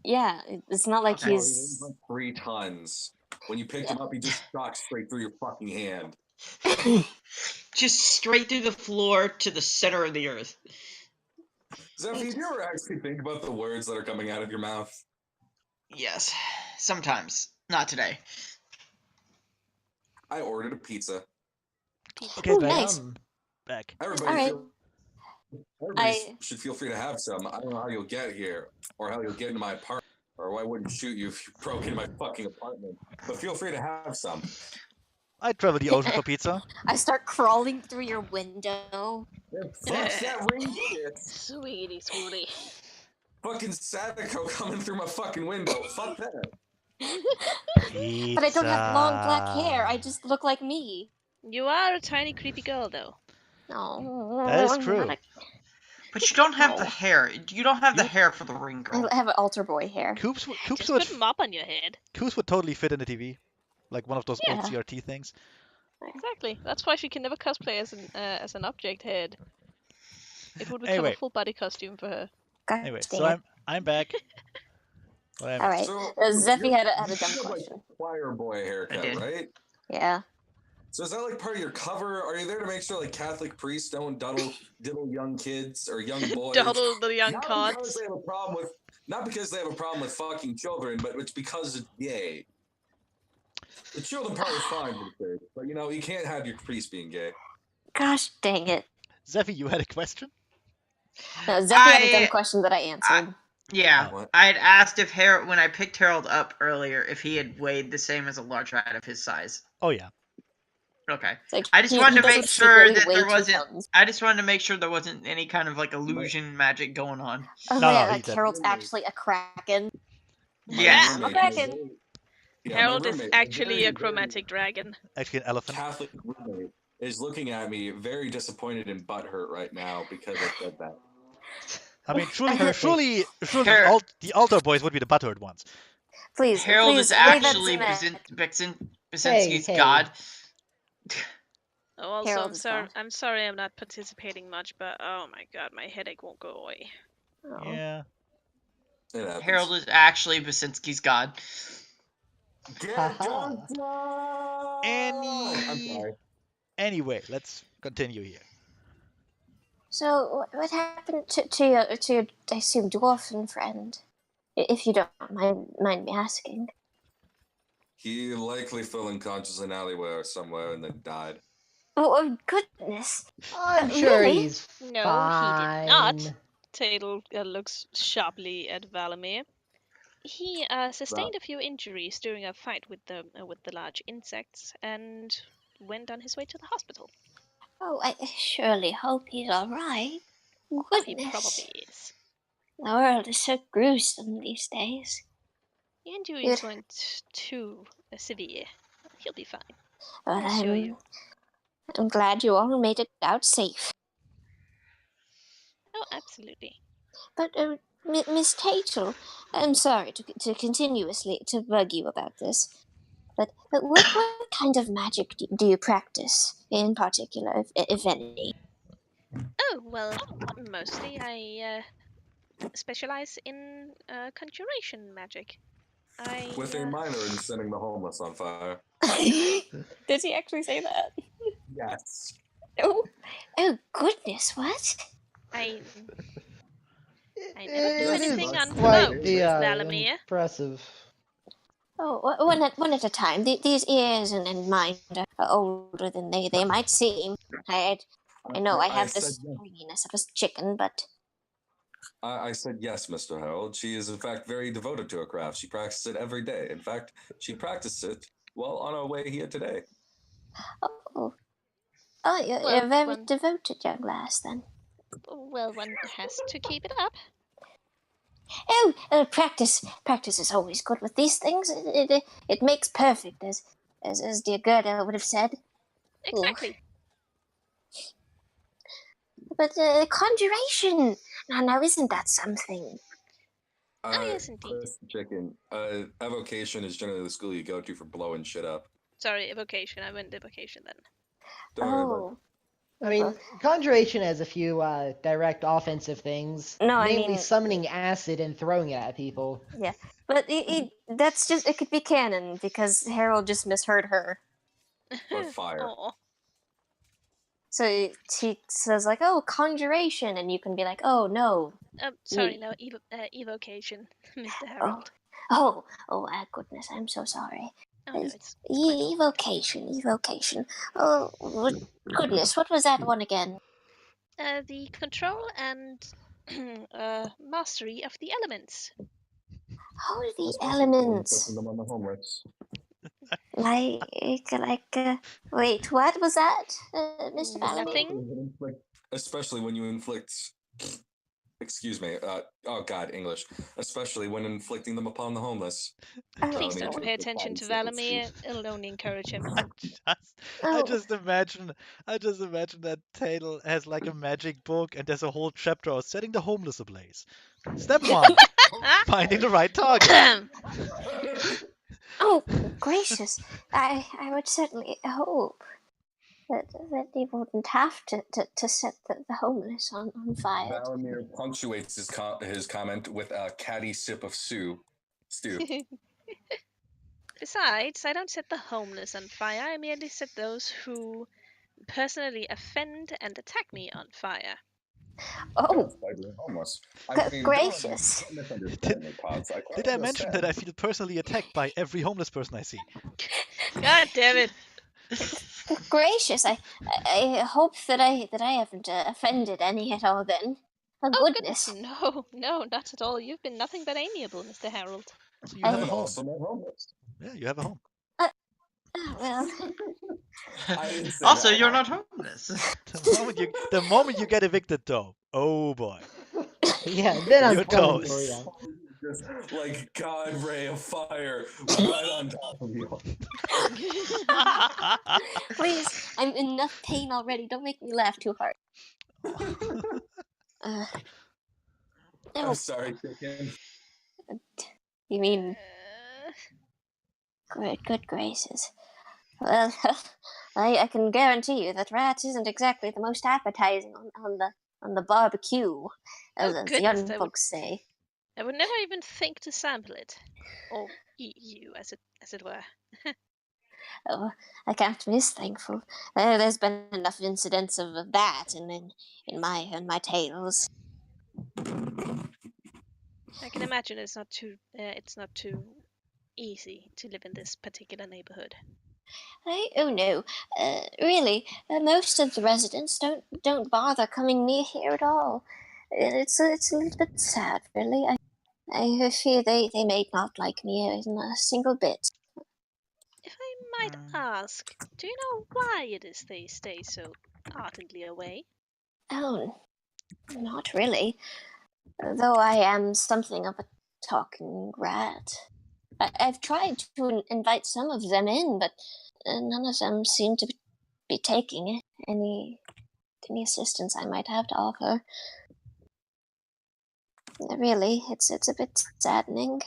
Yeah, it's not like
Okay.
Well, he weighs
he's.
like 3 tons. When you picked him up, he just shot straight through your fucking hand.
Just straight through the floor to the center of the earth.
Zephy, do you ever actually think about the words that are coming out of your mouth?
Yes. Sometimes. Not today.
I ordered a pizza.
Okay,
Ooh,
back.
nice.
Back.
Everybody,
All right.
everybody should feel free to have some. I don't know how you'll get here, or how you'll get into my apartment, or I wouldn't shoot you if you broke into my fucking apartment. But feel free to have some.
I travel the ocean for pizza.
I start crawling through your window.
Fuck that ring shit.
Sweetie, sweetie.
Fucking Sadako coming through my fucking window. Fuck that.
Pizza.
But I don't have long black hair. I just look like me.
You are a tiny, creepy girl, though.
No,
That is
I'm
true.
not a-
But you don't have the
No.
hair. You don't have the hair for the ring girl.
I have an altar boy hair.
Coops
Just
would
put a mop on your head.
Coops would totally fit in the TV, like one of those old
Yeah.
CRT things.
Exactly. That's why she can never cosplay as an object head. It would become
Anyway.
a full body costume for her.
God
Anyway,
dang
so
it.
I'm back. Well,
All right.
So,
Zeffy had a
you
dumb
have, like,
question.
choir boy
I
haircut,
did.
right?
Yeah.
So is that like part of your cover? Are you there to make sure like Catholic priests don't diddle young kids or young boys?
Doddle the young
Not
cons.
because they have a problem with, not because they have a problem with fucking children, but it's because it's gay. The children part is fine with the church, but you know you can't have your priest being gay.
Gosh dang it.
Zeffy, you had a question?
No, Zeffy had a dumb
I-
question that I answered.
Yeah.
What?
I had asked if Harold, when I picked Harold up earlier, if he had weighed the same as a large rat of his size.
Oh yeah.
Okay.
It's like,
I just
he
wanted to
doesn't
make sure
secretly
that
weigh
there
2
wasn't.
tons.
I just wanted to make sure there wasn't any kind of like illusion magic going on.
Oh
No,
yeah,
he
like
doesn't.
Harold's actually a kraken.
Yeah.
I'm a
roommate-
kraken.
Yeah, my
Harold is
roommate,
actually
very,
a chromatic dragon.
Actually, an elephant.
Catholic roommate is looking at me very disappointed and butthurt right now because I said that.
I mean, surely
Har-
the altar boys would be the butthurt ones.
Please,
Harold
please
is
leave that
actually
to Matt.
Basinski's
Hey.
god.
Oh, also,
Harold is God.
I'm sorry I'm not participating much, but oh my god, my headache won't go away.
Oh.
Yeah.
It happens.
Harold is actually Basinski's god.
Haha.
I'm sorry.
Anyway, let's continue here.
So, what happened to your, I assume, dwarfen friend? If you don't mind me asking.
He likely fell unconscious in an alleyway or somewhere and then died.
Oh, goodness.
I'm sure
Really?
he's
No,
fine.
he did not. Tadel looks sharply at Valamir. He sustained a few injuries during a fight with the large insects and went on his way to the hospital.
Oh, I surely hope he's alright.
He
Goodness.
probably is.
The world is so gruesome these days.
The injuries weren't too severe. He'll be fine.
But
I assure you.
I'm glad you all made it out safe.
Oh, absolutely.
But, Miss Tatel, I'm sorry to continuously to bug you about this, but what kind of magic do you practice in particular, if any?
Oh, well, mostly I specialize in conjuration magic.
With a minor in setting the homeless on fire.
Did he actually say that?
Yes.
Oh goodness, what?
I never do
It
anything
is
unprovoked,
quite the
Valamir.
impressive.
Oh, one at a time. These ears and mind are older than they might seem. I know I have
said
this
yes.
stringiness of a chicken, but
I said yes, Mr. Harold. She is in fact very devoted to her craft. She practices it every day. In fact, she practiced it while on our way here today.
oh, you're
Well,
very
one-
devoted young lass then.
Well, one has to keep it up.
Oh, practice is always good with these things. It makes perfect, as dear Gerda would have said.
Exactly.
But conjuration, now isn't that something?
Oh, yes, indeed.
Chris Chicken. Evocation is generally the school you go to for blowing shit up.
Sorry, evocation. I went evocation then.
Don't worry about
Oh,
I mean, Conjuration has a few direct offensive things,
No, I
namely
mean-
summoning acid and throwing it at people.
yeah, but that's just it could be canon because Harold just misheard her.
But fire.
Aw.
So she says like, "Oh, conjuration," and you can be like, "Oh no,
Sorry, no, evocation, Mr. Harold.
oh, goodness, I'm so sorry."
Oh, no, it's quite all right.
Evocation. Oh, goodness, what was that one again?
The control and mastery of the elements.
Oh, the
Especially
elements.
putting them on the homeless.
Wait, what was that, Mr.
Nothing.
Valamir?
Especially when you inflict. Excuse me. Oh God, English. Especially when inflicting them upon the homeless.
Please
Valamir
don't
takes
pay
the
attention to
body sickles
Valamir. It'll only encourage him.
I just imagine that Taylor has like a magic book and there's a whole chapter on setting the homeless ablaze. Step 1, finding the right target.
Oh, gracious. I would certainly hope that he wouldn't have to set the homeless on fire.
Valamir punctuates his comment with a catty sip of stew.
Besides, I don't set the homeless on fire. I merely set those who personally offend and attack me on fire.
Oh,
By being homeless.
gracious.
Don't misunderstand me, Pods. I quite
Did I mention that
understand.
I feel personally attacked by every homeless person I see?
God damn it!
Gracious. I hope that I haven't offended any at all then. Oh,
Oh,
goodness.
No, not at all. You've been nothing but amiable, Mr. Harold.
So you have a
And
home.
also not homeless.
Yeah, you have a home.
Well,
I didn't say
Also,
that.
you're not homeless.
The moment you get evicted, though, oh boy.
Yeah, then I'm
You're
coming for
toast.
you.
Just like God ray of fire right on top of you.
please, I'm in enough pain already. Don't make me laugh too hard. Uh,
I'm
no,
sorry, chicken.
you mean good gracious. Well, I can guarantee you that rat isn't exactly the most appetizing on the barbecue, as the
goodness,
young folks say.
I would never even think to sample it, or eat you, as it were.
Oh, I can't miss thankful. There's been enough incidents of that in my tales.
I can imagine it's not too easy to live in this particular neighborhood.
Oh no, really, most of the residents don't bother coming near here at all. It's a little bit sad, really. I fear they may not like me in a single bit.
If I might ask, do you know why it is they stay so ardently away?
Oh, not really. Though I am something of a talking rat. I've tried to invite some of them in, but none of them seem to be taking any assistance I might have to offer. Really, it's a bit saddening.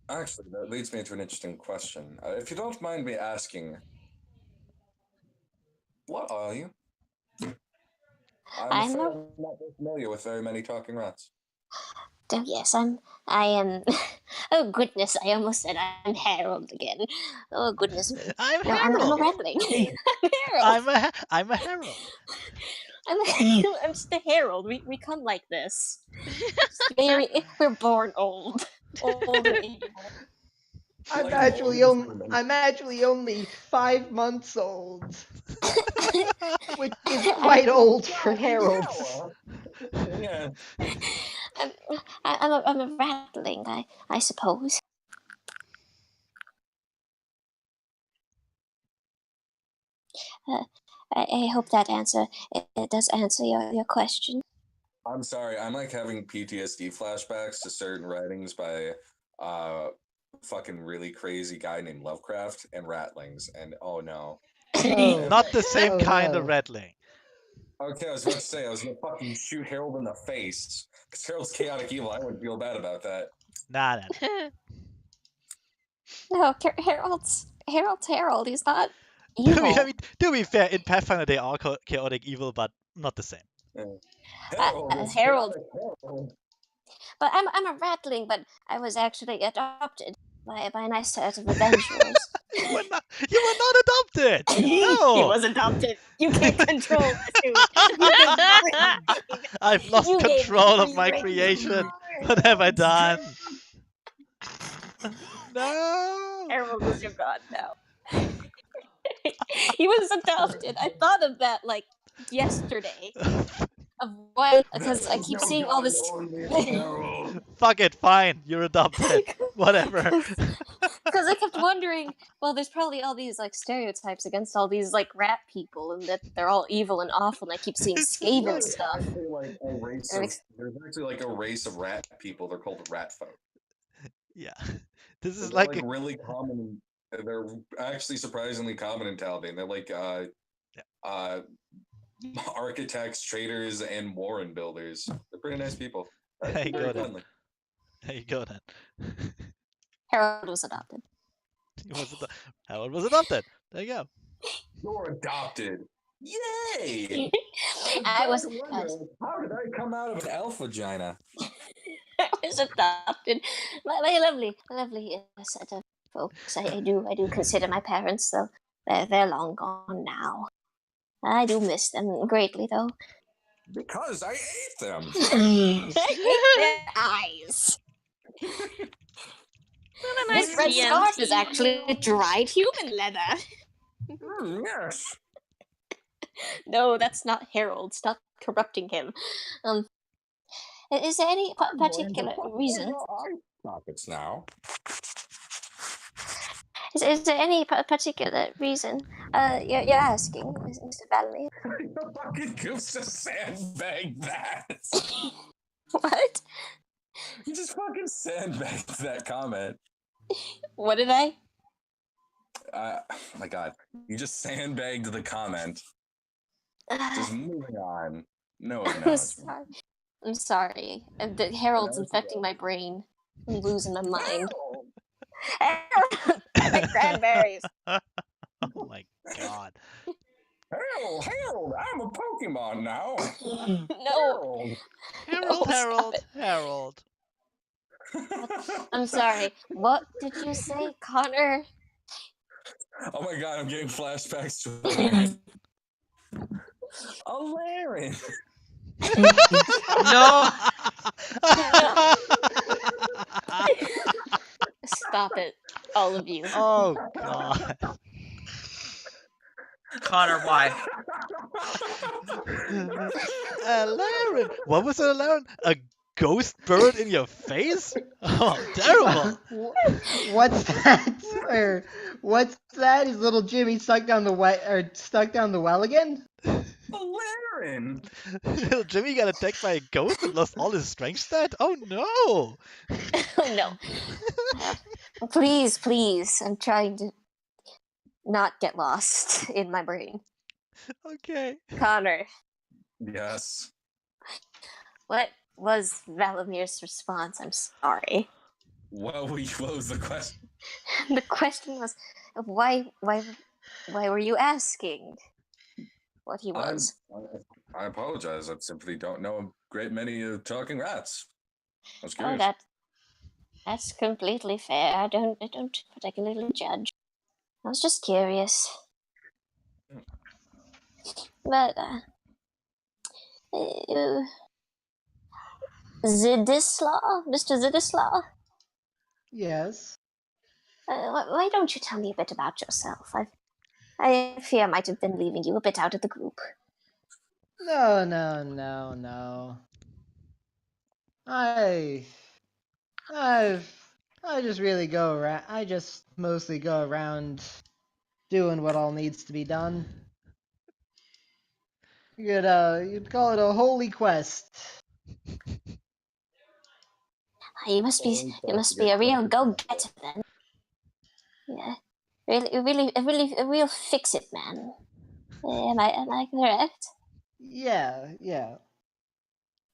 Actually, that leads me to an interesting question. If you don't mind me asking, what are you? I'm
I'm
afraid I'm not very familiar with very many talking rats.
Oh, yes, I am. Oh goodness! I almost said I'm Harold again. Oh goodness me!
I'm
No, I'm a
Harold.
Ratling. I'm Harold.
I'm a Harold.
I'm just a Herald. We come like this. We're born old, old and amiable.
I'm
Like
actually only 5 months old, which is quite old for heralds.
Yeah.
I'm a Ratling, I suppose. Uh, I hope that it does answer your question.
I'm sorry. I'm like having PTSD flashbacks to certain writings by fucking really crazy guy named Lovecraft and Ratlings. And oh no.
Oh,
Not the same
oh
kind of
no.
rattling.
Okay, I was about to say I was gonna fucking shoot Harold in the face. Because Harold's chaotic evil. I would feel bad about that.
Nah.
No, Harold's Harold. He's not evil.
To be fair, in Pathfinder they are chaotic evil, but not the same.
Yeah. Harold is
Harold.
chaotic Harold.
But I'm a Ratling, but I was actually adopted by a nice set of adventurers.
You were not adopted.
He
No.
was adopted. You can't control the two. You gave free
I've lost
You gave
control of
free
my
rein.
creation. What have I done? No.
Harold is your god now. He was adopted. I thought of that like yesterday. Of why? Because I keep seeing all this.
Fuck it, fine. You're adopted. Whatever.
Because I kept wondering, well, there's probably all these like stereotypes against all these like rat people, and that they're all evil and awful. And I keep seeing Skaven stuff.
Actually, like a race there's actually like a race of rat people. They're called rat folk.
Yeah. This is
They're
like
really common. They're actually surprisingly common in Talbot. They're like architects, traders, and warren builders. They're pretty nice people.
Hey,
Very
go then.
friendly.
There you go then.
Harold was adopted.
Harold was adopted. There you go.
You're adopted. Yay!
I was
How did I come out of an elf vagina?
I was adopted by a lovely set of folks. I do consider my parents, though. They're long gone now. I do miss them greatly, though.
Because I ate them.
I hate their eyes.
What a
This
nice
red
TNT.
scarf is actually dried human leather.
Yes.
No, that's not Harold. Stop corrupting him. Is there any particular reason?
Pockets now.
Is there any particular reason you're asking, Mr. Valerie?
The fucking goose just sandbagged that.
What?
You just fucking sandbagged that comment.
What did I?
Oh my god. You just sandbagged the comment. Just moving on. No acknowledgement.
I'm sorry. The Harold's infecting my brain. I'm losing my mind. Harold! I like cranberries.
Oh my god.
Harold, I'm a Pokemon now.
No.
Harold.
I'm sorry. What did you say, Connor?
Oh my god, I'm getting flashbacks to a Laren.
No.
Stop it, all of you.
Oh god.
Connor, why?
Laren. What was it, Laren? A ghost bird in your face? Oh, terrible.
What's that? Or what's that? Is little Jimmy stuck down the well again?
Laren.
Little Jimmy got attacked by a ghost and lost all his strength stat? Oh no.
Oh no. Please. I'm trying to not get lost in my brain.
Okay.
Connor,
Yes.
what was Valamir's response? I'm sorry.
What was the question?
The question was, why were you asking what he was?
I apologize. I simply don't know a great many talking rats. was
Oh,
curious.
that's completely fair. I don't particularly judge. I was just curious. But Zidislaw, Mr. Zidislaw,
Yes.
why don't you tell me a bit about yourself? I fear I might have been leaving you a bit out of the group.
No. I just really go around. I just mostly go around doing what all needs to be done. You'd call it a holy quest.
You must be a real go-getter then. Yeah, a real fix-it man. Am I correct?
Yeah.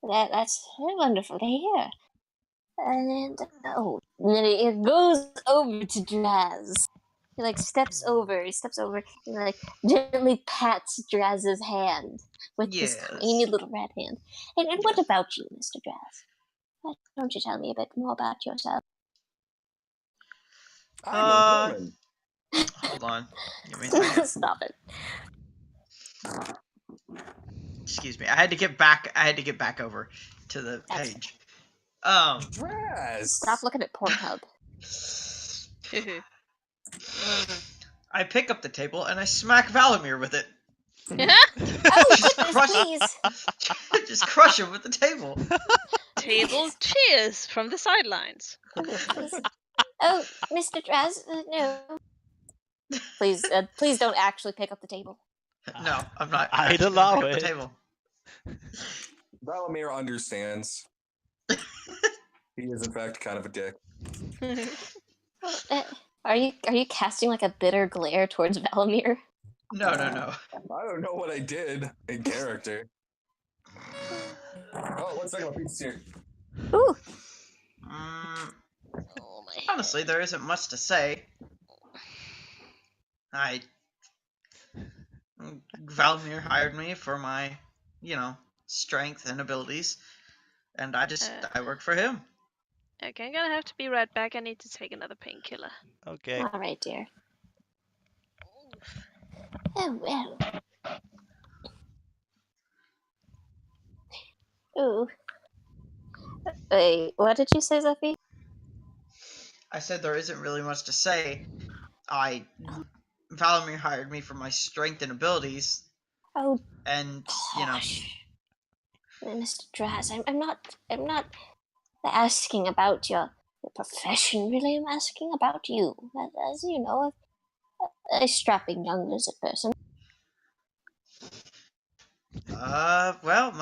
That's wonderful to hear. And then it goes over to Draz. He steps over, and gently pats Draz's hand with his
Yes.
tiny little red hand. And what
Yes.
about you, Mr. Draz? Why don't you tell me a bit more about yourself?
I'm a woman.
Hold on. Give me a second.
Stop it.
Excuse me. I had to get back over to the
That's
page.
Yes.
Stop looking at Pornhub.
I pick up the table and I smack Valamir with it.
Oh, goodness, please.
Just crush him with the table.
Table cheers from the sidelines.
Oh, Mr. Draz, no. Please don't actually pick up the table.
No, I'm not.
I'd
actually gonna
allow
pick up
it.
the table.
Valamir understands. He is, in fact, kind of a dick.
Are you casting a bitter glare towards Valamir?
No.
I don't know what I did in character. Oh, 1 second, my pizza's here.
Ooh.
Mm,
Oh my.
honestly, there isn't much to say. Valamir hired me for my, strength and abilities, and I work for him.
Okay, I'm gonna have to be right back. I need to take another painkiller.
Okay.
All right, dear. Oh well. Ooh. Wait, what did you say, Zeffy?
I said there isn't really much to say. Valamir hired me for my strength and abilities,
Oh,
and
gosh. Mr. Draz, I'm not asking about your profession, really. I'm asking about you. As you know, a strapping young lizard person.
well,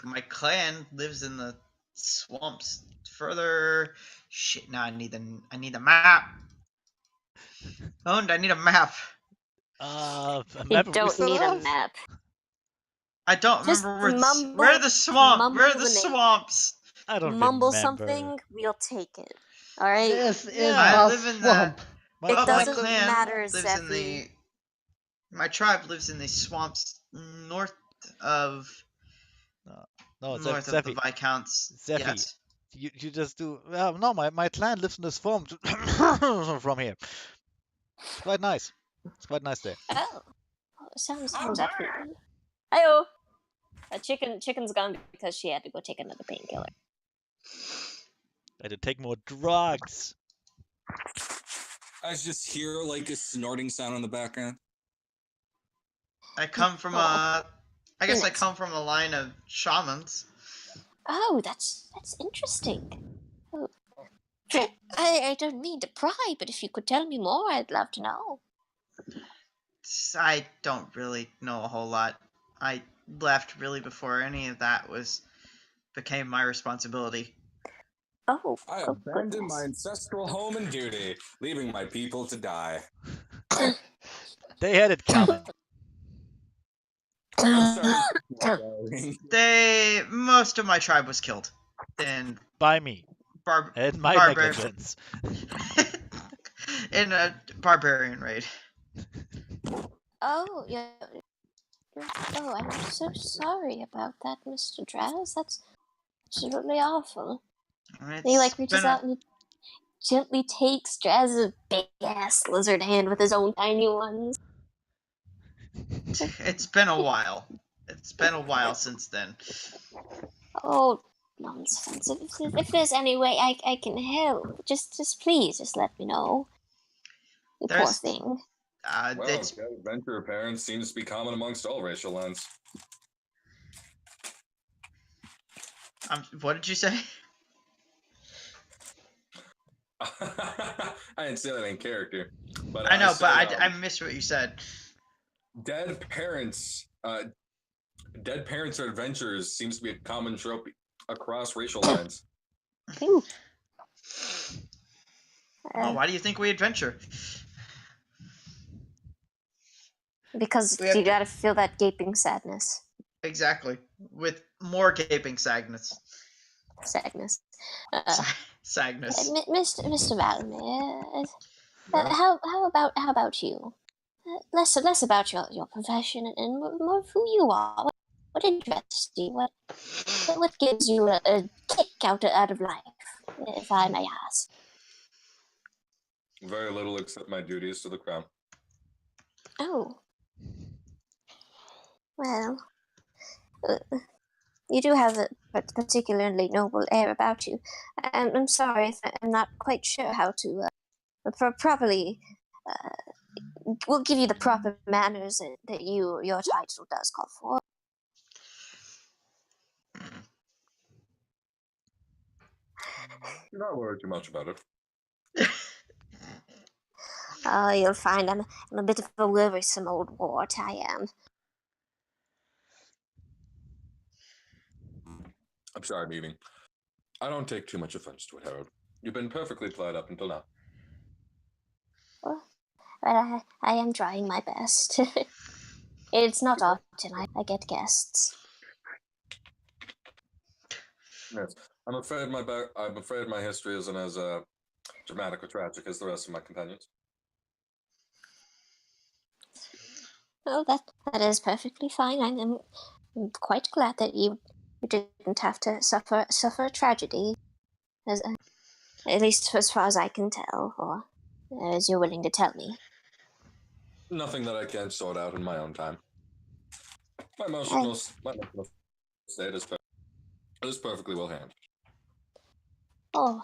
my clan lives in the swamps further. Shit, now I need the map. Owned, I need a map.
A
You
map of
don't need a
Ustalav?
map.
I don't
Just
remember
mumble-
where are the swamp. Where are
mumble
the
the name.
swamps?
I don't
Mumble
remember.
something, we'll take it. All right.
This is
Yeah.
I
the
live in
swamp.
My
It
my
doesn't
clan
matter,
lives in
Zeffy.
my tribe lives in the swamps north of
No,
north of the
Zeffy.
Viscounts.
Zeffy.
Yes.
You just do. Well, no, my clan lives in the swamp from here. It's quite nice. It's quite nice there.
Oh, sounds appealing. Ayo. Chicken's gone because she had to go take another painkiller.
I had to take more drugs.
I just hear a snorting sound in the background.
I come from I come from a line of shamans.
Oh, that's interesting. Oh. I don't mean to pry, but if you could tell me more, I'd love to know.
I don't really know a whole lot. I left really before any of that became my responsibility.
Oh,
I abandoned my ancestral home and duty, leaving my people to die.
They had it coming.
I'm sorry.
Most of my tribe was killed in
By me. And my negligence.
in a barbarian raid.
Oh, yeah. Oh, I'm so sorry about that, Mr. Draz. absolutely awful.
It's
He like reaches
been a-
out and he gently takes Jazz's big ass lizard hand with his own tiny ones.
It's been a while. It's been a while since then.
Oh, nonsense. If there's any way I can help, just please, just let me know. You poor
There's-
thing.
Well,
It's
adventure appearance seems to be common amongst all racial lines.
what did you say?
I didn't say that in character, but
I know, but
said,
I missed what you said.
dead parents or adventures seems to be a common trope across racial lines.
Ooh.
Oh, why do you think we adventure?
Because
We have
you
to-
gotta feel that gaping sadness.
Exactly. With more gaping sadness.
Sadness.
Sadness.
Mr. Valamir,
Yeah.
how about you? Less about your profession and more of who you are. What interests you? What gives you a kick out of life, if I may ask?
Very little except my duties to the crown.
Oh, well, you do have a particularly noble air about you. I'm sorry if I'm not quite sure how to properly. We'll give you the proper manners that your title does call for.
Do not worry too much about it.
Oh, you'll find I'm a bit of a worrisome old wart, I am.
I'm sorry, meeting. I don't take too much offense to it, Harold. You've been perfectly polite up until now.
Well, I am trying my best. It's not often I get guests.
Yes, I'm afraid my history isn't as dramatic or tragic as the rest of my companions.
Oh, that is perfectly fine. I'm quite glad that you didn't have to suffer a tragedy, at least as far as I can tell, or as you're willing to tell me.
Nothing that I can't sort out in my own time. My emotional state is perfectly well handled.
Oh,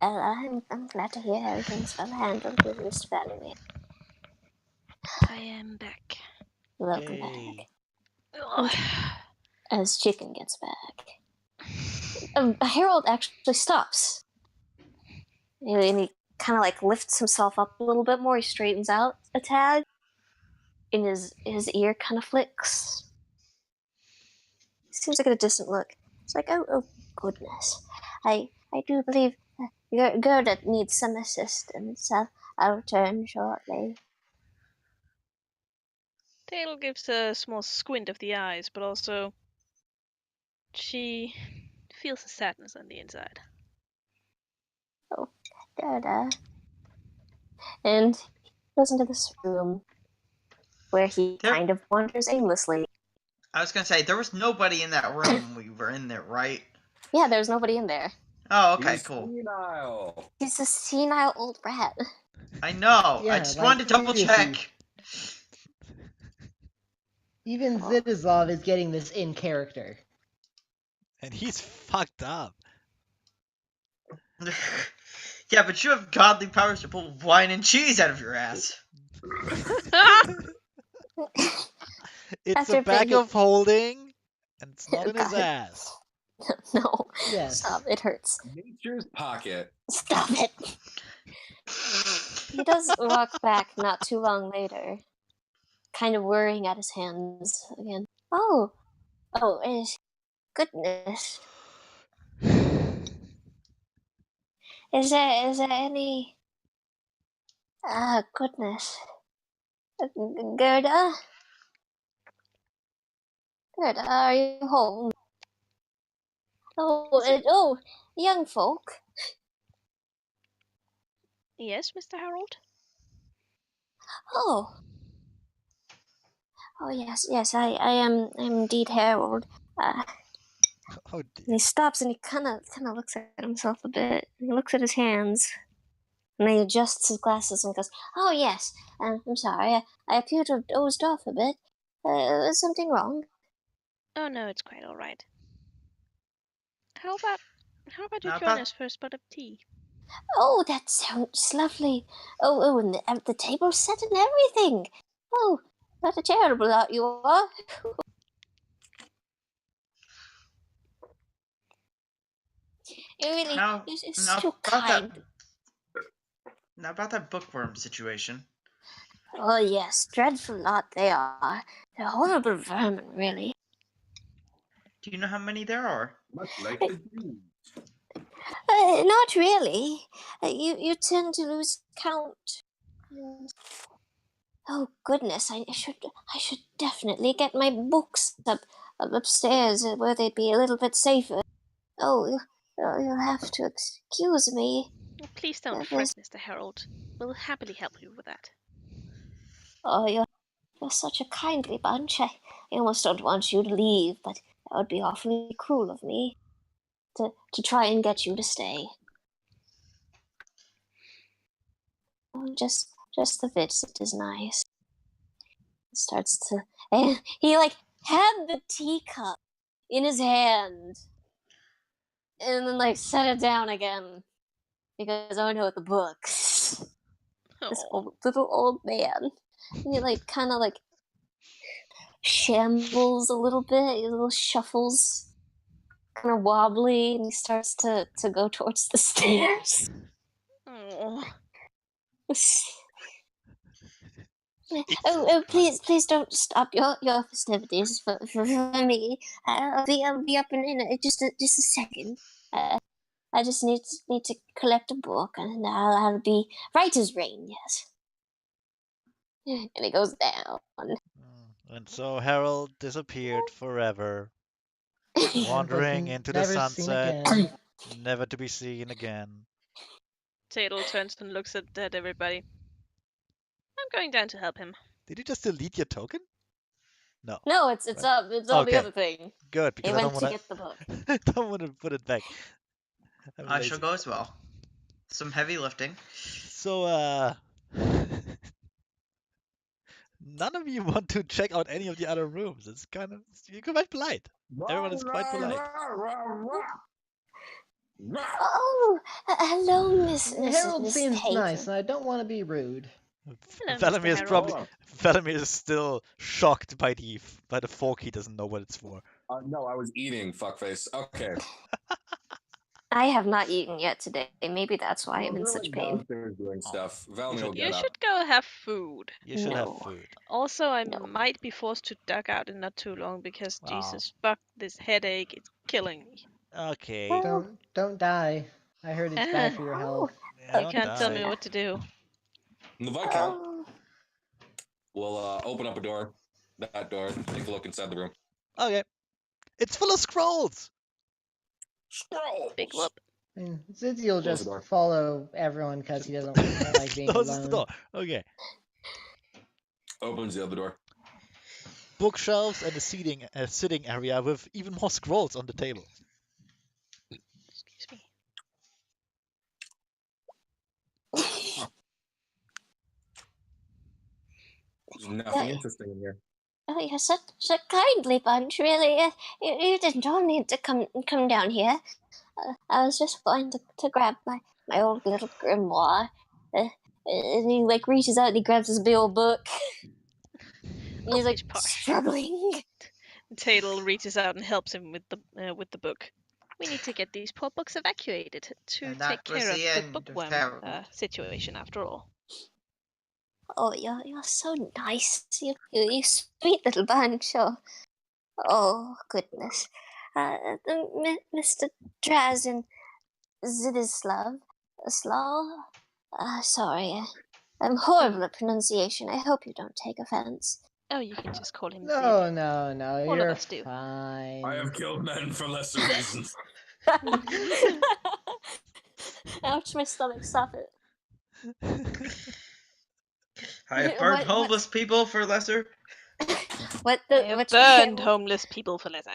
well, I'm glad to hear everything's well handled with Mr. Valamir.
I am back.
Welcome
Yay.
back.
Ugh.
As Chicken gets back, Harold actually stops. And he kind of like lifts himself up a little bit more. He straightens out a tad. And his ear kind of flicks. Seems like a distant look. It's like, oh goodness. I do believe Gerda needs some assistance. I'll return shortly.
Tail gives a small squint of the eyes, but also she feels a sadness on the inside.
Gerda. And he goes into this room where he
There-
kind of wanders aimlessly.
I was gonna say there was nobody in that room. We were in there, right?
Yeah, there's nobody in there.
Oh, okay,
He's
cool.
senile.
He's a senile old rat.
I know.
Yeah,
I just
like,
wanted to double
seriously.
check.
Even Zitislav is getting this in character.
And he's fucked up.
Yeah, but you have godly powers to pull wine and cheese out of your ass.
It's
After
a bag
begging-
of holding, and it's not in his
God.
ass.
No.
Yes.
Stop, it hurts.
Nature's pocket.
Stop it. He does walk back not too long later, kind of worrying at his hands again. Oh, goodness. Is there any? Goodness. Gerda, are you home? Oh, young folk.
Yes, Mr. Harold?
Oh, yes, I am indeed Harold.
Oh
And
dear.
he stops and he kind of looks at himself a bit. He looks at his hands. And he adjusts his glasses and goes, "Oh, yes. I'm sorry. I appear to have dozed off a bit. Is something wrong?"
Oh no, it's quite all right. How about you
How
join
about-
us for a spot of tea?
"Oh, that sounds lovely. Oh, and the table's set and everything. Oh, what a terrible lot you are." You're
Now,
so kind.
Now about that bookworm situation.
Oh, yes, dreadful lot they are. They're horrible vermin, really.
Do you know how many there are?
Much like the Jews.
Not really. You tend to lose count. And- Oh goodness, I should definitely get my books upstairs where they'd be a little bit safer. Oh, you'll have to excuse me.
Oh, please don't
Yeah,
fret, Mr. Harold. We'll happily help you with that.
Oh, you're such a kindly bunch. I almost don't want you to leave, but that would be awfully cruel of me to try and get you to stay. Oh, just the visit is nice. He starts to, and he like had the teacup in his hand, and then like set it down again because oh no, the books. This
Oh,
little old man, and he like kind of like shambles a little bit. He little shuffles, kind of wobbly, and he starts to go towards the stairs.
oh.
Oh, please don't stop your festivities for me. I'll be up in just a second. I just need to collect a book, and I'll be right as rain. Yes. And he goes down.
And so Harold disappeared forever,
And
wandering
was
into the
never seen
sunset,
again.
never to be seen again.
Tatel turns and looks at everybody. I'm going down to help him.
Did you just delete your token? No.
No, it's
Right.
up. It's on the
Okay.
other thing.
Good,
He
because I
went
don't
to
want
get the book.
I don't want to put it back. I'm
I
lazy.
shall go as well. Some heavy lifting.
So, none of you want to check out any of the other rooms. It's kind of, you're quite polite. Everyone is quite polite.
Oh, hello,
Harold
Miss
seems
Tatum.
nice, and I don't want to be rude.
Hello,
Velamir is
Mr.
probably
Harold.
Velamir is still shocked by the fork. He doesn't know what it's for.
No, I was eating, fuckface. Okay.
I have not eaten yet today. Maybe that's why I'm in
We're
such
like
pain.
downstairs doing stuff. Valamir
should-
will
You
get up.
should go have food.
You should have
No.
food.
Also, I
No.
might be forced to duck out in not too long because
Wow.
Jesus fuck, this headache is killing me.
Okay.
Well,
Don't die. I heard it's bad for your health.
Yeah,
You
don't
can't tell
die.
me what to do.
The Viscount
Oh,
will open up a door. That door. Take a look inside the room.
Okay. It's full of scrolls.
Scroll.
Big whoop.
I mean, Zidzi will
Close the
just
door.
follow everyone because he doesn't like being
Closes the
alone.
door. Okay.
Opens the other door.
Bookshelves and a sitting area with even more scrolls on the table.
Excuse me.
There's nothing interesting in here.
oh, you're such a kindly bunch, really. You didn't all need to come down here. I was just going to grab my old little grimoire. And he like reaches out and he grabs his big old book. And he's like
Selfish posh.
struggling.
Tatel reaches out and helps him with the book. We need to get these poor books evacuated to
And
take
that was
care of
the
the
end of
bookworm
Harold.
situation after all.
Oh, you're so nice. You sweet little bunch. Oh goodness. Mr. Draz and Zidislav. Sorry. I'm horrible at pronunciation. I hope you don't take offense.
Oh, you can just call him
No,
Zid.
no,
All of
you're
us do.
fine.
I have killed men for lesser reasons.
Ouch, my stomach, stop it.
I have burned
What-
homeless people for lesser.
What
I
the
have
which
burned homeless people for leather.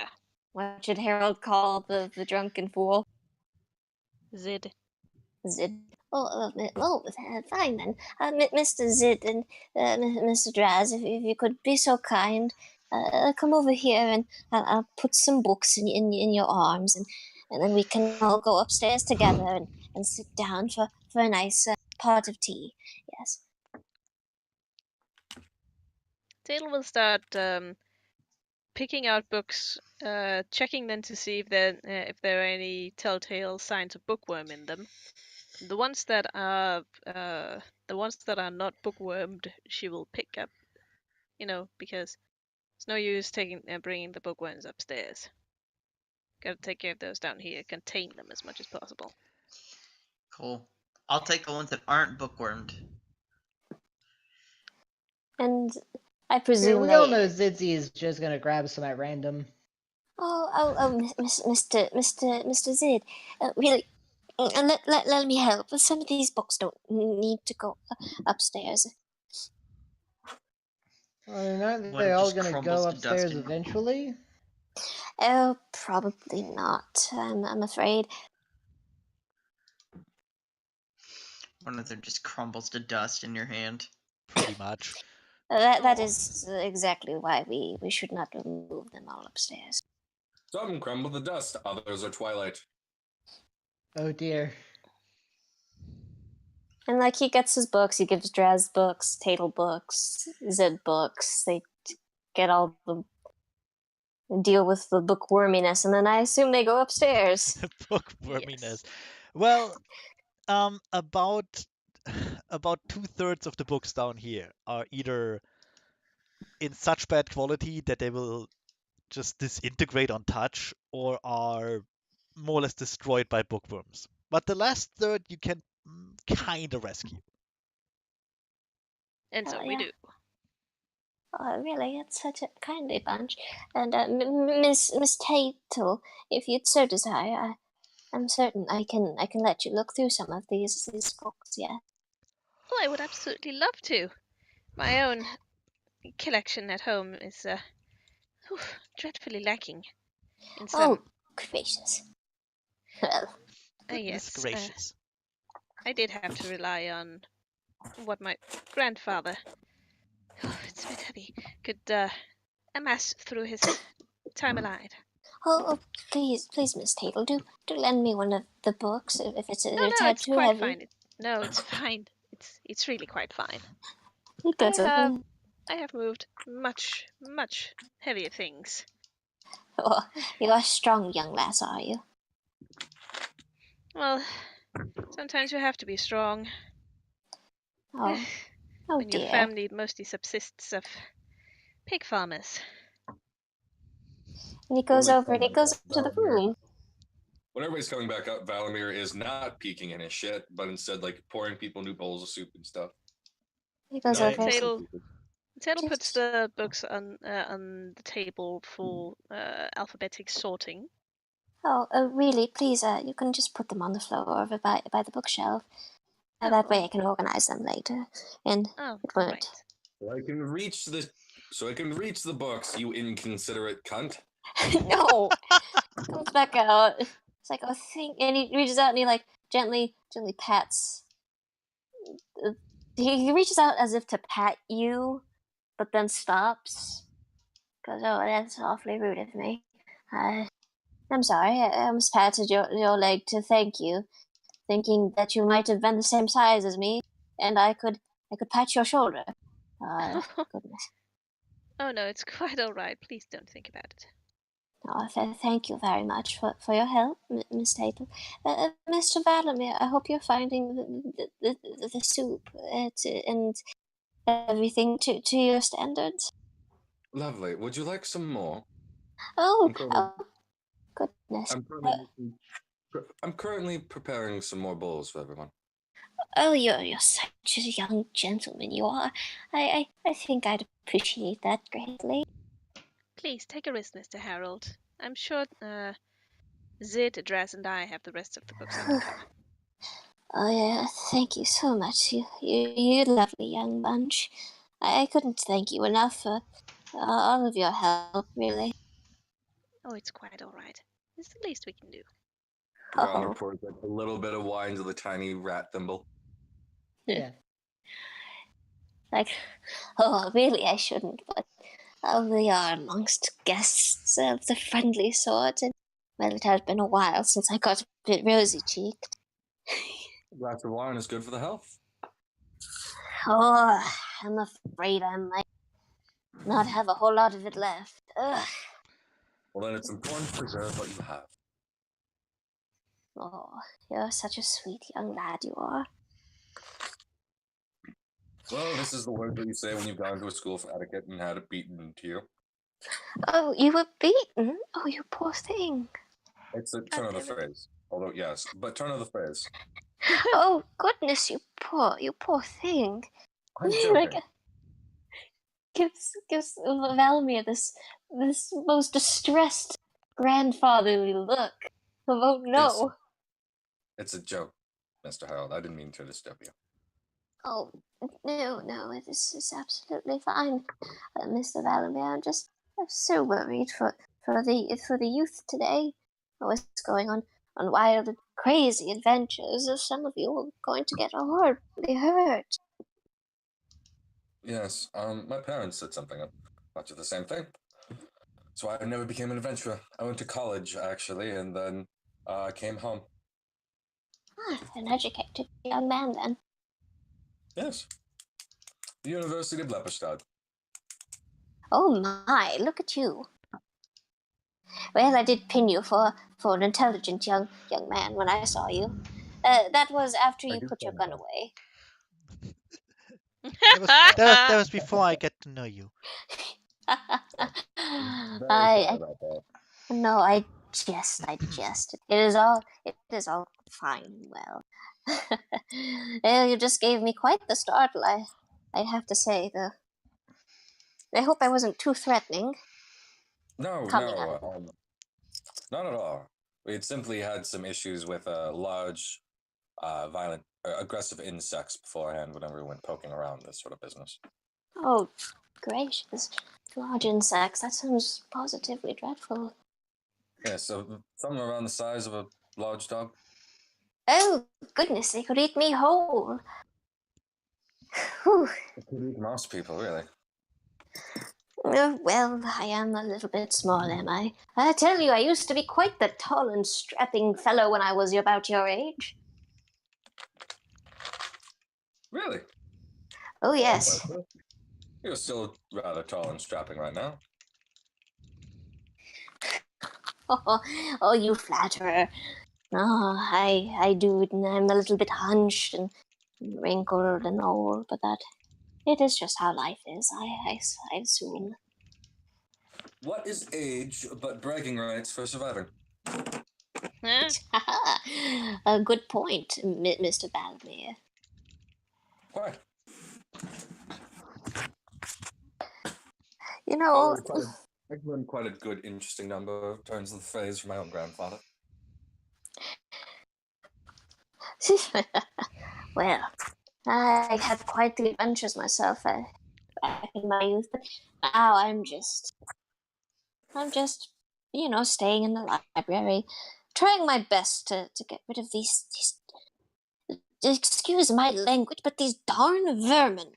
What should Harold call the drunken fool?
Zid.
Zid. Fine then. Mr. Zid and Mr. Draz, if you could be so kind, come over here and I'll put some books in your arms, and then we can all go upstairs together and sit down for a nice pot of tea. Yes.
Taylor will start picking out books, checking them to see if there are any telltale signs of bookworm in them. The ones that are not bookwormed, she will pick up. Because it's no use bringing the bookworms upstairs. Gotta take care of those down here. Contain them as much as possible.
Cool. I'll take the ones that aren't bookwormed.
And I
Yeah,
presume
we all know Zidzi is just gonna grab some at random.
Mr. Zid, really, let me help. Some of these books don't need to go upstairs.
Well, aren't
What
they
if
all
just
gonna
crumbles
go
to dust
upstairs
in your-
eventually?
Oh, probably not. I'm afraid.
One of them just crumbles to dust in your hand.
Pretty much.
That
Oh.
is exactly why we should not move them all upstairs.
Some crumble the dust, others are twilight.
Oh dear.
And like he gets his books, he gives Draz books, Tatel books, Zed books. They get all the deal with the bookworminess, and then I assume they go upstairs.
Bookworminess.
Yes.
Well, about 2/3 of the books down here are either in such bad quality that they will just disintegrate on touch, or are more or less destroyed by bookworms. But the last third you can kind of rescue.
And so we
yeah.
do.
Oh, really? It's such a kindly bunch. And Miss Tatel, if you'd so desire, I'm certain I can let you look through some of these books. Yeah.
Well, I would absolutely love to. My own collection at home is dreadfully lacking in some.
Oh, gracious. Well,
Goodness
Yes,
gracious.
I did have to rely on what my grandfather, it's a bit heavy, could amass through his time alive.
oh, please, Miss Tatel, do lend me one of the books if it's a
No,
tad
it's
too
quite
heavy.
fine. No, it's fine. It's really quite fine.
That's okay.
I have moved much heavier things.
Oh, you are a strong young lass, are you?
Well, sometimes you have to be strong.
Oh, oh
When your
dear.
family mostly subsists of pig farmers.
And he goes over and he goes up to the room.
When everybody's coming back up, Valamir is not peeking in his shit, but instead like pouring people new bowls of soup and stuff.
He goes
Not
over and
Tatel
Just-
puts the books on the table for alphabetic sorting.
Oh, really, please, you can just put them on the floor over by the bookshelf. That way I can organize them later. And
Oh,
it won't.
right.
So I can reach the books, you inconsiderate cunt.
No! Comes back out. It's like, oh, and he reaches out and he like gently pats. He reaches out as if to pat you, but then stops. Goes, oh, that's awfully rude of me. I'm sorry, I almost patted your leg to thank you, thinking that you might have been the same size as me, and I could pat your shoulder. Goodness.
Oh no, it's quite all right. Please don't think about it.
Oh, thank you very much for your help, Miss Tatel. Mr. Valamir, I hope you're finding the soup and everything to your standards.
Lovely. Would you like some more?
Oh,
I'm
goodness.
I'm currently preparing some more bowls for everyone.
Oh, you're such a young gentleman, you are. I think I'd appreciate that greatly.
Please take a risk, Mr. Harold. I'm sure Zid, Draz, and I have the rest of the books under cover.
Oh yeah, thank you so much. You lovely young bunch. I couldn't thank you enough for all of your help, really.
Oh, it's quite all right. It's the least we can do.
Rounder
Oh,
pours like a little bit of wine to the tiny rat thimble.
Yeah.
like, oh, really, I shouldn't, but we are amongst guests of the friendly sort, and well, it has been a while since I got a bit rosy-cheeked.
A glass of wine is good for the health.
Oh, I'm afraid I might not have a whole lot of it left. Ugh.
Well, then it's important to preserve what you have.
Oh, you're such a sweet young lad, you are.
Well, this is the word that you say when you've gone to a school for etiquette and had it beaten into you.
Oh, you were beaten? Oh, you poor thing.
It's a turn of the
damn it.
phrase. Although, yes, but turn of the phrase.
Oh, goodness, you poor thing.
I'm
Like,
joking.
gives Valmir this most distressed grandfatherly look of oh no.
It's a joke, Mr. Harold. I didn't mean to disturb you.
Oh no, this is absolutely fine, Mr. Valmir. I'm so worried for the youth today. What's going on wild and crazy adventures? If some of you are going to get horribly hurt.
Yes, my parents said something about the same thing. So I never became an adventurer. I went to college, actually, and then came home.
An educated young man then.
Yes. The University of Lepperstad.
Oh my, look at you. Well, I did pin you for an intelligent young man when I saw you. That was after
I
you
do
put your
think
gun
that.
away.
That was before I get to know you.
Very sorry
I
about that.
no, I jest. It is all fine and well. Well, you just gave me quite the startle. I have to say, I hope I wasn't too threatening.
No,
Coming out.
not at all. We had simply had some issues with large, violent, aggressive insects beforehand whenever we went poking around this sort of business.
Oh, gracious. Large insects. That sounds positively dreadful.
Yeah, so something around the size of a large dog.
Oh, goodness, they could eat me whole. Whew.
It could eat most people, really.
Well, I am a little bit small, am I? I tell you, I used to be quite the tall and strapping fellow when I was about your age.
Really?
Oh, yes.
You're still rather tall and strapping right now.
Oh, you flatterer. Oh, I do, and I'm a little bit hunched and wrinkled and old, but it is just how life is, I assume.
What is age but bragging rights for surviving?
A good point, Mr. Valmir.
Why?
You know,
I've learned quite a good, interesting number of turns of the phrase from my own grandfather.
well, I had quite the adventures myself back in my youth, but now I'm just, staying in the library, trying my best to get rid of these, excuse my language, but these darn vermin.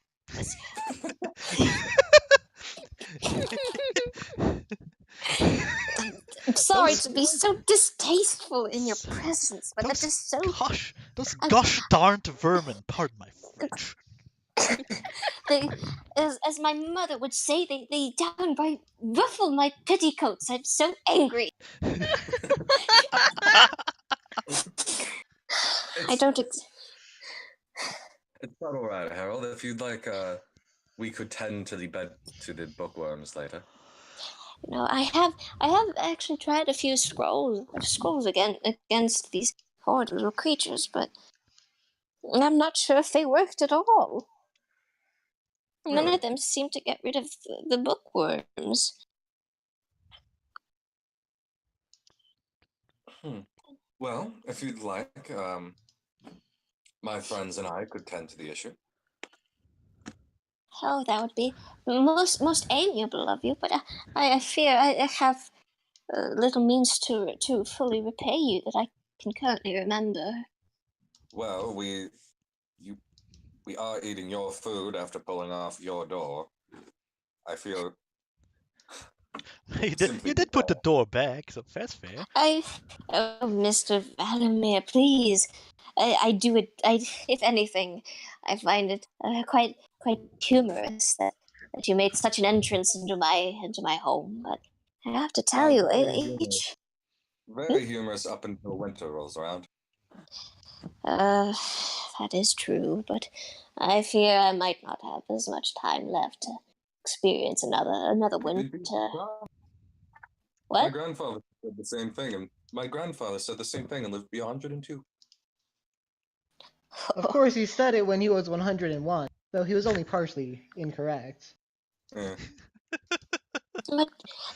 I'm sorry to be so distasteful in your presence, but that is so.
Those gosh darned vermin, pardon my French.
As my mother would say, they downright ruffle my petticoats. I'm so angry. I don't.
It's not all right, Harold. If you'd like, we could tend to the bookworms later.
I have actually tried a few scrolls against these horrid little creatures, but I'm not sure if they worked at all. None
Really?
of them seem to get rid of the bookworms.
Well, if you'd like, my friends and I could tend to the issue.
Oh, that would be most amiable of you, but I fear I have little means to fully repay you that I can currently remember.
Well, we are eating your food after pulling off your door. I feel
You
simply
did put the door back, so that's fair.
Oh, Mr. Valamir, please. I do it. If anything, I find it quite humorous that you made such an entrance into my home. But I have to tell you, each
very humorous up until winter rolls around.
that is true. But I fear I might not have as much time left to experience another winter.
My
What?
grandfather said the same thing, and my grandfather said the same thing and lived beyond 102.
Of course, he said it when he was 101, though he was only partially incorrect.
Yeah.
But,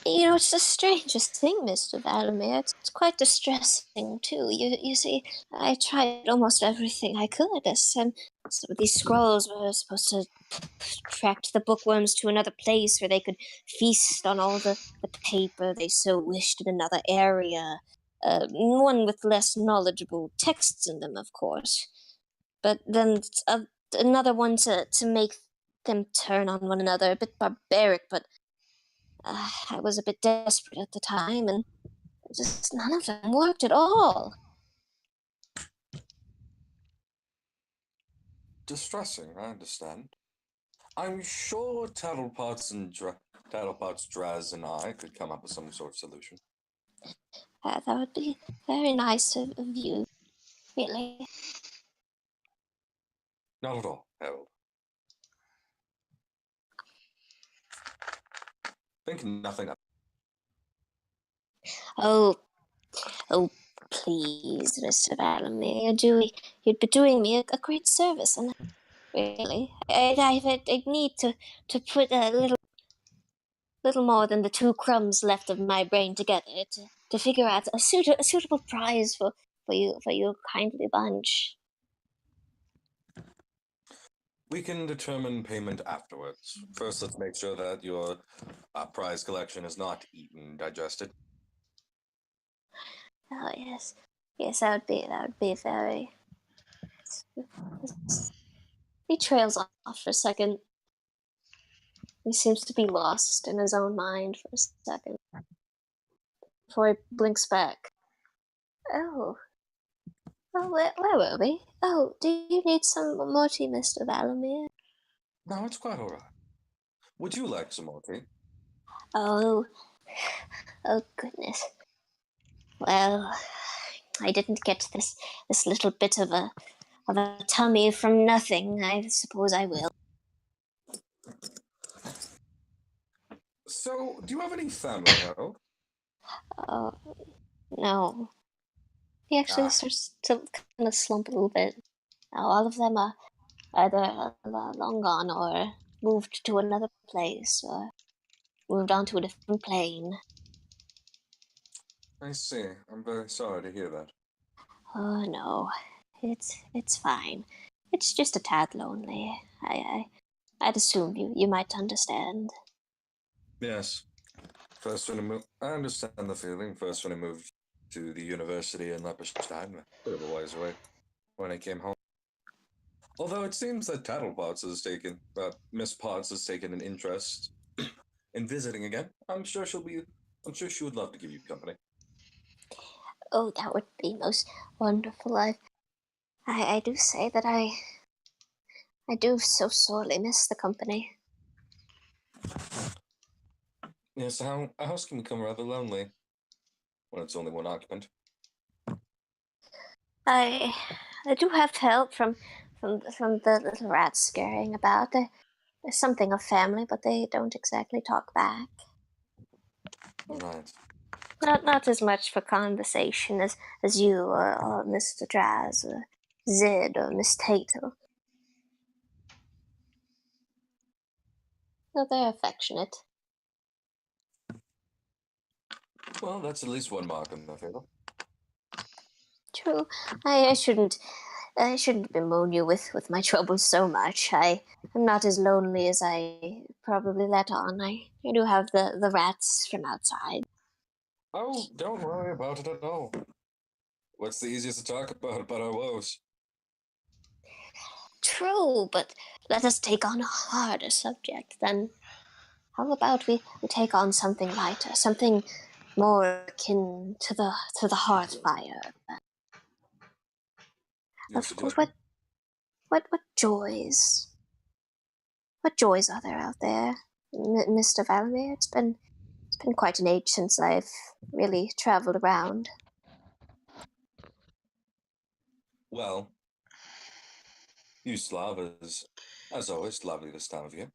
it's the strangest thing, Mr. Valamir. It's quite distressing, too. You see, I tried almost everything I could, as some of these scrolls were supposed to attract the bookworms to another place where they could feast on all the paper they so wished in another area. One with less knowledgeable texts in them, of course. But then another one to make them turn on one another, a bit barbaric, but I was a bit desperate at the time, and just none of them worked at all.
Distressing, I understand. I'm sure Tattlepots Draz, and I could come up with some sort of solution.
That would be very nice of you, really.
Not at all, Harold. Think nothing of
Oh, please, Mr. Valamir, you'd be doing me a great service, and really, I need to put a little more than the 2 crumbs left of my brain together to figure out a suitable prize for you kindly bunch.
We can determine payment afterwards. First, let's make sure that your prize collection is not eaten, digested.
Oh yes, that would be very. He trails off for a second. He seems to be lost in his own mind for a second before he blinks back. Oh, where were we? Oh, do you need some more tea, Mr. Valamir?
No, it's quite all right. Would you like some more tea?
Oh goodness. Well, I didn't get this little bit of a tummy from nothing. I suppose I will.
So, do you have any family, Harold?
Oh no. He actually starts to kind of slump a little bit. Now, all of them are either long gone or moved to another place or moved on to a different plane.
I see. I'm very sorry to hear that.
Oh no, it's fine. It's just a tad lonely. I'd assume you might understand.
Yes. First, when I moved, I understand the feeling. First, when I moved to the university in Lepperstein, a bit of a ways away, when I came home. Although it seems that Miss Potts has taken an interest in visiting again. I'm sure she would love to give you company.
Oh, that would be most wonderful. I do say that I do so sorely miss the company.
Yes, a house can become rather lonely when it's only one occupant.
I do have help from the little rats scurrying about. There's something of family, but they don't exactly talk back.
Right.
Not as much for conversation as you or Mr. Draz or Zid or Miss Tato. No, they're affectionate.
Well, that's at least one mark on the favor.
True. I shouldn't bemoan you with my troubles so much. I'm not as lonely as I probably let on. I do have the rats from outside.
Oh, don't worry about it at all. What's the easiest to talk about our woes?
True, but let us take on a harder subject then. How about we take on something lighter, something more akin to the hearth fire?
Your
Of course,
suggestion?
what joys? What joys are there out there, Mr. Valamir? It's been quite an age since I've really traveled around.
Well, Ustalav is, as always, lovely this time of year.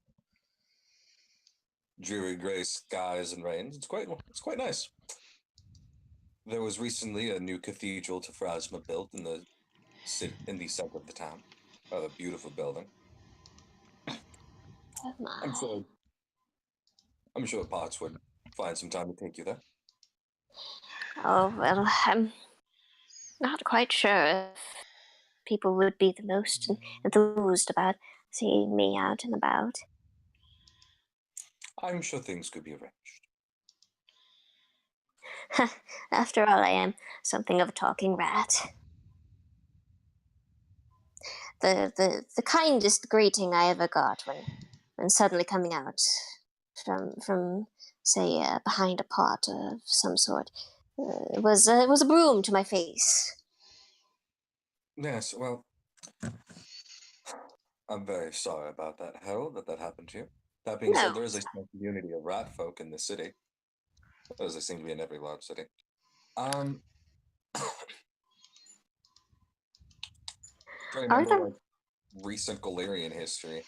Dreary gray skies and rain. It's quite nice. There was recently a new cathedral to Phrasma built in the center of the town. A beautiful building.
Oh my.
I'm sure Potts would find some time to take you there.
Oh, well, I'm not quite sure if people would be the most enthused about seeing me out and about.
I'm sure things could be arranged.
After all, I am something of a talking rat. The kindest greeting I ever got when suddenly coming out from say behind a pot of some sort was a broom to my face.
Yes, well, I'm very sorry about that, Harold, that happened to you. That being said,
No,
there is a small community of rat folk in the city, as there seem to be in every large city. I
are
remember
there
like recent Galarian history.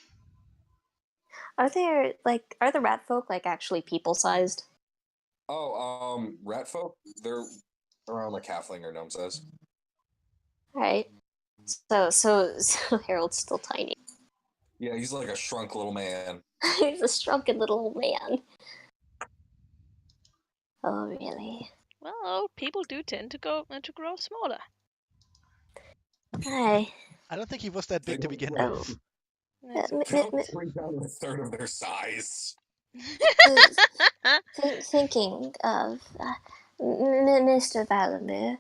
are the rat folk like actually people sized?
Oh, rat folk, they're around like halfling or gnome size.
Right. So Harold's still tiny.
Yeah, he's like a shrunk little man.
He's a shrunken little old man. Oh, really?
Well, people do tend to grow smaller.
Hi.
I don't think he was that
They
big to
don't
begin
shrink.
Oh,
with.
They don't shrink down to a third of their size.
thinking of Mr. Valamir,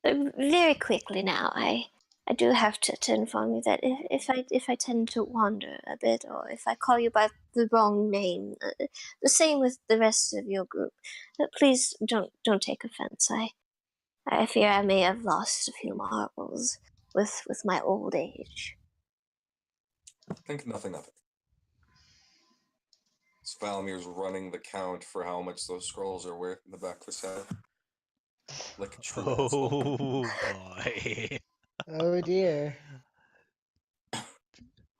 very quickly now, I do have to inform you that if I tend to wander a bit, or if I call you by the wrong name, the same with the rest of your group, please don't take offense. I fear I may have lost a few marbles with my old age.
Think nothing of it. Valamir's running the count for how much those scrolls are worth in the back of his head. Like a true asshole.
Oh boy.
Oh dear.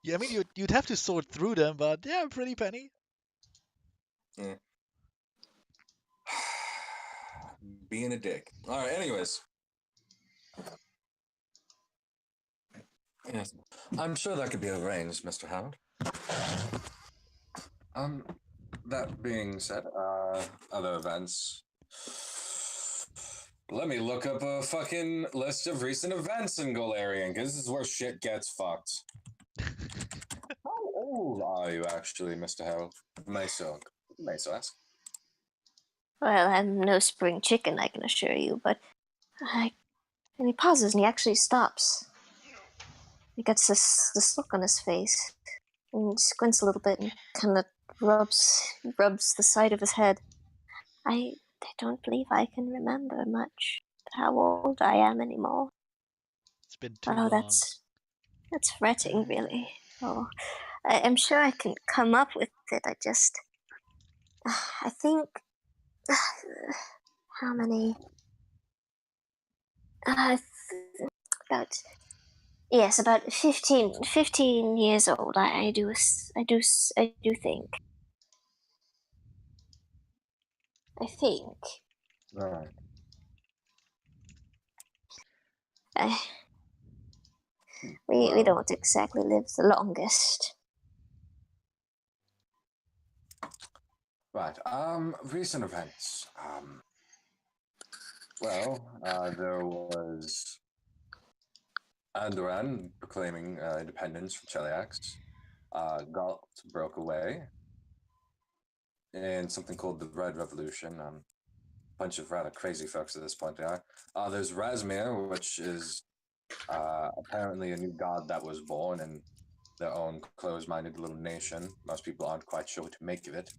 Yeah, I mean you'd have to sort through them, but yeah, pretty penny.
Yeah. Being a dick. Alright, anyways. Yes. I'm sure that could be arranged, Mr. Howard. That being said, other events. Let me look up a fucking list of recent events in Galarian, because this is where shit gets fucked. How old are you actually, Mr. Harold? May so ask.
Well, I'm no spring chicken, I can assure you, but and he pauses and he actually stops. He gets this look on his face and squints a little bit and kind of rubs the side of his head. I don't believe I can remember much how old I am anymore.
It's been too
Oh,
long.
that's fretting, really. Oh, I'm sure I can come up with it. I think how many? About yes, about 15 years old. I do think. I think.
Alright.
Uh, we
Well,
don't exactly live the longest.
right. Recent events. There was Andoran proclaiming independence from Cheliax. Galt broke away in something called the Red Revolution. bunch of rather crazy folks at this point. They are. There's Razmir, which is apparently a new god that was born in their own closed-minded little nation. Most people aren't quite sure what to make of it.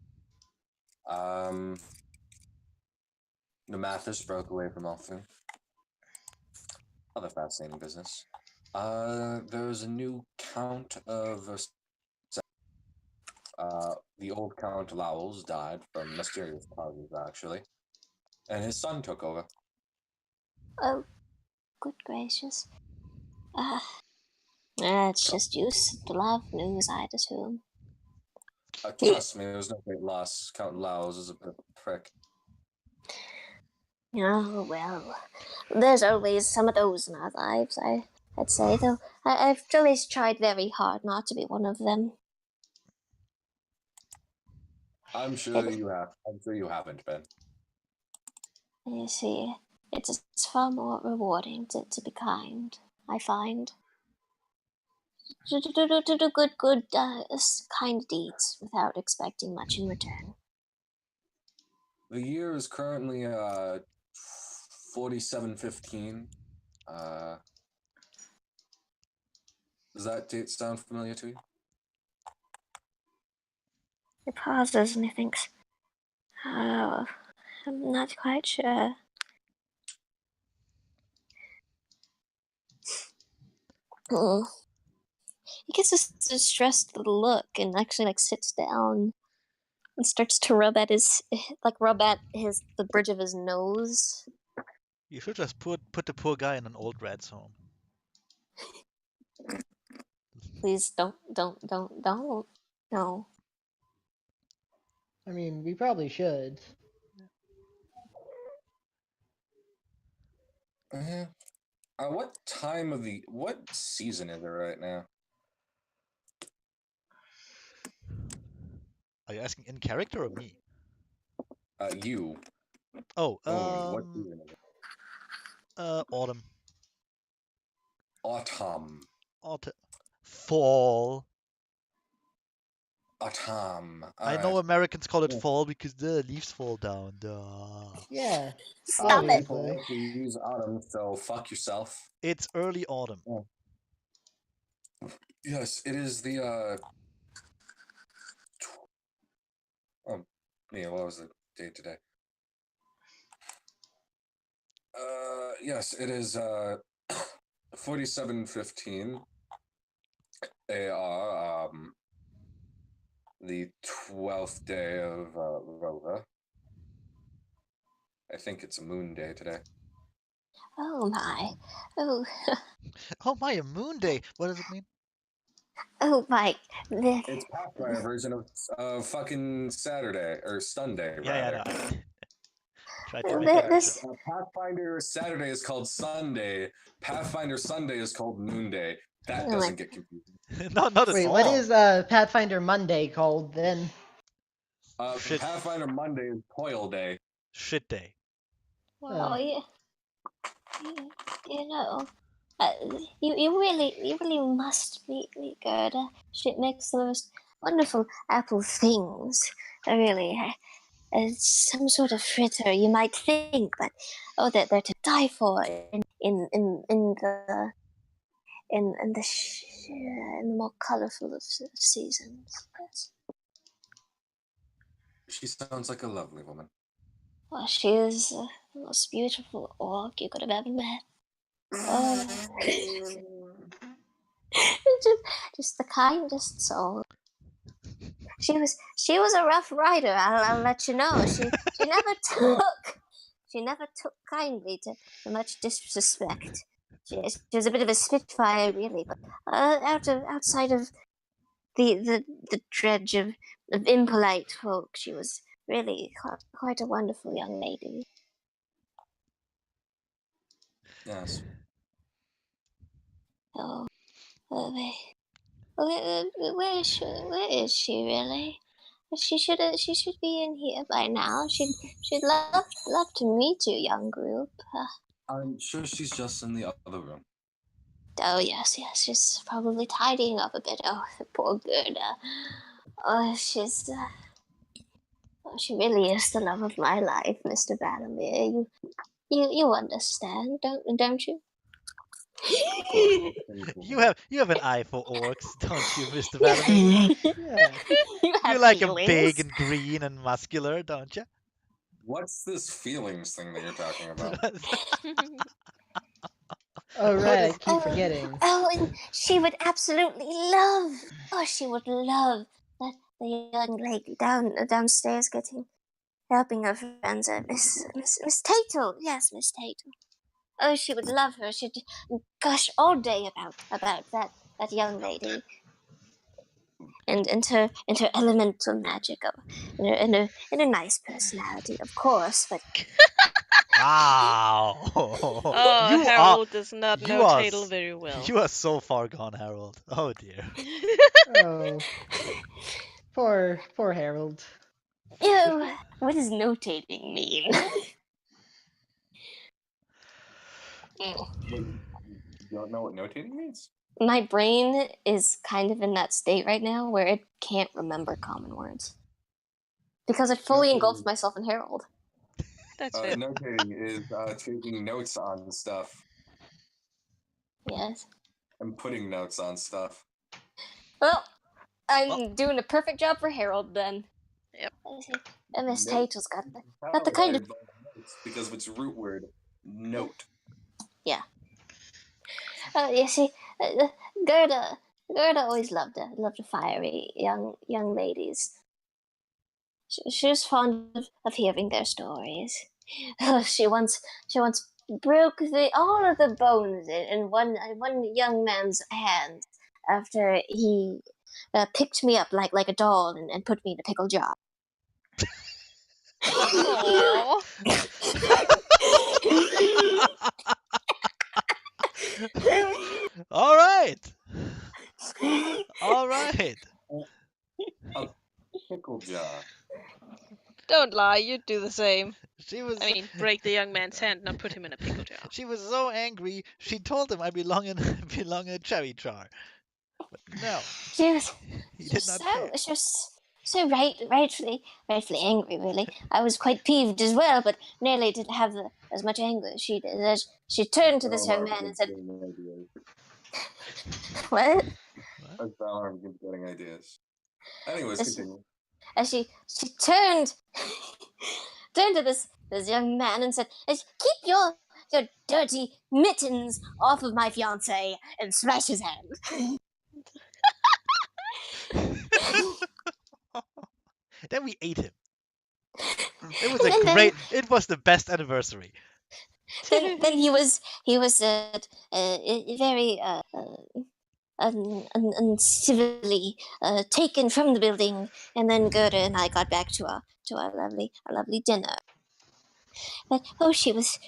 Nemathis broke away from Althur. Other fascinating business. There's a new count of the old Count Lowells died from mysterious causes, actually, and his son took over.
Oh, good gracious. It's just used to love news, I'd assume.
Trust me, it was no great loss. Count Lowells is a bit of a prick.
Oh, well, there's always some of those in our lives, I'd say, though I've always tried very hard not to be one of them.
I'm sure you have. I'm sure you haven't been.
You see, it's far more rewarding to be kind, I find. To do good, kind deeds without expecting much in return.
The year is currently 4715. Does that date sound familiar to you?
He pauses and he thinks, oh, I'm not quite sure. He gets this distressed little look and actually sits down and starts to rub at the bridge of his nose.
You should just put the poor guy in an old rat's home.
Please don't. No.
I mean, we probably should.
What season is it right now?
Are you asking in character or me?
You.
Oh,
What season is it?
autumn.
Autumn.
Fall.
Autumn.
I know Americans call it fall because the leaves fall down. Duh.
Yeah.
Stop it.
Obviously.
People use autumn, so fuck yourself.
It's early autumn.
Yes, it is the what was the date today? Yes, it is 4715 AR, the 12th day of Rova. I think it's a moon day today.
Oh my. Oh.
Oh my, a moon day. What does it mean?
Oh my.
It's Pathfinder version of fucking Saturday or Sunday, rather.
Yeah, no. Try to make that
This.
Pathfinder Saturday is called Sunday. Pathfinder Sunday is called Moon Day. That
Oh
doesn't
my-
get confusing.
not at
Wait,
all.
what is Pathfinder Monday called then?
Shit.
Pathfinder Monday is Toil Day.
Shit day.
Well, you know, you really must meet me, Gerda. She makes the most wonderful apple things. Really, it's some sort of fritter, you might think, but they're to die for in the more colorful of seasons. Yes.
She sounds like a lovely woman.
Well, she is the most beautiful orc you could have ever met. Oh. just the kindest soul. She was a rough rider. I'll let you know. She never took kindly to much disrespect. She was a bit of a spitfire, really, but outside of the dredge of impolite folk, she was really quite a wonderful young lady.
Yes.
Oh, where is she really? She should be in here by now. She'd love to meet you, young group.
I'm sure she's just in the other room.
Oh yes, she's probably tidying up a bit. Oh, the poor Gerda. Oh, she really is the love of my life, Mr. Valamir. You understand, don't you?
You have an eye for orcs, don't you, Mr. Valamir?
Yeah.
You have
You like him
feelings.
big and green and muscular, don't you?
What's this feelings thing that you're talking about?
Oh
What
right, I
is-
keep forgetting.
Oh, and she would absolutely love. Oh, she would love that the young lady downstairs helping her friends, Miss Tatel. Yes, Miss Tatel. Oh, she would love her. She'd gush all day about that young lady and her elemental magic, and her nice personality, of course. But
Wow!
Oh,
you
Harold does not
you
know
are
Tatel
s-
very well.
you are so far gone, Harold. Oh dear.
Oh, poor Harold.
ew, what does notating mean?
Wait, you don't know what notating means?
My brain is kind of in that state right now where it can't remember common words because it fully engulfs
Notating,
myself in Harold.
That's fair.
notating is taking notes on stuff
Yes.
and putting notes on stuff.
Well, I'm doing a perfect job for Harold then.
Yep.
And Miss
Note.
Tatel's got the
How
kind
I
of
involve notes because of its root word, note.
you see, Gerda always loved fiery young ladies. She was fond of hearing their stories. She once broke all of the bones in one young man's hand after he picked me up like a doll and put me in a pickle jar.
Aww.
All right. All right.
A pickle jar.
Don't lie, you'd do the same.
She was
I mean, break the young man's hand, not put him in a pickle jar.
she was so angry. She told him I belong in belong in a cherry jar. But no,
She was
he did not care.
she was so rightfully angry. Really, I was quite peeved as well, but nearly didn't have as much anger as she did. As she turned to this young man and said, "What?"
As Valorant keeps getting ideas. Anyways,
As-
continue.
As she turned to this young man and said, "Keep your dirty mittens off of my fiance," and smash his hand.
Then we ate him. It was
And then-
It was the best anniversary.
then he was very uncivilly taken from the building, and then Gerda and I got back to our lovely dinner. But oh, she was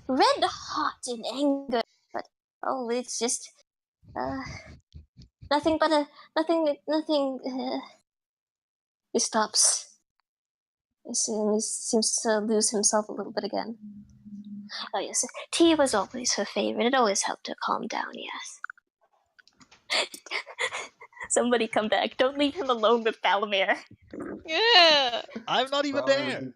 red hot in anger. But oh, it's just nothing but nothing. He stops. He seems to lose himself a little bit again. Oh yes, tea was always her favorite. It always helped her calm down. Yes. Somebody come back. Don't leave him alone with Valamir.
Yeah.
I'm not even there.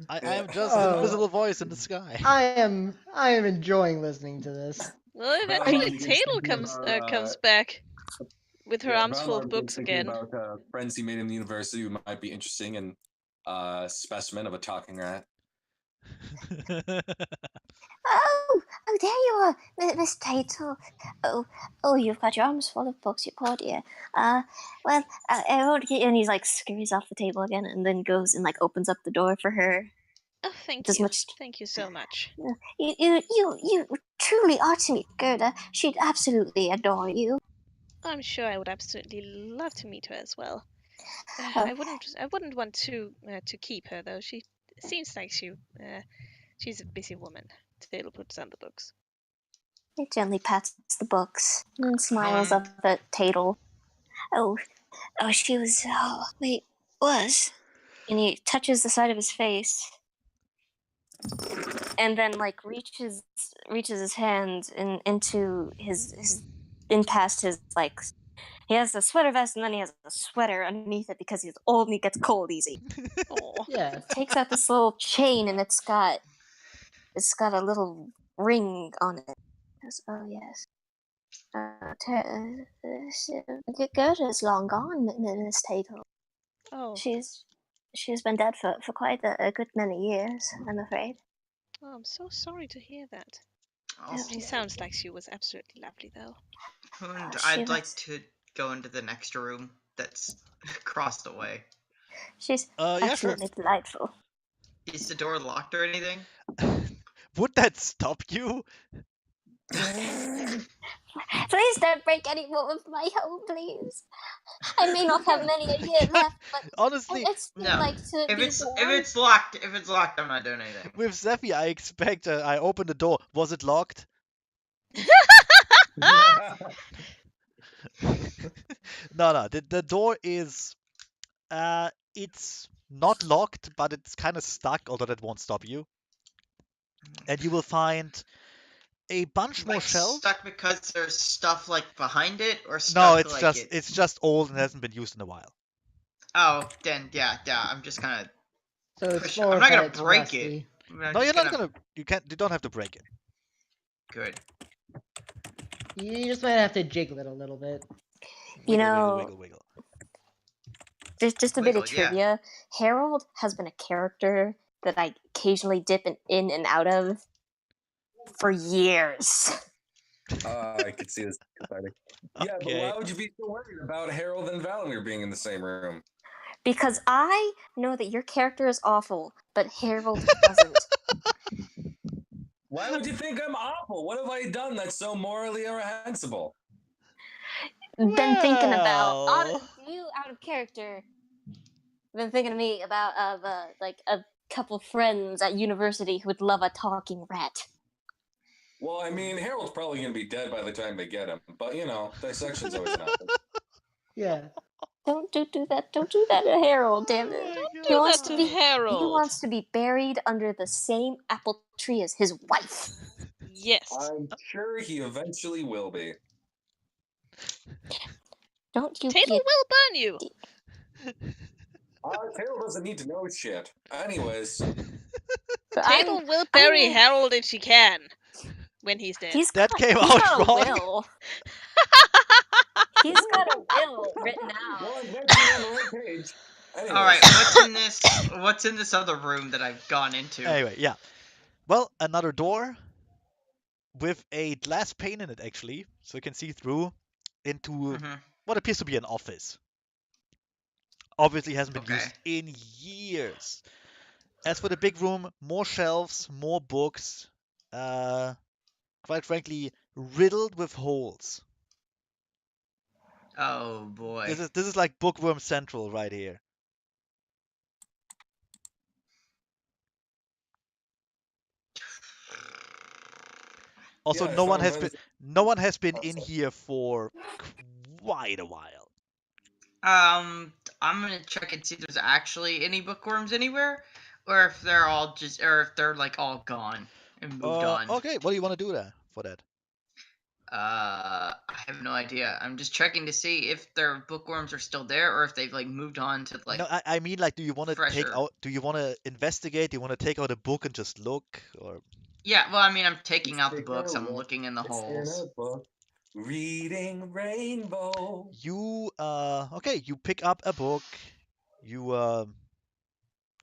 I am just an
Oh.
invisible voice in the sky.
I am enjoying listening to this.
Well, eventually Tatel comes back with her arms full of books again.
About friends he made in the university who might be interesting and specimen of a talking rat.
Oh, there you are, Miss Tatel. Oh, you've got your arms full of books, you poor dear. Well, and he's like scurries off the table again, and then goes and like opens up the door for her.
Oh, thank
As
you.
much-
Thank you so much.
You truly are to meet Gerda. She'd absolutely adore you.
I'm sure I would absolutely love to meet her as well.
Oh.
I wouldn't want to keep her though. She seems like she's a busy woman. Tatel puts down the books.
He gently pats the books and smiles up at Tatel. Oh, she was. Oh, wait, was. And he touches the side of his face, and then like reaches his hand into his in past his like He has a sweater vest and then he has a sweater underneath it because he's old and he gets cold easy.
Oh.
Yeah.
Takes out this little chain and it's got a little ring on it. Goes, oh yes. Gerda's long gone, Miss Tatel.
Oh.
She's been dead for quite a good many years, I'm afraid.
Oh, I'm so sorry to hear that.
Oh,
She sounds like she was absolutely lovely, though.
and
She
I'd like
was.
to go into the next room that's across the way.
She's
Yeah, sure.
absolutely delightful.
Is the door locked or anything?
Would that stop you?
Please don't break any more of my home, please. I may not have many a year left, but
Honestly,
I'd still
No.
like to
If
be
it's
warm.
locked, I'm not doing anything.
with Zephy, I expect I opened the door. Was it locked? No. The door is it's not locked, but it's kind of stuck, although that won't stop you. And you will find a bunch more
Like
shelves.
stuck because there's stuff like behind it, or
No,
stuck
it's
like
just it's just old and hasn't been used in a while.
Oh, then yeah. I'm just gonna
So it's
push.
more
I'm
of
not
that
gonna
it's
break
rusty.
it. I'm
No,
just
you're not gonna. You don't have to break it.
Good.
You just might have to jiggle it a little bit.
You
Wiggle,
know,
wiggle, wiggle.
just a bit of
Wiggle, yeah.
trivia. Harold has been a character that I occasionally dip in and out of for years.
I could see this. Exciting. Yeah, but
Okay.
why would you be so worried about Harold and Valinor being in the same room?
Because I know that your character is awful, but Harold doesn't.
Why would you think I'm awful? What have I done that's so morally reprehensible?
Been thinking about
Well.
you out of character. Been thinking of me about like a couple friends at university who would love a talking rat.
Well, I mean, Harold's probably going to be dead by the time they get him, but you know, dissection's always an option.
Yeah.
Don't do that. Don't do that to Harold. Damn it.
Don't
He
do
wants
that
to
to
be.
Harold.
He wants to be buried under the same apple tree as his wife.
Yes.
I'm sure he eventually will be.
Don't you
Tatel
get.
will burn you.
Harold doesn't need to know shit. Anyways,
Tatel will bury Harold if she can when he's dead.
That came
he's
out
got a
wrong.
will. He's got a will written out.
well, I'm glad you're on the right page. Anyways.
All right. What's in this? What's in this other room that I've gone into?
Anyway, yeah. Well, another door with a glass pane in it, actually, so you can see through into
Mhm.
what appears to be an office. Obviously hasn't been
Okay.
used in years. As for the big room, more shelves, more books, quite frankly, riddled with holes.
Oh boy.
This is like bookworm central right here. Also,
Yeah,
no one
found
has been in here for quite a while.
I'm gonna check and see if there's actually any bookworms anywhere, or if they're all just, or if they're like all gone and moved on.
Okay, what do you want to do there for that?
I have no idea. I'm just checking to see if their bookworms are still there, or if they've like moved on to like.
No, I mean, like, do you want to take
fresher.
out? Do you want to investigate? Do you want to take out a book and just look, or?
Yeah, well, I mean, I'm taking
Let's
out the
take
books.
a
I'm
look.
looking in the
It's in
holes.
a book. Reading Rainbow.
You okay? You pick up a book. You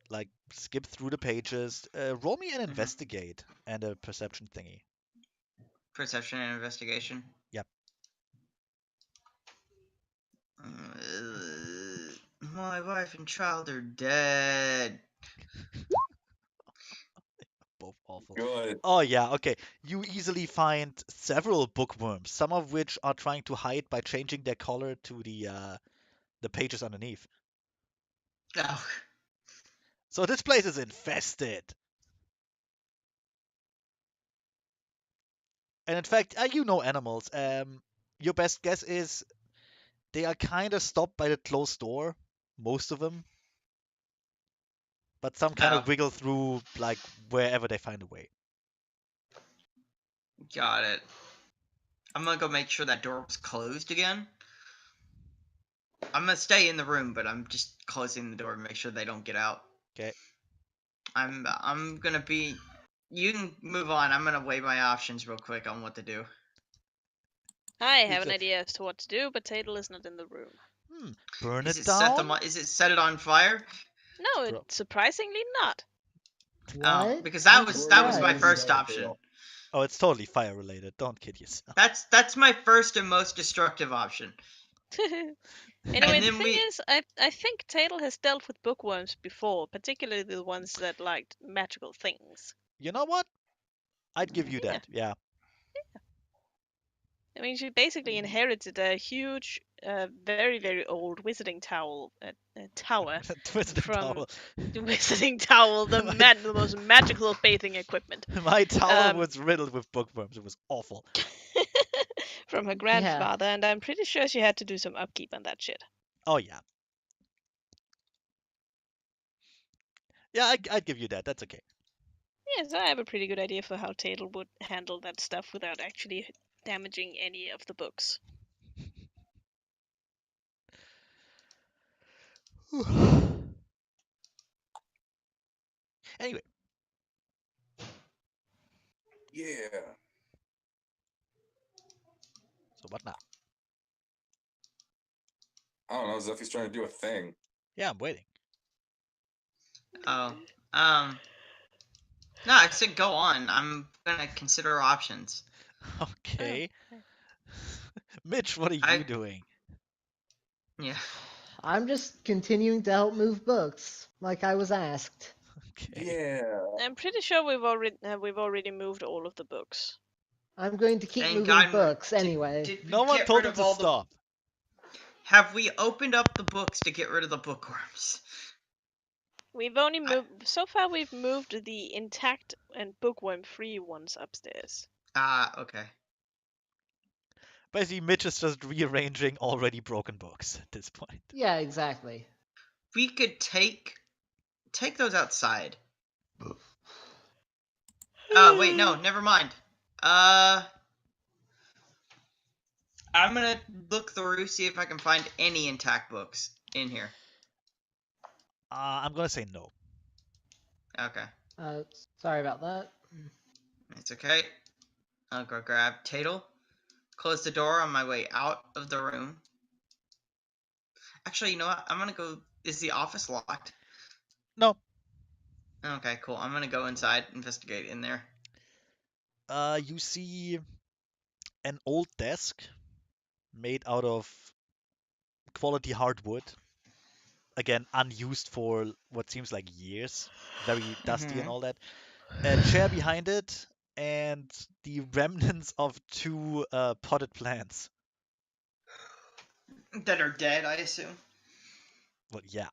like skip through the pages. Roll me an investigate and a perception thingy.
Perception and investigation.
Yep.
My wife and child are dead.
Both awful.
Good.
Oh yeah, okay. You easily find several bookworms, some of which are trying to hide by changing their color to the pages underneath.
Oh,
So this place is infested. And in fact, you know animals. Your best guess is they are kind of stopped by the closed door, most of them. But some kind of wiggle through, like, wherever they find a way.
got it. I'm gonna go make sure that door was closed again. I'm gonna stay in the room, but I'm just closing the door to make sure they don't get out.
Okay.
I'm gonna be. You can move on. I'm gonna weigh my options real quick on what to do.
I have
It's
an
a-
idea as to what to do, but Tadel is not in the room.
Burn
Is
it
it set them?
down?
Is it set it on fire?
No,
Bro.
surprisingly not.
Oh,
What?
because
I'm
that was my
surprised.
first option.
Oh, it's totally fire related. Don't kid yourself.
That's my first and most destructive option.
Anyway,
And
the
then
thing is, I think Tadel has dealt with bookworms before, particularly the ones that liked magical things.
You know what? I'd give you that. Yeah.
I mean, she basically inherited a huge, very, very old wizarding tower
Twisted
from
towel.
the wizarding towel, the most magical bathing equipment.
My towel
Um,
was riddled with bookworms. It was awful.
from her
Yeah.
grandfather, and I'm pretty sure she had to do some upkeep on that shit.
Oh yeah. Yeah, I'd give you that. That's okay.
Yes, I have a pretty good idea for how Tadel would handle that stuff without actually damaging any of the books.
Anyway,
Yeah.
so what now?
I don't know. Zephy's trying to do a thing.
Yeah, I'm waiting.
Oh, no, I said go on. I'm gonna consider options.
Okay. Mitch, what are
I-
you doing?
Yeah.
I'm just continuing to help move books, like I was asked.
Okay.
Yeah.
I'm pretty sure we've already moved all of the books.
I'm going to keep
And
moving
gotten-
books
did-
anyway.
did we
No one
get
told
rid
him
of
to
all
stop.
Have we opened up the books to get rid of the bookworms?
We've only moved so far. We've moved the intact and bookworm-free ones upstairs.
Okay.
Basically, Mitch is just rearranging already broken books at this point.
Yeah, exactly.
We could take those outside. Wait, no, never mind. I'm gonna look through, see if I can find any intact books in here.
I'm gonna say no.
Okay,
Sorry about that.
it's okay. I'll go grab Tadel, close the door on my way out of the room. Actually, you know what? I'm gonna go. Is the office locked?
No.
Okay, cool. I'm gonna go inside, investigate in there.
You see an old desk made out of quality hardwood. Again, unused for what seems like years. Very dusty and
Mhm.
all that. A chair behind it, and the remnants of two potted plants.
That are dead, I assume.
Well, yeah.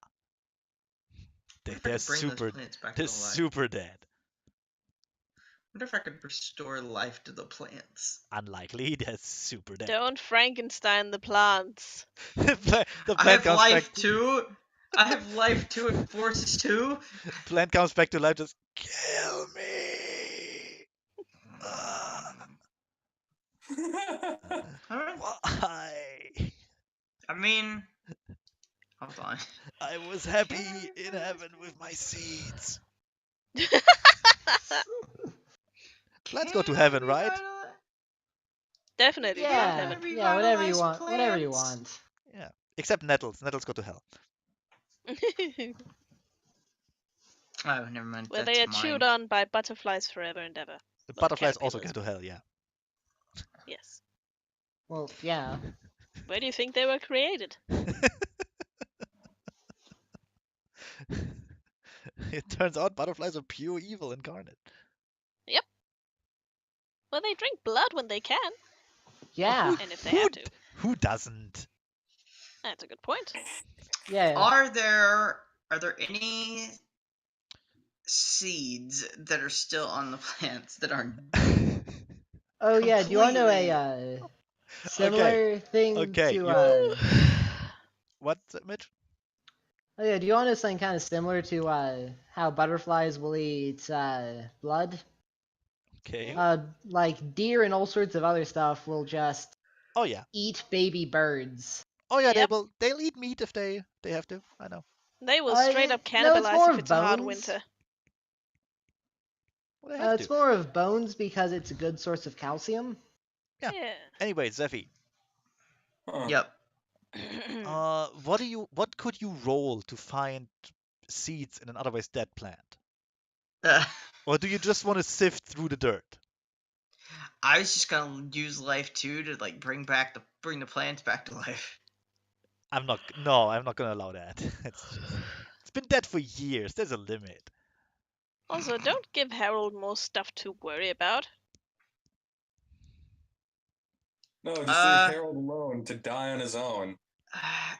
What if I
They're
could bring those
super.
plants back
They're
to life?
super dead.
What if I could restore life to the plants?
Unlikely. They're super dead.
Don't Frankenstein the plants.
The
I
plant
have
comes
life
back.
too. I have life too and forces too.
Plant comes back to life. Just kill me.
Alright.
Why?
I mean, hold on.
I was happy in heaven with my seeds. Plants go to
Can
heaven,
we
right?
go to-
Definitely.
Yeah,
Definitely.
yeah, whatever you
Revitalize
want. Whatever you
plants.
want.
Yeah. Except nettles. Nettles go to hell.
Oh, never mind.
Where
That's
they are
mine.
chewed on by butterflies forever and ever.
The
Well,
butterflies also
caterpillars.
go to hell, yeah.
Yes.
Well, yeah.
Where do you think they were created?
It turns out butterflies are pure evil incarnate.
Well, they drink blood when they can,
Yeah.
and if they have to.
Who doesn't?
That's a good point.
Yeah.
Are there any seeds that are still on the plants that are
Oh yeah. Do you want to know a
completely-
similar thing
Okay,
to
you- What, Mitch?
Oh yeah. Do you want to know something kind of similar to how butterflies will eat blood?
Okay.
Like deer and all sorts of other stuff will just
Oh yeah.
eat baby birds.
Oh yeah,
Yep.
they'll eat meat if they have to. I know.
They will straight up
No, it's
cannibalize
more
if
of
it's a hard
bones.
winter.
Well, they have
It's
to.
more of bones because it's a good source of calcium.
Yeah.
Yeah.
Anyway, Zephy,
Huh.
Yep.
what could you roll to find seeds in an otherwise dead plant?
Uh,
Or do you just want to sift through the dirt?
I was just gonna use life 2 to like bring the plants back to life.
I'm not gonna allow that. It's been dead for years. There's a limit.
Also, don't give Harold more stuff to worry about.
No, just leave Harold alone to die on his own.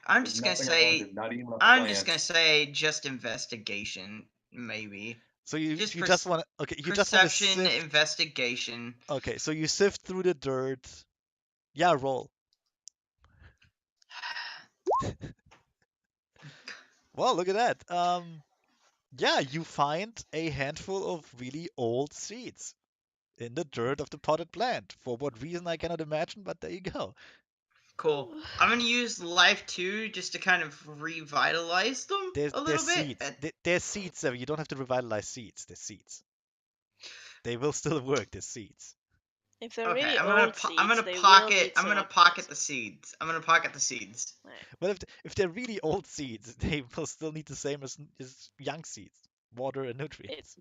I'm
There's
just gonna
nothing I want to
say
do, not even a
I'm just
plant.
gonna say just investigation, maybe.
So you
Just
just want to you just want to
Perception,
sift.
investigation.
Okay, so you sift through the dirt. Yeah, roll. Well, look at that. Yeah, you find a handful of really old seeds in the dirt of the potted plant. For what reason, I cannot imagine, but there you go.
Cool. I'm gonna use life 2 just to kind of revitalize them
There's
a
there's
little bit.
seeds. There's seeds there. You don't have to revitalize seeds. There's seeds. They will still work. There's seeds.
If they're
Okay,
really
I'm gonna
old seeds,
I'm gonna
they will
pocket
need
I'm
some
gonna pocket
upkeep.
the seeds. I'm gonna pocket the seeds.
Right.
Well, if they're really old seeds, they will still need the same as young seeds, water and nutrients.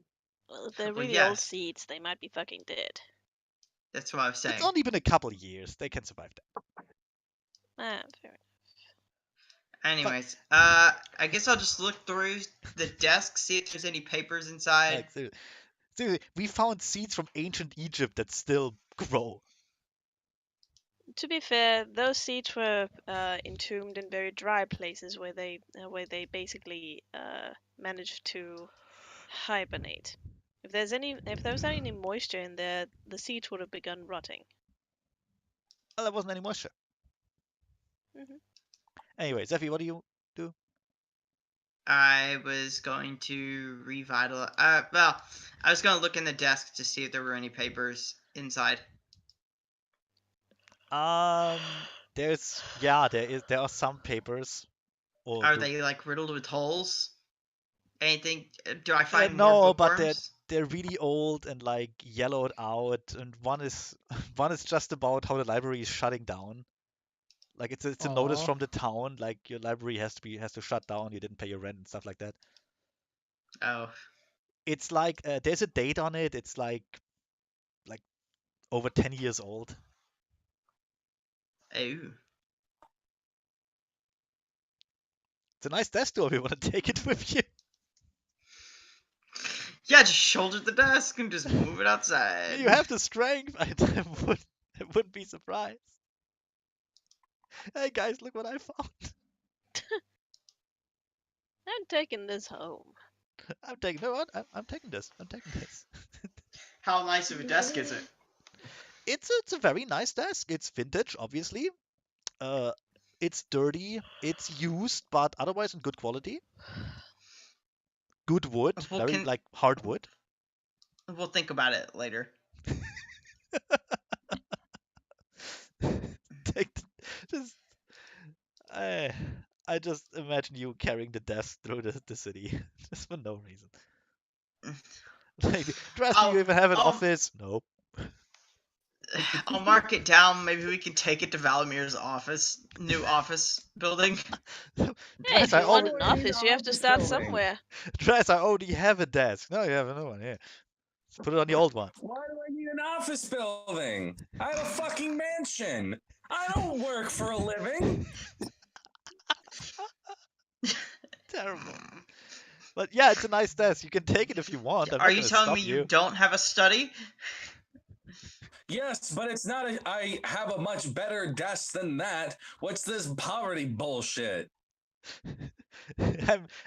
Well, if they're
Well,
really old
yes.
seeds, they might be fucking dead.
That's what I was saying.
It's only been a couple years. They can survive that.
Fair enough.
Anyways, I guess I'll just look through the desk, see if there's any papers inside.
Like, seriously, we found seeds from ancient Egypt that still grow.
To be fair, those seeds were entombed in very dry places where they basically managed to hibernate. If there was any moisture in there, the seeds would have begun rotting.
Well, there wasn't any moisture.
Mhm.
Anyway, Zephy, what do you do?
I was going to revitalize. Well, I was going to look in the desk to see if there were any papers inside.
There are some papers. Or
Are they like riddled with holes? Anything? Do I find more
no, but
bookworms?
they're really old and like yellowed out, and one is one is just about how the library is shutting down. Like it's a notice
Aw.
from the town, like your library has to shut down. You didn't pay your rent and stuff like that.
Oh,
It's like there's a date on it. It's like over 10 years old.
oh.
It's a nice desk though if you want to take it with you.
Yeah, just shoulder the desk and just move it outside.
You have the strength. I wouldn't be surprised. Hey guys, look what I found.
I'm taking this home.
I'm taking no, what? I'm taking this. I'm taking this.
How nice of a desk is it?
It's a very nice desk. It's vintage, obviously. It's dirty. It's used, but otherwise in good quality. Good wood,
Well,
very like hard wood.
We'll think about it later.
Take just I just imagine you carrying the desk through the city just for no reason. Like, Dress, do you even have an office? Nope.
I'll mark it down. Maybe we can take it to Valamir's new office building.
Hey,
Dress,
if
I
you want
already,
an office, you have to start somewhere.
Dress, I already have a desk. No, you have another one. Yeah, let's put it on the old one.
Why do I need an office building? I have a fucking mansion. I don't work for a living.
Terrible. But yeah, it's a nice desk. You can take it if you want. I'm
Are
not
you
gonna
telling
stop
me
you.
you don't have a study?
Yes, but it's not I have a much better desk than that. What's this poverty bullshit?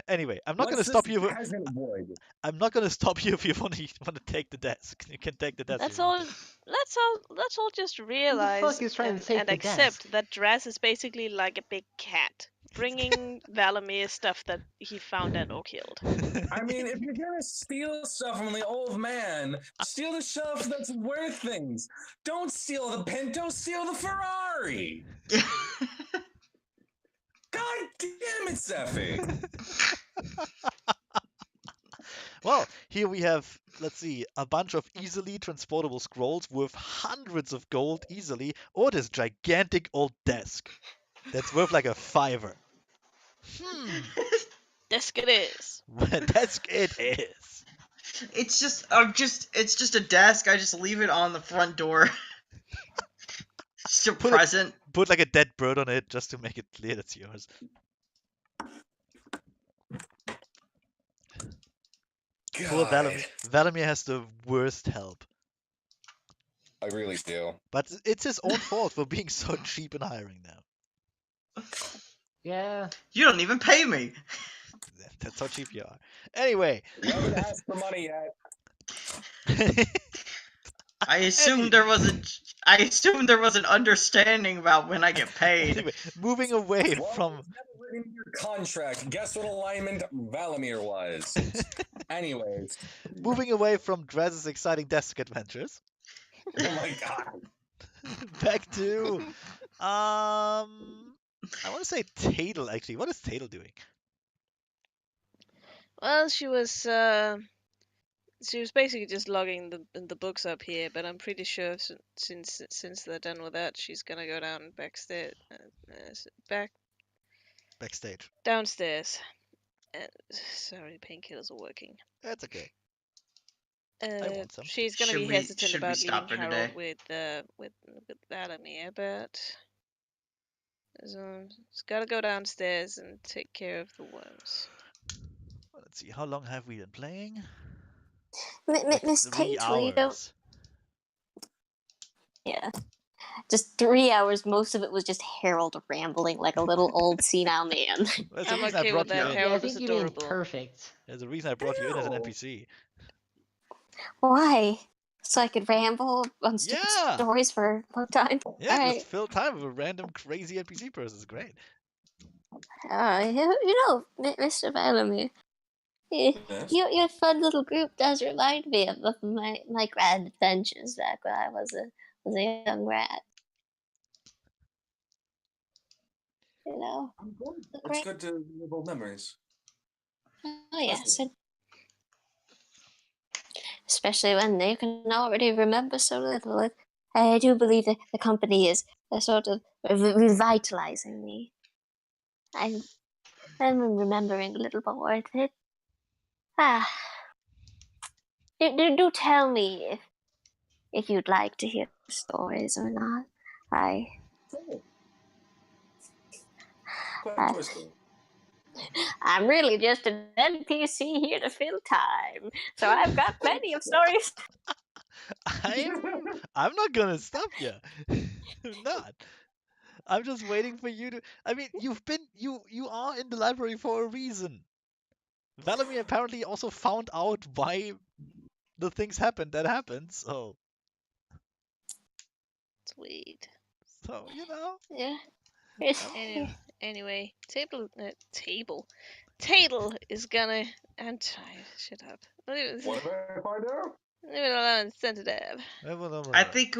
Anyway, I'm not
What's
gonna stop
this
you.
peasant wood?
I'm not gonna stop you if you want to take the desk. You can take the desk. if
Let's
you want.
all let's all just realize
fuck is trying to take
and
the
accept
desk?
that Draz is basically like a big cat, bringing Valamir stuff that he found and or killed.
I mean, if you're gonna steal stuff from the old man, steal the stuff that's worth things. Don't steal the Pinto, steal the Ferrari. God damn it, Zephy!
Well, here we have, let's see, a bunch of easily transportable scrolls worth hundreds of gold easily, or this gigantic old desk that's worth like a $5.
Desk it is.
Desk it is.
It's just a desk. I just leave it on the front door. Still
Put it-
present.
Put like a dead bird on it just to make it clear that's yours. Poor
God,
Valamir. Valamir has the worst help.
I really do.
But it's his own fault for being so cheap in hiring now.
Yeah.
You don't even pay me.
That's how cheap you are. Anyway.
You haven't asked for money yet.
I assumed there was an understanding about when I get paid.
Anyway, moving away
Well,
from.
it's never written in your contract. Guess what alignment Valamir was? Anyways.
Moving away from Draz's exciting desk adventures.
Oh my god.
Back to I want to say Tadel actually. What is Tadel doing?
Well, she was basically just logging the books up here, but I'm pretty sure since they're done with that, she's gonna go down backstage,
Backstage.
downstairs. Sorry, painkillers are working.
That's okay. I want some.
She's gonna
Should
be
we-
hesitant
should we
about
stop
leaving
her
Harold
today?
with Valamir, but she's gotta go downstairs and take care of the worms.
Well, let's see. How long have we been playing?
Miss
3
Tate, you don't.
hours.
Yeah. Just 3 hours. Most of it was just Harold rambling like a little old senile man.
There's a
I'm
reason
okay
I brought
with
you
that.
in.
Yeah, I
Harold is
think you mean
adorable.
perfect.
There's a reason I brought you in as an
Ew.
NPC.
Why? So I could ramble on stupid
Yeah.
stories for a long time.
Yeah,
All right.
just fill time with a random crazy NPC person. It's great.
Mr. Bellamy,
Yes.
your fun little group does remind me of my grand adventures back when I was a young rat. You know,
I'm good.
the
It's
great.
good to live old memories.
Oh yes, and especially when you can already remember so little. I do believe that the company is sort of revitalizing me. I'm remembering a little more of it. Ah, do tell me if you'd like to hear stories or not.
Quite choice, though.
I'm really just an NPC here to fill time, so I've got plenty of stories.
I'm not gonna stop you. I'm not. I'm just waiting for you to. I mean, you are in the library for a reason. Valamir apparently also found out why the things happened that happened. So
Sweet.
you know.
Yeah.
Anyway, Tadel is gonna. I'm tired. Shut up.
What did I find out?
Leave it alone, sensitive.
I think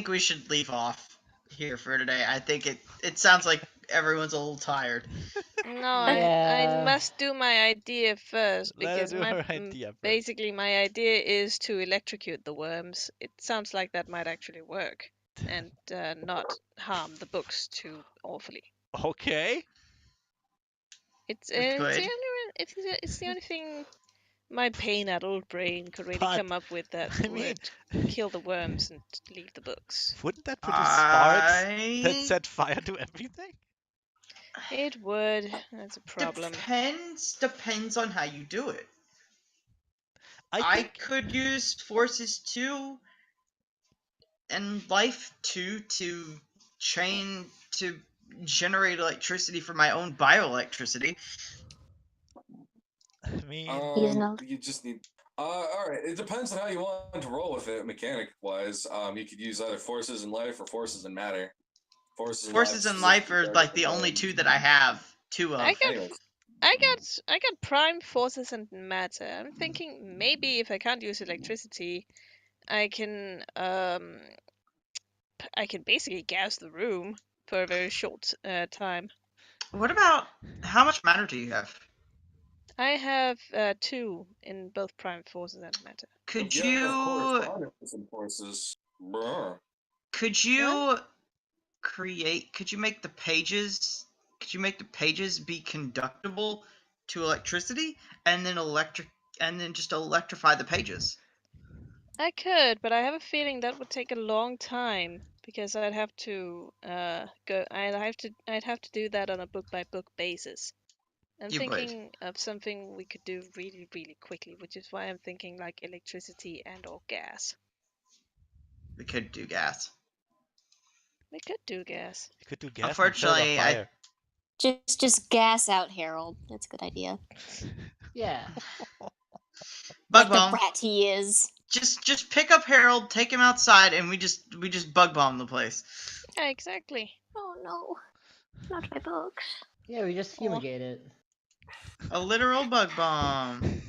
we should leave off here for today. I think it sounds like everyone's a little tired.
No,
Yeah.
I must do my idea first
Let her
because
do her idea first.
basically my idea is to electrocute the worms. It sounds like that might actually work and not harm the books too awfully.
Okay.
It's
Good.
it's the only thing my pain-addled brain could really
But,
come up with that
I mean,
would kill the worms and leave the books.
wouldn't that produce sparks that
I
set fire to everything?
It would. That's a problem.
depends on how you do it.
I
I
think
could use forces 2 and life 2 to generate electricity for my own bioelectricity.
I mean,
You just need. All right. It depends on how you want to roll with it, mechanic wise. You could use either forces in life or forces in matter.
Forces in life are like the only 2 that I have 2 of.
Anyways,
I got prime forces and matter. I'm thinking maybe if I can't use electricity, I can basically gas the room for a very short time.
What about how much matter do you have?
I have 2 in both prime forces and matter.
Could
Yeah, of course.
you
Some forces. Brr.
could you create? Could you make the pages? Could you make the pages be conductible to electricity, and then just electrify the pages?
I could, but I have a feeling that would take a long time because I'd have to I'd have to do that on a book by book basis. I'm
You would.
thinking of something we could do really, really quickly, which is why I'm thinking like electricity and or gas.
We could do gas.
We could do gas.
You could do gas and set it on
Unfortunately,
fire.
Just gas out Harold. That's a good idea.
Yeah.
Bug
Like the
bomb.
brat he is.
Just pick up Harold, take him outside, and we just bug bomb the place.
Yeah, exactly.
Oh no, not my books.
Yeah, we just fumigate it.
A literal bug bomb.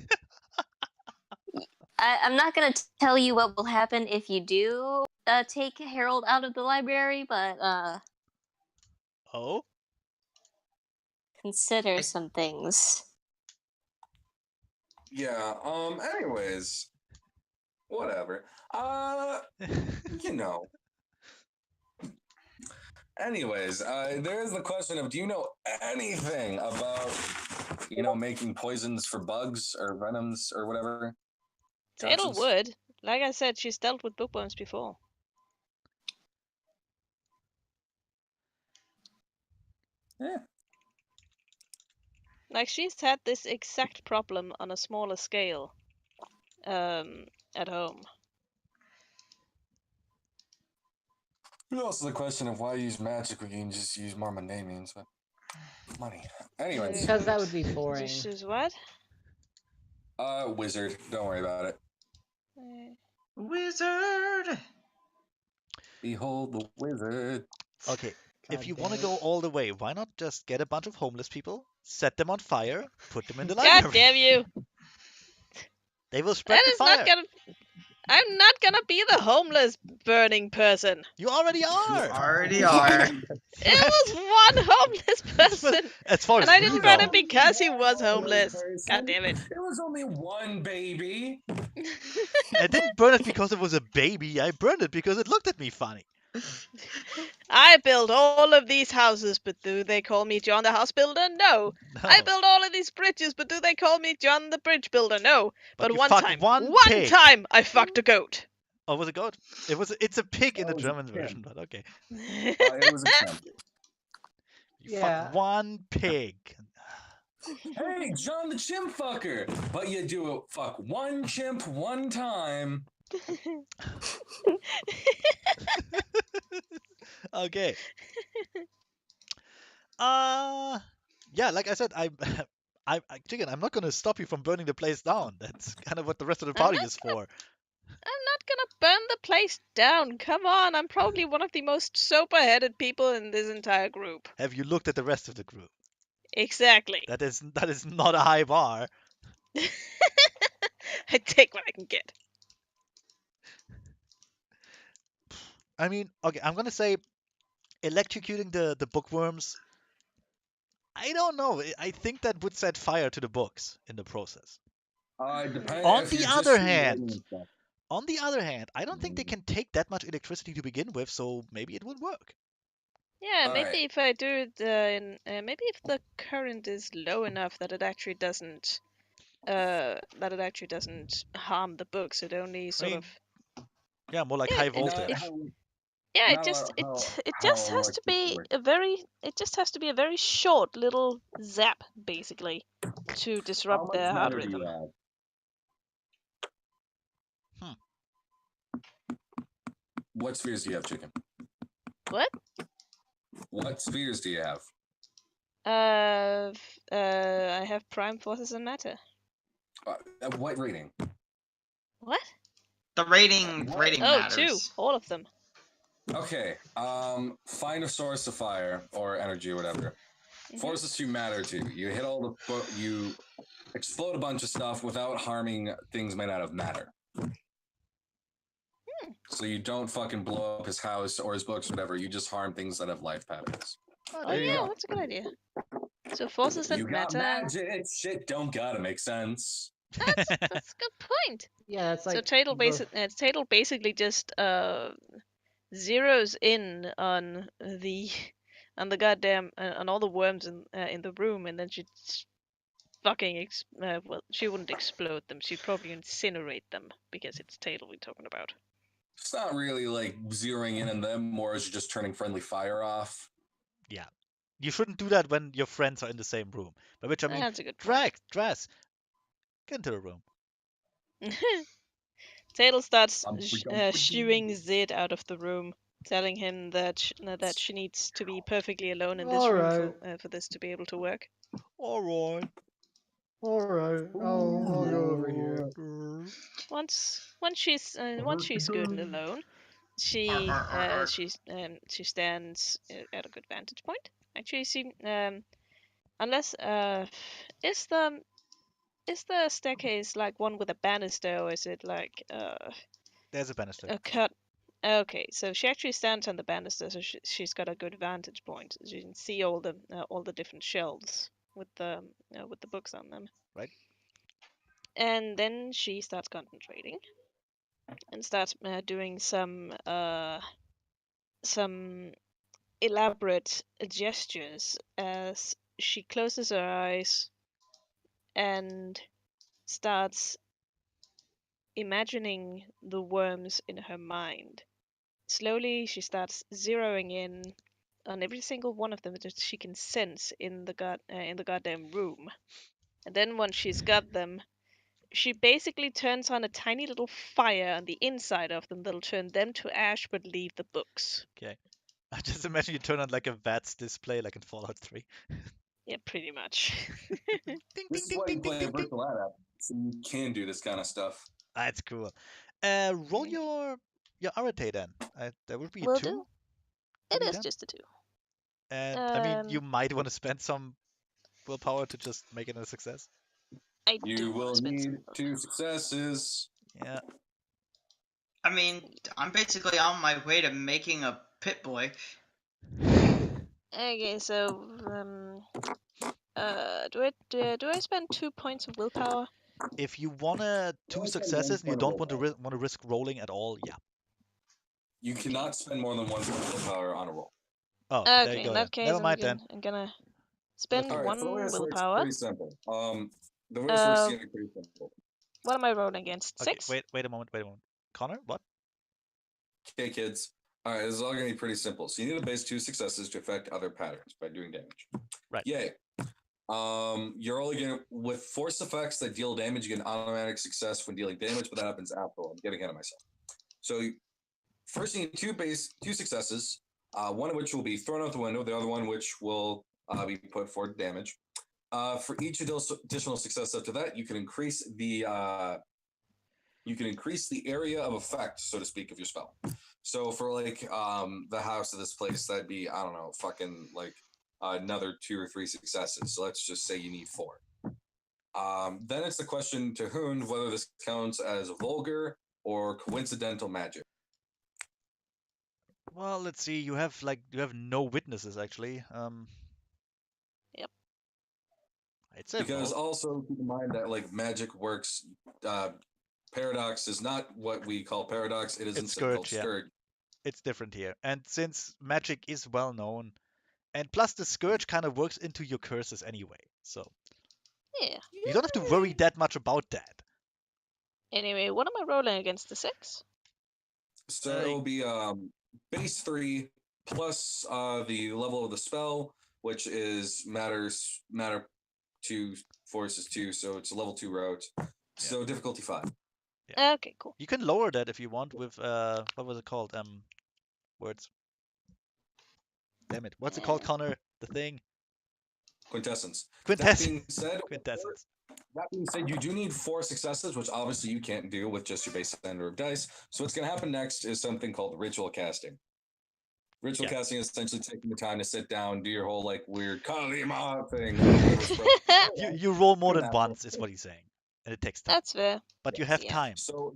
I'm not gonna tell you what will happen if you do take Harold out of the library, but
Oh?
consider some things.
Yeah. Anyways, whatever. You know. Anyways, there is the question of: do you know anything about, making poisons for bugs or venoms or whatever?
Taylor
Toxins?
would. Like I said, she's dealt with bookworms before.
Yeah.
Like she's had this exact problem on a smaller scale, at home.
There's also the question of why use magic when you can just use more mundane means, but money. Anyways,
Because that would be boring.
This is what?
wizard. Don't worry about it.
Wizard.
Behold the wizard.
Okay, if
God
you
damn
want to
it.
go all the way, why not just get a bunch of homeless people, set them on fire, put them in the
God
library?
damn you!
They will spread
That
the
is
fire.
not gonna. I'm not gonna be the homeless burning person.
You already are.
Already are.
It was one homeless person,
As far as
and I
we
didn't burn
know.
it because he was homeless. God damn it!
It was only one baby.
I didn't burn it because it was a baby. I burned it because it looked at me funny.
I built all of these houses, but do they call me John the house builder? No.
No.
I built all of these bridges, but do they call me John the bridge builder? No. But
you
one
fucked
time,
one pig.
I fucked a goat.
Oh, was it goat? It's a pig in
That
the
was a
German
pig.
version, but okay.
It was a chimp.
You
Yeah.
fucked one pig.
Hey, John the chimp fucker. But you do it fuck one chimp one time.
Okay. Yeah, like I said, Chicken, I'm not gonna stop you from burning the place down. That's kind of what the rest of the
I'm
party
not
is for.
I'm not gonna burn the place down. Come on, I'm probably one of the most sober-headed people in this entire group.
Have you looked at the rest of the group?
Exactly.
That is not a high bar.
I take what I can get.
I mean, okay, I'm gonna say electrocuting the bookworms. I don't know. I think that would set fire to the books in the process.
Depends.
On
if
the
you're just
other
rewriting
hand,
stuff.
I don't think they can take that much electricity to begin with, so maybe it would work.
Yeah, maybe
Alright.
if I do it maybe if the current is low enough that it actually doesn't harm the books. It only sort
mean,
of
Yeah, more like
Yeah,
high
it-
voltage.
if- yeah,
Not
it
how
just has to be
electricity
a very it just has to be a very short little zap basically to
How
disrupt
much
their heart
matter do you
rhythm.
have? What spheres do you have, Chicken?
What?
What spheres do you have?
I have prime forces and matter.
What rating?
What?
The rating
Oh,
matters.
2. All of them.
Okay. Find a source of fire or energy or whatever.
Mhm.
Forces to matter to. You hit all the you explode a bunch of stuff without harming things made out of matter. So you don't fucking blow up his house or his books, whatever. You just harm things that have life patterns.
Oh,
Oh
there you
yeah,
go.
that's a good idea. So forces that
You got
matter.
magic. Shit don't gotta make sense.
That's a good point.
Yeah, it's
So
like
Tatel basically just zeroes in on the goddamn on all the worms in the room, and then she fucking well, she wouldn't explode them. She'd probably incinerate them because it's Tatel we're talking about.
It's not really like zeroing in on them, more as just turning friendly fire off.
Yeah. You shouldn't do that when your friends are in the same room. By which I mean,
That's a good point.
Dress, get into the room.
Tatel starts
Dumpy-dumpy-doo.
shooing Zid out of the room, telling him that that she needs to be perfectly alone in this
All
room
right.
for this to be able to work.
Alright.
Alright, I'll go over here.
Once she's good and alone, she stands at a good vantage point. Actually, she unless is the staircase like one with a banister, or is it like
There's a banister.
a cut? Okay, so she actually stands on the banister, so she's got a good vantage point. She can see all the different shelves with the books on them.
Right.
And then she starts concentrating and starts doing some elaborate gestures as she closes her eyes and starts imagining the worms in her mind. Slowly, she starts zeroing in on every single one of them that she can sense in the goddamn room. And then once she's got them, she basically turns on a tiny little fire on the inside of them that'll turn them to ash but leave the books.
Okay. I just imagine you turn on like a VATS display like in Fallout 3.
Yeah, pretty much.
Ding,
This is why you play a virtual app, so you can do this kind of stuff.
That's cool. Roll your Arate then. That would be a
Will
2.
do.
to
It
be
is
done.
just a 2.
And I mean, you might want to spend some willpower to just make it a success.
I
You
do
will
want to spend
need
some
2 successes.
Yeah.
I mean, I'm basically on my way to making a pit boy.
Okay, so do I spend 2 points of willpower?
If you wanna 2
Okay,
successes and you
one
don't
point
want to risk rolling at all, yeah.
You cannot spend more than 1 point of willpower on a roll.
Oh, there you
Okay,
go.
in
Then.
that case,
Never mind then.
I'm gonna spend
All right, so the way
1
this works is
willpower.
pretty simple. The way this works is gonna be pretty simple.
What am I rolling against?
Okay,
6?
wait a moment. Connor, what?
Okay, kids. All right, this is all gonna be pretty simple. So you need to base 2 successes to affect other patterns by doing damage.
Right.
Yay. You're only gonna with force effects that deal damage. You get an automatic success when dealing damage, but that happens after. I'm getting ahead of myself. So first, you need 2 successes. One of which will be thrown out the window. The other one, which will be put for damage. For each additional success after that, you can increase the area of effect, so to speak, of your spell. So for like the house of this place, that'd be, I don't know, fucking like another 2 or 3 successes. So let's just say you need 4. Then it's the question to Hoon whether this counts as vulgar or coincidental magic.
Well, let's see. You have no witnesses actually.
Yep.
I'd say
Because
roll.
also keep in mind that like magic works. Paradox is not what we call paradox. It is
It's
instead called
Scourge, yeah.
scourge.
It's different here. And since magic is well known, and plus the Scourge kind of works into your curses anyway, so
Yeah.
you don't have to worry that much about that.
Anyway, what am I rolling against? The 6?
So it will be base 3 plus the level of the spell, which is matter 2, forces 2, so it's a level 2 route. So difficulty 5.
Yeah.
Okay, cool.
You can lower that if you want with what was it called? Words. Damn it. What's it called, Connor? The thing?
Quintessence.
Quintessence.
That being said,
Quintessence.
you do need 4 successes, which obviously you can't do with just your base number of dice. So what's going to happen next is something called ritual casting. Ritual casting is essentially taking the time to sit down, do your whole like weird Kalima thing.
You roll more than once, is what he's saying, and it takes time.
That's fair.
But you have
Yeah.
time.
So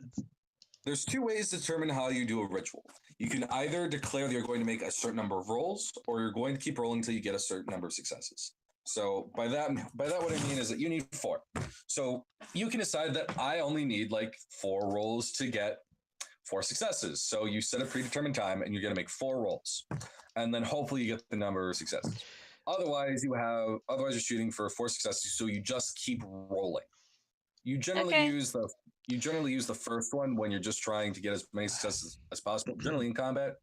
there's 2 ways to determine how you do a ritual. You can either declare that you're going to make a certain number of rolls, or you're going to keep rolling until you get a certain number of successes. So by that what I mean is that you need 4. So you can decide that I only need like 4 rolls to get 4 successes. So you set a predetermined time and you're going to make 4 rolls, and then hopefully you get the number of successes. Otherwise you're shooting for 4 successes, so you just keep rolling. You generally
Okay.
use the first one when you're just trying to get as many successes as possible, generally in combat.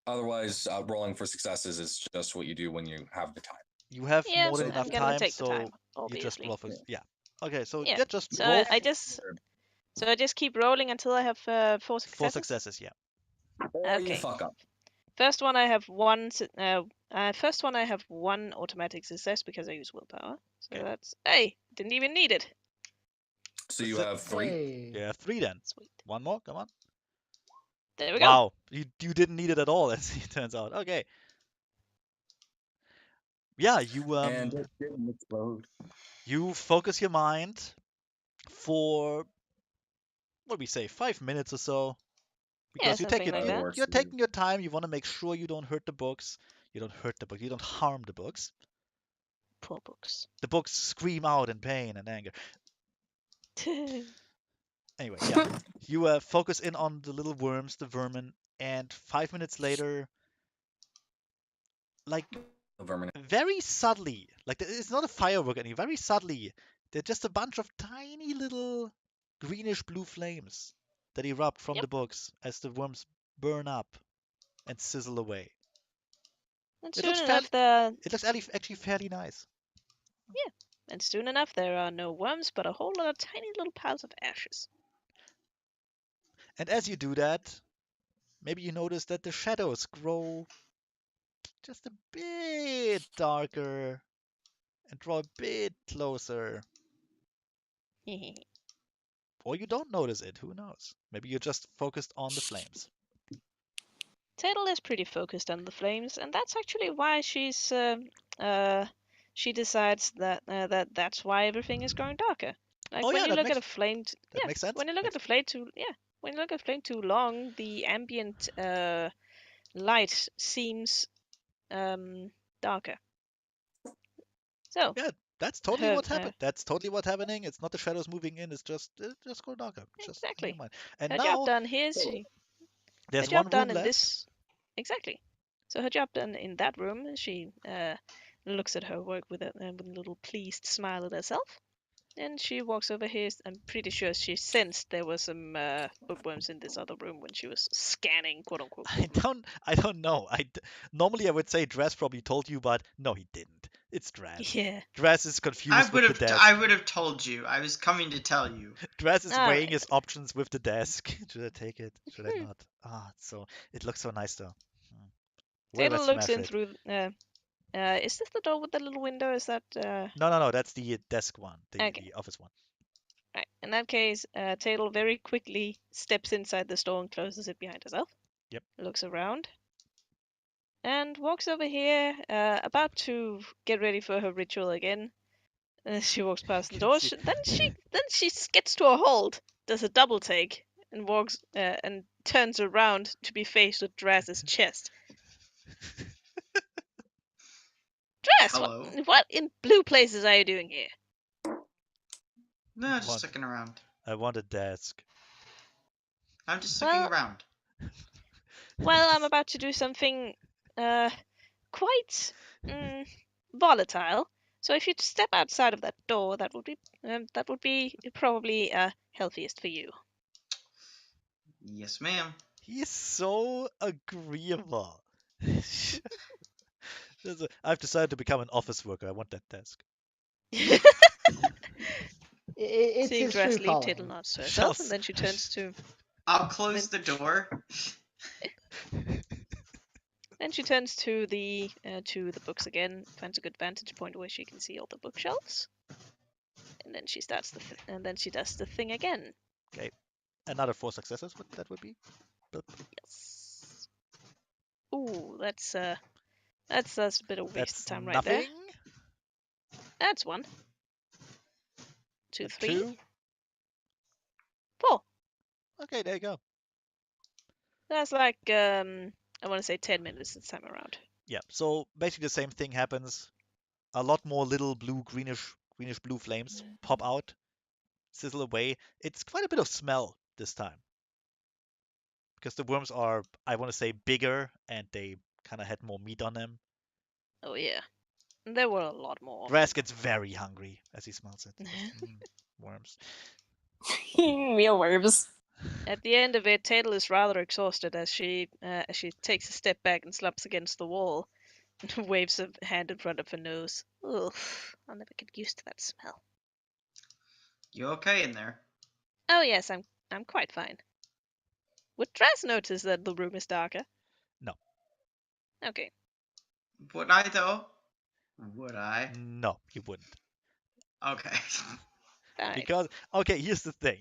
Otherwise, rolling for successes is just what you do when you have the time.
You have
Yeah,
more than
So
enough
I'm gonna
time,
take the
so
time,
you just
obviously.
roll for yeah. Okay, so
Yeah.
yeah, just
So
roll
I just keep rolling until I have 4
4
successes.
successes. Yeah.
Or you
Okay.
fuck up.
First one I have one. First one I have 1 automatic success because I use willpower. So
Okay.
that's didn't even need it.
So you
That's it.
have 3.
Hey.
Yeah, 3 then.
Sweet.
One more. Come on.
There we go.
Wow, you didn't need it at all, as it turns out. Okay. Yeah,
And it didn't explode.
you focus your mind for what do we say, 5 minutes or so,
Yeah,
because
something like that.
you're taking your time. You want to make sure you don't hurt the books. You don't hurt the book. You don't harm the books.
Poor books.
The books scream out in pain and anger. Anyway, yeah, you focus in on the little worms, the vermin, and 5 minutes later, like
The vermin.
very subtly, like it's not a firework anymore. Very subtly, they're just a bunch of tiny little greenish blue flames that erupt from
Yep.
the books as the worms burn up and sizzle away.
And
It
soon
looks
enough,
It looks actually fairly nice.
and soon enough, there are no worms, but a whole lot of tiny little piles of ashes.
And as you do that, maybe you notice that the shadows grow just a bit darker and draw a bit closer. Or you don't notice it, who knows? Maybe you're just focused on the flames.
Tatel is pretty focused on the flames, and that's actually why she decides that that's why everything is growing darker. Like
Oh
when
yeah,
you
that
look at
makes
a flame,
that makes sense.
when you look at the flame too, when you look at flame too long, the ambient light seems darker. So
Yeah, that's totally
her
what happened. That's totally what's happening. It's not the shadows moving in. It's just go darker. Just never
exactly
mind. And
her job
now
done here. Her
there's
job
one
done
room
in
left.
this exactly. So her job done in that room. She looks at her work with a little pleased smile at herself. And she walks over here. I'm pretty sure she sensed there was some bookworms in this other room when she was scanning, quote unquote.
I don't know. Normally I would say Dress probably told you, but no, he didn't. It's Dress.
Yeah.
Dress is confused with the desk.
I would have told you. I was coming to tell you.
Dress is
All
weighing
right.
his options with the desk. Should I take it? Should I not? It looks so nice though. Where
Taylor
I
looks
smash
in
it?
through. Is this the door with the little window? Is that?
No. That's the desk one,
Okay.
the office one.
Right. In that case, Taylor very quickly steps inside the store and closes it behind herself.
Yep.
Looks around. And walks over here, about to get ready for her ritual again. She walks past the door. Then she gets to a halt, does a double take, and walks and turns around to be faced with Dress's chest. Dress,
Hello.
what in blue places are you doing here?
No, just looking around.
I want a desk.
I'm just looking around.
Well, I'm about to do something quite volatile. So if you step outside of that door, that would be probably healthiest for you.
Yes, ma'am.
He is so agreeable. I've decided to become an office worker. I want that desk.
It's
Seeing
his
Dress
true
leave,
calling.
Tittle nods to herself, and then she turns to.
I'll close the door.
Then she turns to the books again, finds a good vantage point where she can see all the bookshelves, and then she starts does the thing again.
Okay, another 4 successes. What that would be?
Yes. Ooh, that's a bit of waste of time right there.
Nothing.
That's 1. 2, 3,
2.
4.
Okay, there you go.
That's like I want to say 10 minutes this time around.
Yeah, so basically the same thing happens. A lot more little greenish blue flames pop out, sizzle away. It's quite a bit of smell this time. Because the worms are, I want to say, bigger and they kind of had more meat on them.
Oh yeah, there were a lot more. Of
Grass
them.
gets very hungry as he smells it. Worms.
Real worms.
At the end of it, Tatel is rather exhausted as she takes a step back and slumps against the wall, and waves a hand in front of her nose. Ugh, I'll never get used to that smell.
You okay in there?
Oh yes, I'm quite fine. Would Draz notice that the room is darker?
No.
Okay.
Would I though? Would I?
No, you wouldn't.
Okay.
Fine.
Because, okay, here's the thing.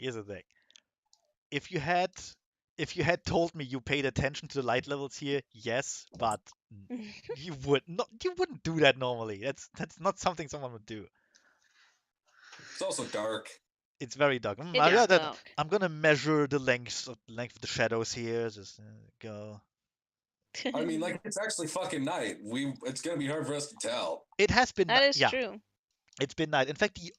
If you had told me you paid attention to the light levels here, yes, but you wouldn't do that normally. That's not something someone would do.
It's also dark.
It's very dark.
It is dark.
I'm gonna measure the length of the shadows here. Just go.
I mean, like, it's actually fucking night. It's gonna be hard for us to tell.
It has been
that is
yeah,
true.
it's been night. In fact, the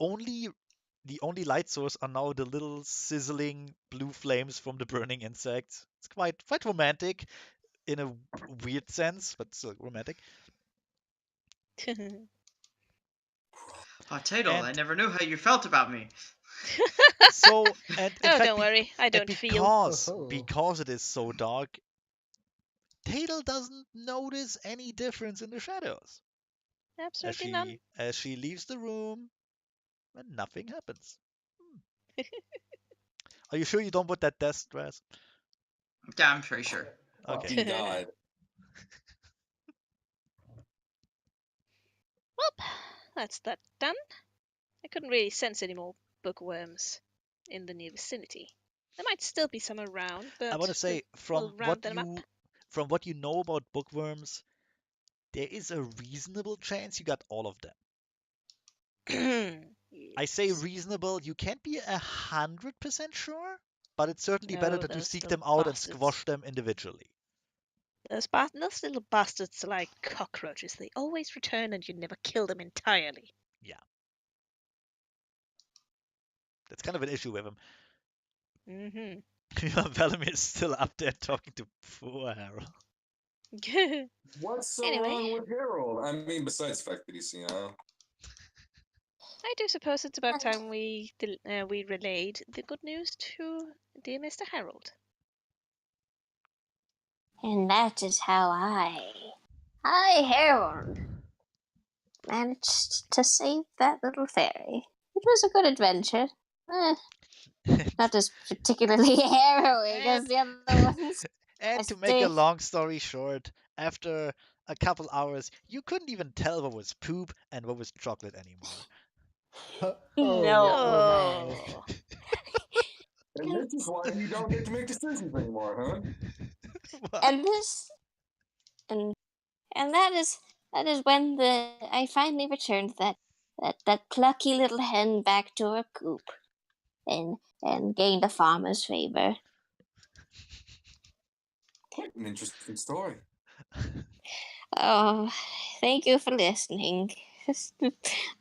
only light source are now the little sizzling blue flames from the burning insects. It's quite romantic in a weird sense, but still romantic.
Oh, Tatel, I
And-
never knew how you felt about me.
So, and in
Oh,
fact,
don't worry, I don't feel.
because it is so dark, Tatel doesn't notice any difference in the shadows
Absolutely none.
as she leaves the room, and nothing happens. Are you sure you don't put that desk dress?
Yeah, I'm pretty sure.
Okay.
Fucking God.
Well, that's that done. I couldn't really sense any more bookworms in the near vicinity. There might still be some around, but
I want to say
we'll round them up.
from what you know about bookworms, there is a reasonable chance you got all of them. I say
Yes.
reasonable. You can't be 100% sure, but it's certainly
No,
better than to
those
seek
little
them out and
bastards.
squash them individually.
Those little bastards are like cockroaches. They always return and you never kill them entirely.
Yeah. That's kind of an issue with them.
Mm-hmm.
Valamir is still up there talking to poor Harold.
What's so
Anyway.
wrong with Harold? I mean, besides the fact that he's,
I do suppose it's about time we relayed the good news to dear Mr. Harold.
And that is how Harold, managed to save that little fairy. It was a good adventure. Not as particularly harrowing as the other ones.
And to make a long story short, after a couple hours, you couldn't even tell what was poop and what was chocolate anymore.
No.
Oh.
and this is why you don't get to make decisions anymore, huh?
What?
And this, and that is when I finally returned that plucky little hen back to her coop, and gained the farmer's favor.
Quite an interesting story.
Oh, thank you for listening,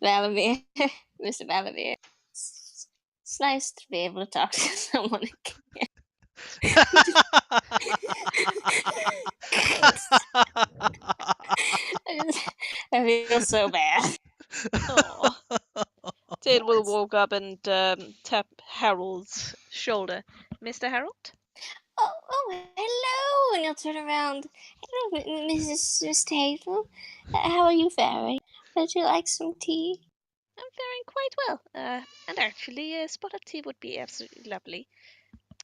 Valamir, Mr. Valamir. It's nice to be able to talk to someone again. I feel so bad.
Oh. Tail woke up and tap Harold's shoulder. Mr. Harold?
Oh, hello! And he'll turn around. Hello, Miss Tatel. How are you faring? Would you like some tea?
I'm faring quite well. And actually, a spot of tea would be absolutely lovely.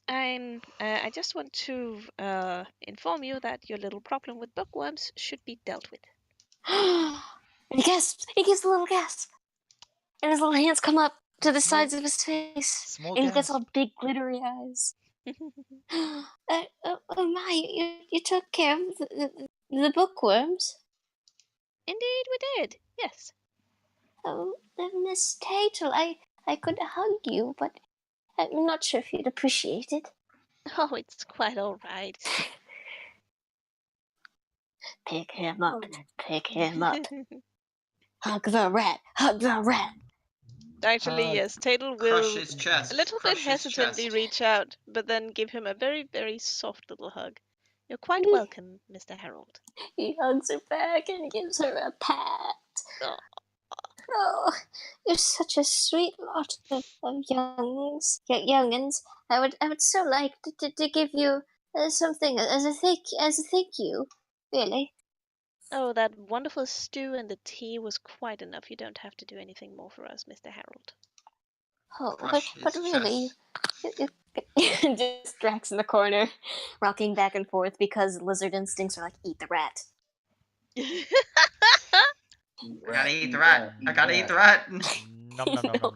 I just want to inform you that your little problem with bookworms should be dealt with.
And he gasps. He gives a little gasp. And his little hands come up to the
Small-
sides of his face.
small
And he's got
gasp.
all big glittery eyes. Oh my, you took care of the bookworms?
Indeed, we did. Yes.
Oh, Miss Tatel, I could hug you, but I'm not sure if you'd appreciate it.
Oh, it's quite all right.
Pick him up. Pick him up. Hug the rat. Hug the rat.
Actually,
Uh,
yes, Tatel
Crush
will
his chest.
a little
Crush
bit
his
hesitantly
chest.
reach out, but then give him a very, very soft little hug. You're quite welcome, Mr. Harold.
He hugs her back and gives her a pat.
Oh,
Oh, you're such a sweet lot of youngins. I would so like to give you something as a thank you. Really.
oh, that wonderful stew and the tea was quite enough. You don't have to do anything more for us, Mr. Harold.
Oh,
Crush
but
his
really,
chest.
just Drax in the corner, rocking back and forth because lizard instincts are like eat the rat.
I gotta eat the rat. I gotta eat the rat.
Nom nom nom nom nom nom nom nom nom.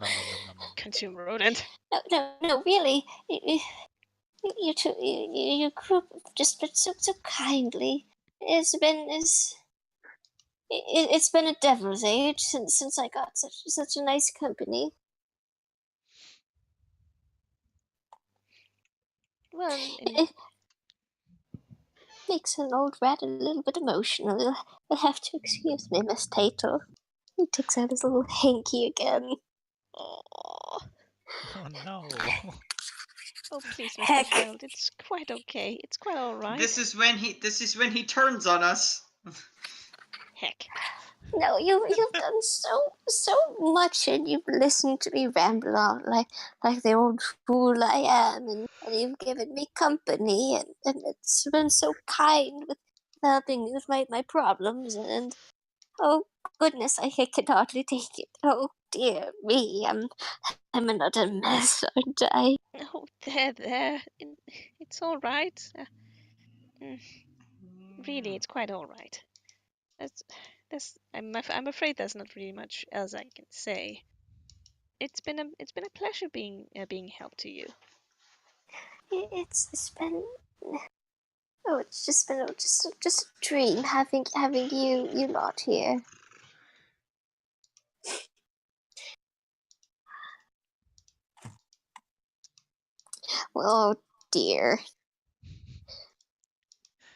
Consume rodent.
No, really. You two, you group just been so kindly. It's been a devil's age since I got such a nice company.
Well,
It makes an old rat a little bit emotional. You'll have to excuse me, Miss Tato. He takes out his little hanky again.
oh,
Oh no.
oh, please, Mr.
Heck.
Harold, it's quite okay. It's quite all right.
This is when he turns on us.
Heck.
No, you've done so much, and you've listened to me ramble on like the old fool I am, and you've given me company, and it's been so kind with helping me with my problems, and oh goodness, I could hardly take it. Oh dear me, I'm another mess, aren't I?
Oh, there. It's all right. Really, it's quite all right. I'm afraid there's not really much else I can say. It's been a pleasure being helped to you.
It's been it's just been just a dream having you lot here. Oh dear.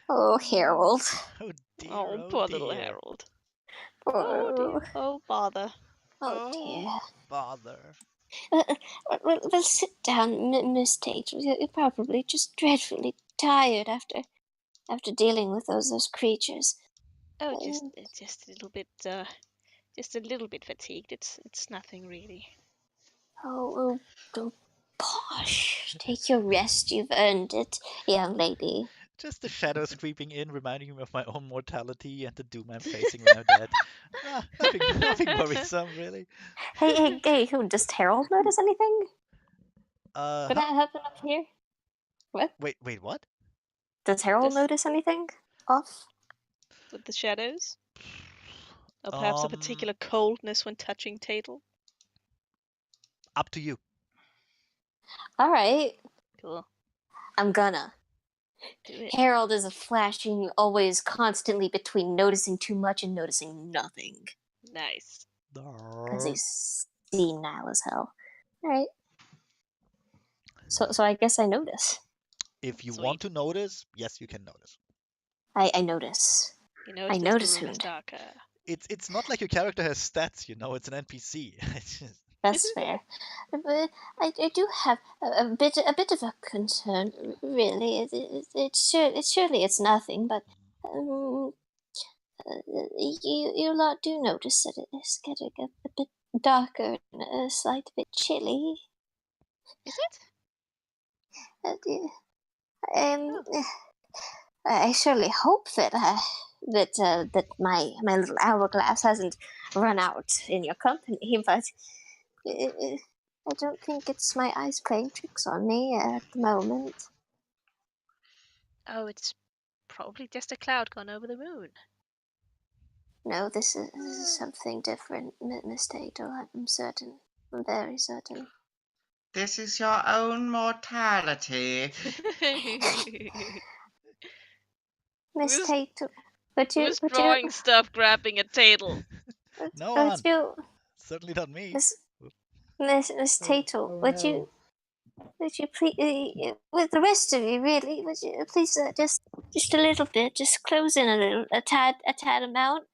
Oh Harold.
Oh dear.
Oh,
Oh
poor
dear.
little Harold.
Oh,
Oh dear. Oh bother.
oh dear.
Bother.
Well, sit down, Miss Tate. You're probably just dreadfully tired after dealing with those creatures.
Oh, just a little bit just a little bit fatigued. It's nothing really.
Oh, posh. Take your rest. You've earned it, young lady.
Just the shadows creeping in, reminding me of my own mortality and the doom I'm facing when I'm dead. Nothing worrisome, really.
Hey, does Harold notice anything? Did that happen up here? What?
Wait, what?
Does Harold
This-
notice anything off?
With the shadows? Or perhaps a particular coldness when touching Tatel?
Up to you.
All right,
Cool.
I'm gonna.
Do it.
Harold is flashing always constantly between noticing too much and noticing nothing.
Nice.
Because he's senile as hell. Alright. So I guess I notice.
If you
Sweet.
want to notice, yes, you can notice.
I notice.
You know,
I
it's
notice
the room is
Hoond.
darker.
It's not like your character has stats, it's an NPC. It's just-
That's fair. But I do have a bit of a concern, really. Surely it's nothing, but you lot do notice that it is getting a bit darker and a slight bit chilly.
Is it?
I surely hope that that my little hourglass hasn't run out in your company, but I don't think it's my eyes playing tricks on me at the moment.
Oh, it's probably just a cloud gone over the moon.
No, this is something different, Miss Tato. I'm certain. I'm very certain.
This is your own mortality.
Miss
Who's-
Tato, would
Who's
you
drawing stuff grabbing a Tatel?
No
would
one.
you
Certainly not me.
Miss Tato,
Oh,
would
no.
you would you please, with the rest of you, really, would you please just a little bit, just close in a tad amount.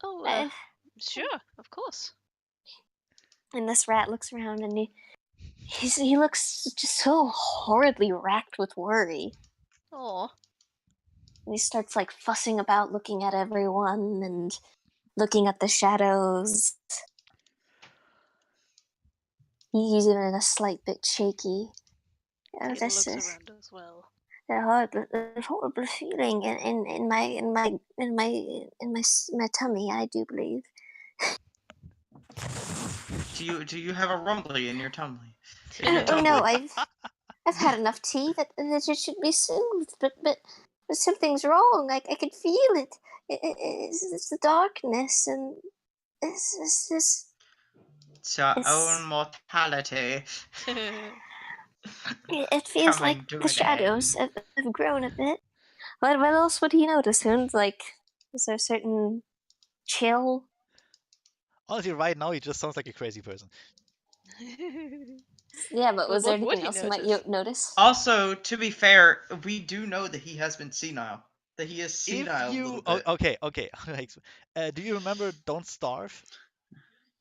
Oh,
Uh,
sure, of course.
and this rat looks around and he looks just so horribly racked with worry.
Oh,
And he starts like fussing about, looking at everyone and looking at the shadows. He's even a slight bit shaky. Oh,
Taylor
this
looks
is
around as well.
a horrible feeling in my tummy. I do believe.
Do you have a rumbly in your tummy?
Oh no, I've had enough tea that it should be soothed, but something's wrong. I can feel it. It's the darkness and it's
It's your own
It's-
mortality
it feels like
coming to
the
an
shadows
end.
have grown a bit. What else would he notice? And like, is there a certain chill?
Honestly, right now he just sounds like a crazy person.
Yeah, but was there
what would
anything
he
else you might
notice?
notice?
Also, to be fair, we do know that he has been senile. That he is
If
senile a little
you
bit.
okay, do you remember Don't Starve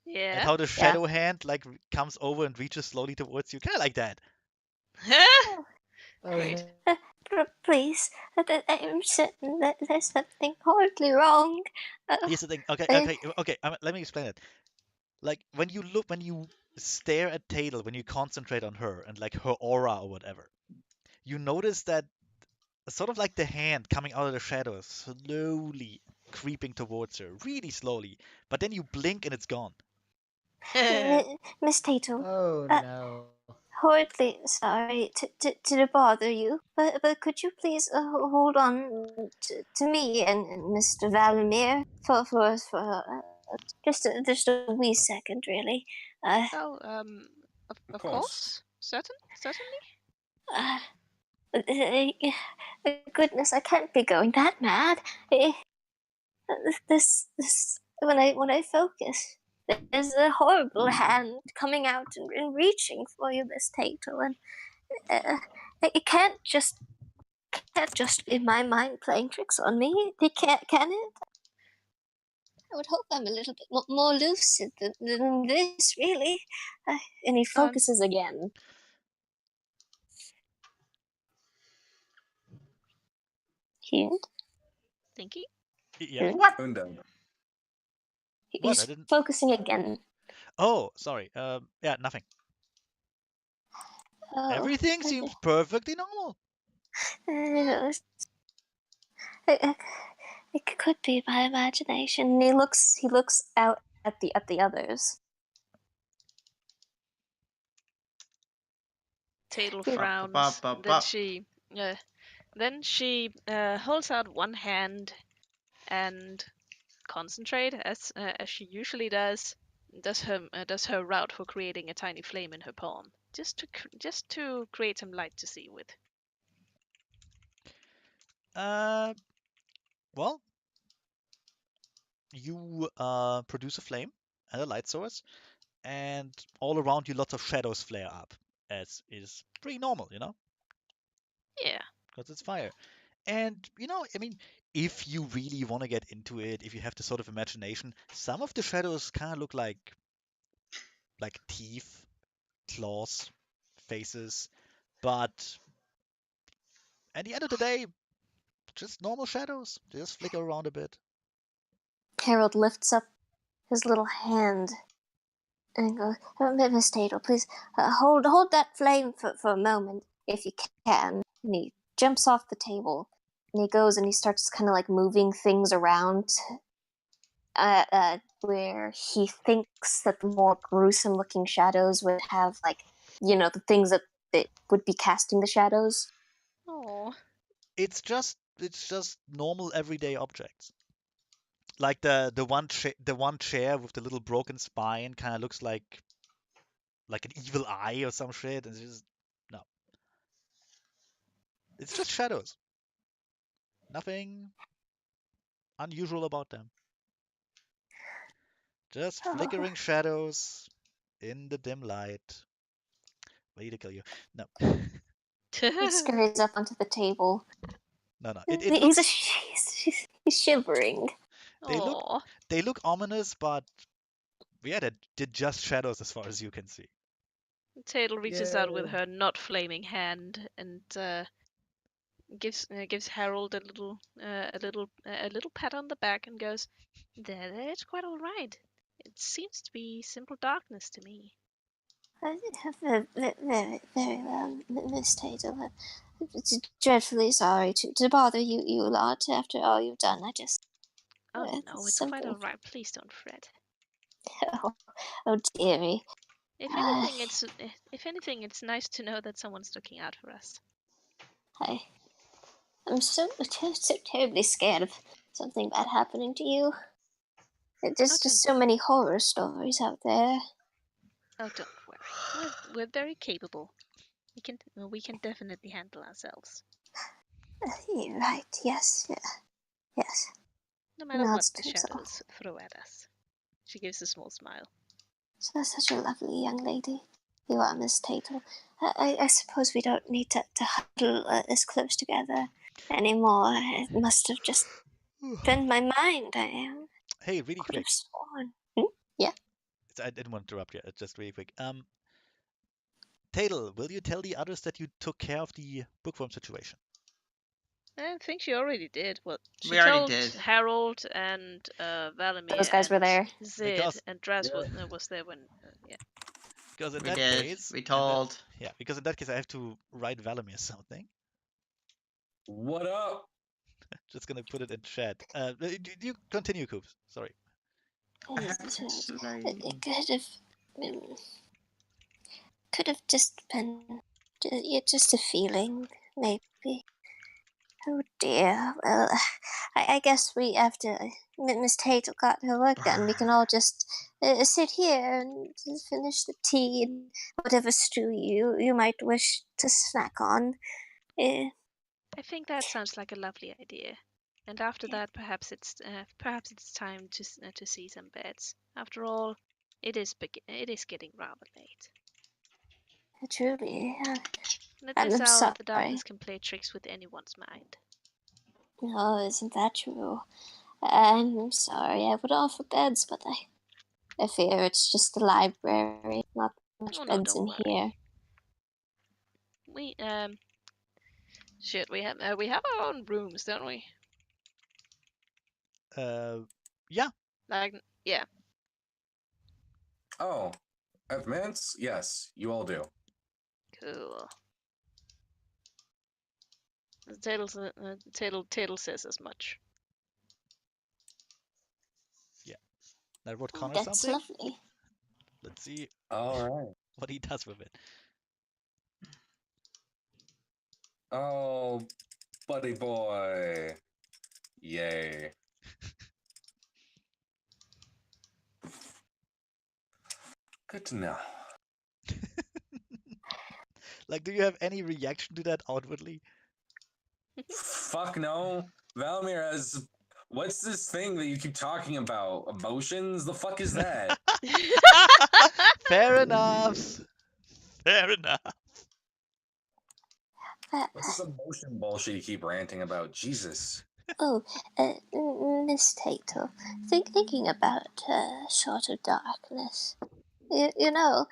and
Yeah.
how the
Yeah.
shadow hand like comes over and reaches slowly towards you, kind of like that.
Oh,
Great.
no.
Please, I'm certain that there's something horribly wrong.
Here's the thing. Okay,
Uh,
okay. Let me explain it. Like when you stare at Tatel, when you concentrate on her and like her aura or whatever, you notice that sort of like the hand coming out of the shadows, slowly creeping towards her, really slowly. But then you blink and it's gone.
Miss Tatum,
Oh, no.
horribly sorry to bother you, but could you please hold on to me and Mr. Valimir for just a wee second, really.
Oh, of course. Certainly.
Uh, goodness, I can't be going that mad. This when I focus, there's a horrible hand coming out and reaching for you, Miss Tatel, and it can't just be my mind playing tricks on me. It can't, can it? I would hope I'm a little bit more lucid than this, really. And he focuses again. Here,
Thinky.
Yeah.
What?
Undone.
What? I
he's
didn't.
focusing again.
Oh, sorry. Yeah, nothing.
Oh,
Everything seems perfectly normal.
uh, it, it could be my imagination. He looks out at the others.
Tatel
Yeah.
frowns. Then she holds out one hand and concentrate as she usually does. Does her route for creating a tiny flame in her palm, just to create some light to see with.
Uh, well, you produce a flame and a light source, and all around you, lots of shadows flare up, as is pretty normal,
Yeah.
because it's fire. And I mean, if you really want to get into it, if you have the sort of imagination, some of the shadows kind of look like teeth, claws, faces, but at the end of the day, just normal shadows. They just flicker around a bit.
Harold lifts up his little hand and goes, Miss Tatel, please hold that flame for a moment, if you can. And he jumps off the table, and he goes and he starts kind of like moving things around where he thinks that the more gruesome looking shadows would have, like, the things that would be casting the shadows.
Oh.
It's just normal everyday objects. Like the one chair with the little broken spine kind of looks like an evil eye or some shit, and it's just no. It's just shadows. Nothing unusual about them. Just
Oh,
flickering shadows in the dim light. ready to kill you. No,
He scurries up onto the table.
no.
He's shivering.
They look
Aw.
they look ominous, but yeah, they're just shadows as far as you can see.
Tail reaches out with
Yay.
her not flaming hand and gives Harold a little pat on the back and goes, That's quite all right. It seems to be simple darkness to me."
Very, very well, Miss Tatum. Dreadfully sorry to bother you lot after all you've done. I just
"Oh
it's
no, it's quite all
something.
right. Please don't fret.
Oh dearie.
If anything, it's nice to know that someone's looking out for us."
I'm so terribly scared of something bad happening to you. There's just so many horror stories out there.
Oh, don't worry. We're very capable. We can definitely handle ourselves,
You're right. Yes. Yes.
no matter what
Nods
the
to himself.
shadows throw at us. She gives a small smile.
So such a lovely young lady. You are, Miss Tatum. I suppose we don't need to huddle as close together anymore. It must have just been my mind. I am.
Hey, really
Could
quick.
have sworn. Yeah.
I didn't want to interrupt you. Just really quick. Tadel, will you tell the others that you took care of the bookworm situation?
I think she already did. Well, she
We already
told
did.
Harold and Valimir.
Those guys were
and
there.
Zid
Because-
and Draz
Yeah.
was there when. Yeah.
Because in
We
that
did.
case,
We told.
because in that case I have to write Valimir something.
What up?
Just gonna put it in chat. You continue, Coops. Sorry.
It could have just been just a feeling, maybe. Oh dear. Well, I guess we have to. Miss Tate got her work done. We can all just sit here and finish the tea and whatever stew you might wish to snack on.
I think that sounds like a lovely idea. And after that, perhaps it's time to see some beds. After all, it is getting rather late.
Truly,
And at
I'm
this hour,
sorry.
the darkness can play tricks with anyone's mind.
Oh, isn't that true? I'm sorry. I would offer beds, but I fear it's just the library. Not much
Oh, no,
beds
don't
in
worry.
here.
We we have our own rooms, don't we?
Yeah.
Like, yeah.
Oh, advance? Yes, you all do.
Cool. The Tatel says as much.
I wrote
Oh,
Connor
that's
something.
lovely.
Let's see
All right.
what he does with it.
Oh, buddy boy. Yay. Good to know.
Like, do you have any reaction to that outwardly?
Fuck no. Valimir has. What's this thing that you keep talking about? Emotions? The fuck is that?
Fair enough. Fair enough.
What's this emotion bullshit you keep ranting about? Jesus.
Oh, Miss Tatel, thinking about sort of darkness. You know,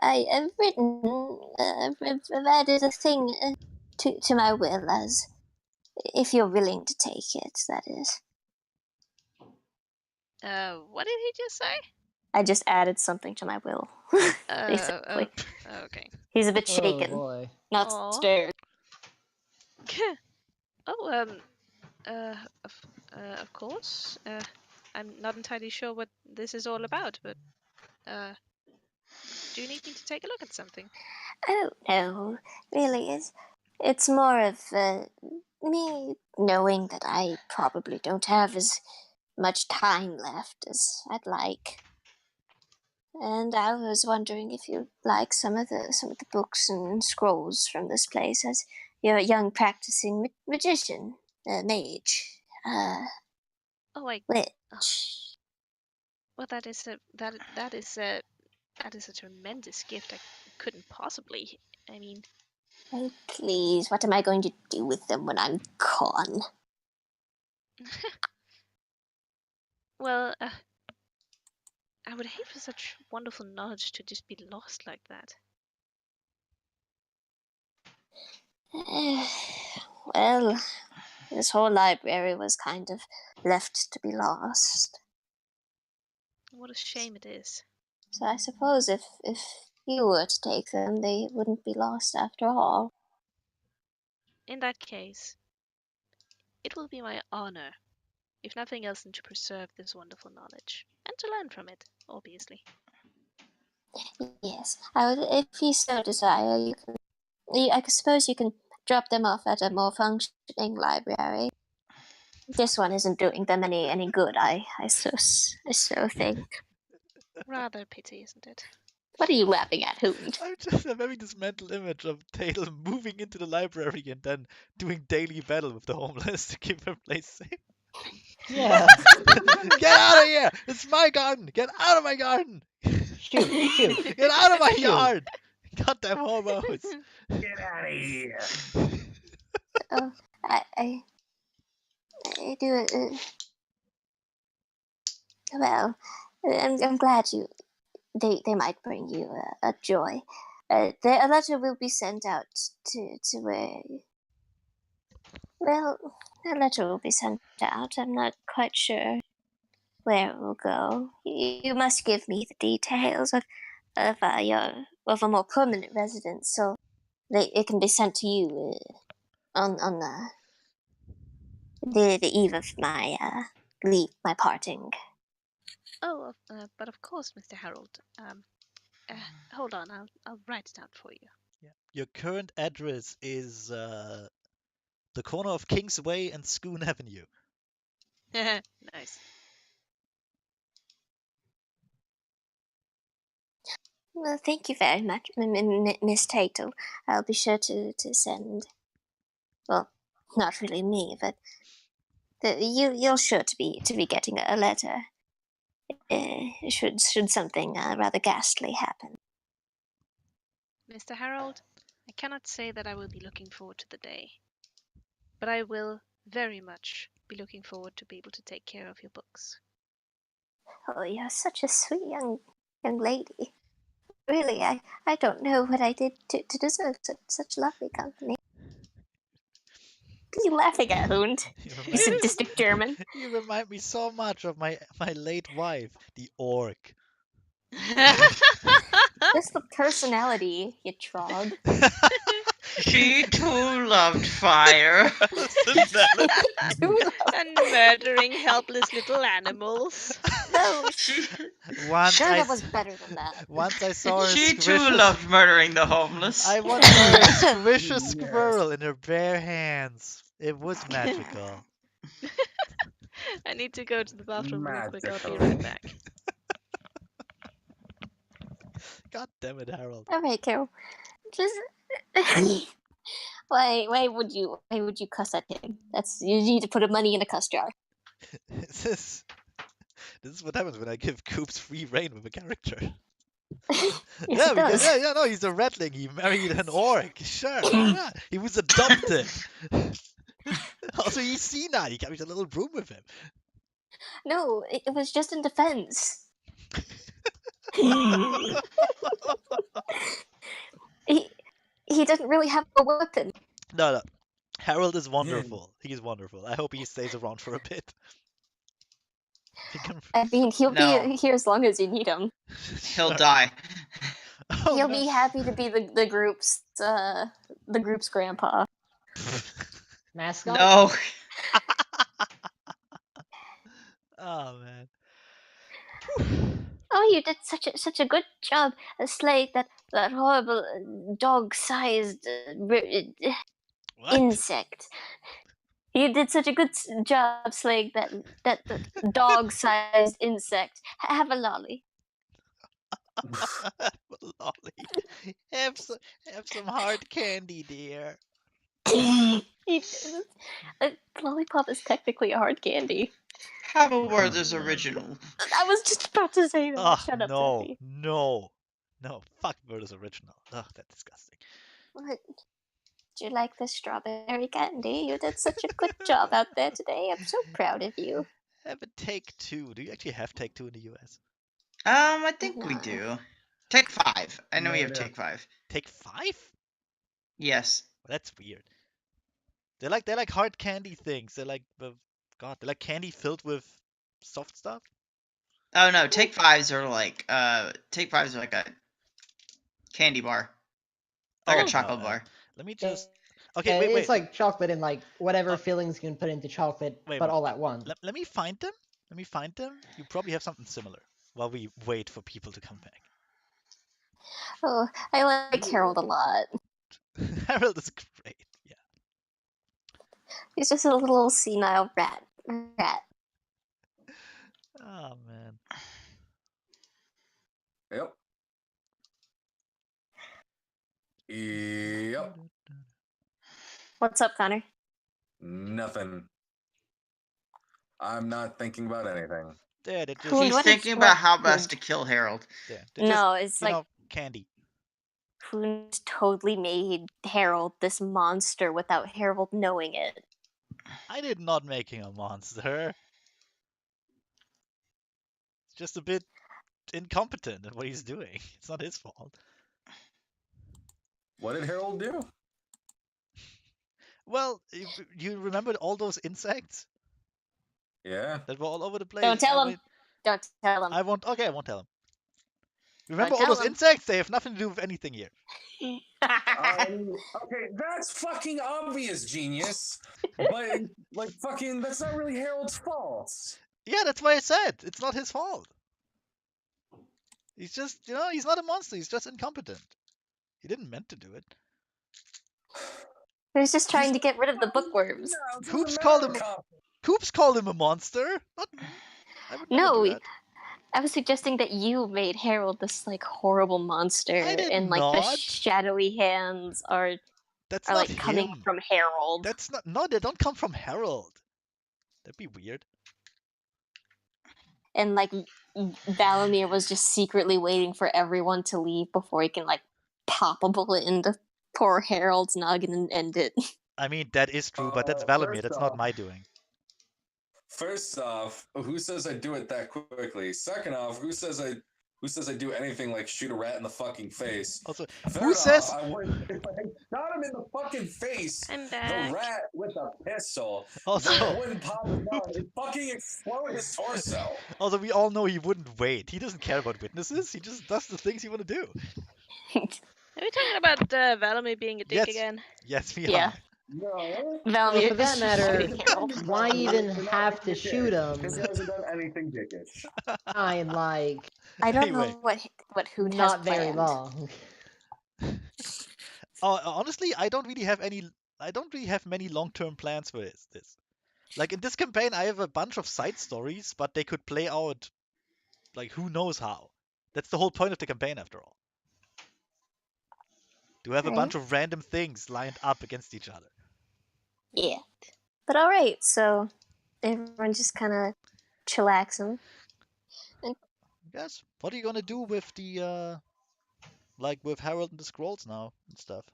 I've written, I've added a thing to my will, as if you're willing to take it, that is.
What did he just say?
I just added something to my will, basically.
Okay.
He's a bit
Oh
shaken,
boy.
not
Aw.
scared.
Oh, of course. I'm not entirely sure what this is all about, but do you need me to take a look at something?
Oh no, really, it's more of me knowing that I probably don't have as much time left as I'd like. And I was wondering if you'd like some of the books and scrolls from this place, as you're a young practicing magician, mage,
Oh,
witch.
well, that is a tremendous gift. couldn't possibly. I mean,
Oh, please, what am I going to do with them when I'm gone?
well, I would hate for such wonderful knowledge to just be lost like that.
Well, this whole library was kind of left to be lost.
What a shame it is.
So I suppose if you were to take them, they wouldn't be lost after all.
In that case, it will be my honor, if nothing else, than to preserve this wonderful knowledge and to learn from it, obviously.
Yes, I would. If you so desire, you can. I suppose you can drop them off at a more functioning library. This one isn't doing them any good. I so think.
Rather a pity, isn't it?
What are you laughing at, Hoot?
I'm having this mental image of Taylor moving into the library and then doing daily battle with the homeless to keep their place safe.
Yeah.
Get out of here! It's my garden! Get out of my garden!
Shoot.
Get out of my
Shoot.
yard! Goddamn hobos!
Get out of here!
Oh, I do it. Well, I'm glad you. They might bring you a joy. A letter will be sent out to where. Well, a letter will be sent out. I'm not quite sure where it will go. You must give me the details of a more permanent residence, so it can be sent to you on the eve of my my parting.
Oh, but of course, Mr. Harold. Hold on, I'll write it out for you.
Yeah. Your current address is the corner of Kings Way and Schoon Avenue.
Nice.
Well, thank you very much, Miss Tato. I'll be sure to send. Well, not really me, but you're sure to be getting a letter. Should something rather ghastly happen.
Mr. Harold, I cannot say that I will be looking forward to the day, but I will very much be looking forward to be able to take care of your books.
Oh, you're such a sweet young lady. Really, I don't know what I did to deserve such lovely company. What are you laughing at, Hund? You sadistic German.
You remind me so much of my late wife, the orc.
Just the personality, you trog.
She too loved fire.
And murdering helpless little animals.
No,
Once
sure,
I
that was better than that.
Once I saw her
She too
squish
loved murdering the homeless.
I once saw her squish a
Yes.
squirrel in her bare hands. It was magical.
I need to go to the bathroom real quick. I'll be
Magical.
right back.
God damn it, Harold.
Alright, Carol. Just why would you cuss at him? That's you need to put money in a cuss jar.
This is what happens when I give Coops free reign with a character.
Yes,
Yeah,
it
because
does.
no, he's a ratling. He married an orc. Sure, why not? He was adopted. Also, he's senile. He carries a little broom with him.
No, it was just in defense. He didn't really have a weapon.
No. Harold is wonderful. He's wonderful. I hope he stays around for a bit. He can...
I mean, he'll
No.
be here as long as you need him.
He'll die.
Oh,
He'll
no.
be happy to be the group's grandpa.
Mascot?
No.
Oh man.
Oh, you did such a good job slaying that horrible dog-sized
What?
insect. You did such a good job slaying that dog-sized insect. Have a lolly.
Lolly. Have some hard candy, dear.
Lollipop is technically a hard candy.
Have a word as original.
I was just about to say that.
Oh,
Shut up,
no,
Tiffy.
no. No, fuck Murder's original. Ugh, that's disgusting.
What? Did you like the strawberry candy? You did such a good job out there today. I'm so proud of you.
Have a Take-Two. Do you actually have Take-Two in the US?
I think we
No.
do. Take 5. I know we have
Murder.
Take 5.
Take-5?
Yes.
Well, that's weird. They're like hard candy things. They're like, God, they're like candy filled with soft stuff.
Oh no, Take 5s are like Take 5s are like a candy bar. Like
Oh,
a
no,
chocolate bar.
Let me
Yeah,
just. Okay, wait,
It's
wait.
like chocolate and like whatever
Uh,
fillings you can put into chocolate,
wait,
but
wait.
all at once.
Let me find them. Let me find them. You probably have something similar while we wait for people to come back.
Oh, I like Harold a lot.
Harold is great. Yeah.
He's just a little senile rat.
Oh man.
Yep. Yep.
What's up, Connor?
Nothing. I'm not thinking about anything.
Yeah, they're just.
Who-
He's
what
thinking
is-
about
what-
how best to kill Harold.
Yeah, they're just,
No, it's
you
like
know, candy.
Poon totally made Harold this monster without Harold knowing it.
I did not make him a monster. It's just a bit incompetent at what he's doing. It's not his fault.
What did Harold do?
Well, you remember all those insects
Yeah.
that were all over the place?
Don't tell
I
him.
mean,
Don't tell him.
I won't. Okay, I won't tell him. Remember all
tell
those
him.
insects? They have nothing to do with anything here.
Okay, that's fucking obvious, genius. But like, fucking, that's not really Harold's fault.
Yeah, that's why I said it's not his fault. He's just, he's not a monster. He's just incompetent. He didn't meant to do it.
He was just trying to get rid of the bookworms.
No, it
Coops
doesn't
called
matter,
him-
cop.
Coops called him a monster. Not, I would never
No,
do that.
I was suggesting that you made Harold this like horrible monster,
I did
and like the
not.
shadowy hands are
That's
are
not
like coming
him.
from Harold.
That's not. No, they don't come from Harold. That'd be weird.
And like Valamir was just secretly waiting for everyone to leave before he can like pop a bullet into poor Harold's noggin and end it.
I mean, that is true, but that's
First
Valamir. That's not
off-
my doing.
First off, who says I do it that quickly? Second off, who says I do anything like shoot a rat in the fucking face?
Also,
Third
who says?
off, I would if I shot him in the fucking face,
I'm
the
back.
rat with a pistol.
Also,
That wouldn't pop his gun. It fucking explode his torso.
also, we all know he wouldn't wait. He doesn't care about witnesses. He just does the things he want to do.
Are we talking about Valamir being a dick
Yes.
again?
Yes, we
Yeah.
are.
No.
Valamir
for that
is
matter,
shooting Harold.
why even have to shoot him?
Because he hasn't done anything dickish.
In like
I don't
Anyway.
know what Hoon has
not very
planned.
long.
Honestly, I don't really have many long-term plans for this. Like in this campaign, I have a bunch of side stories, but they could play out, like who knows how. That's the whole point of the campaign, after all. To have a bunch of random things lined up against each other.
Yeah. But alright, so everyone just kind of chillaxing.
Yes. What are you gonna do with the like with Harold and the Scrolls now and stuff?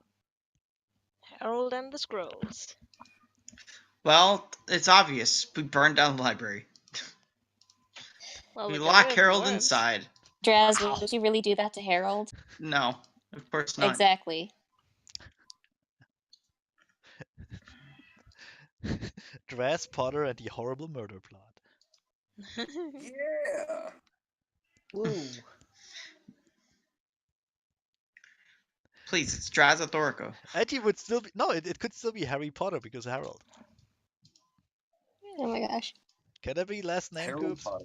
Harold and the Scrolls.
Well, it's obvious. We burned down the library.
Well,
We
got
lock
rid of
Harold
worms.
inside.
Draz,
Wow.
would you really do that to Harold?
No, of course not.
Exactly.
Draz, Potter, and the horrible murder plot.
Yeah.
Woo.
Please, it's Drazathorico.
Actually, would still be it could still be Harry Potter because of Harold.
Oh my gosh.
Can that be his last name,
Harold
Coops?
Potter.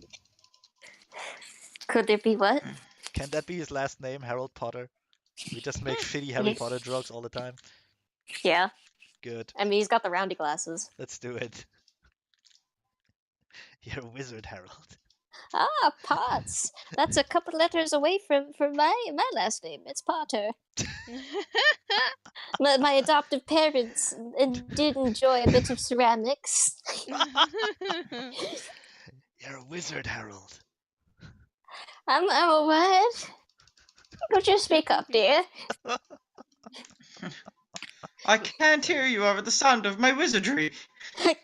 Could there be what?
Can that be his last name, Harold Potter? We just make shitty Harry Potter jokes all the time.
Yeah.
Good.
I mean, he's got the roundy glasses.
Let's do it. You're a wizard, Harold.
Ah, Potts. That's a couple letters away from my last name. It's Potter. My adoptive parents did enjoy a bit of ceramics.
You're a wizard, Harold.
I'm a what? Could you speak up, dear?
I can't hear you over the sound of my wizardry.
I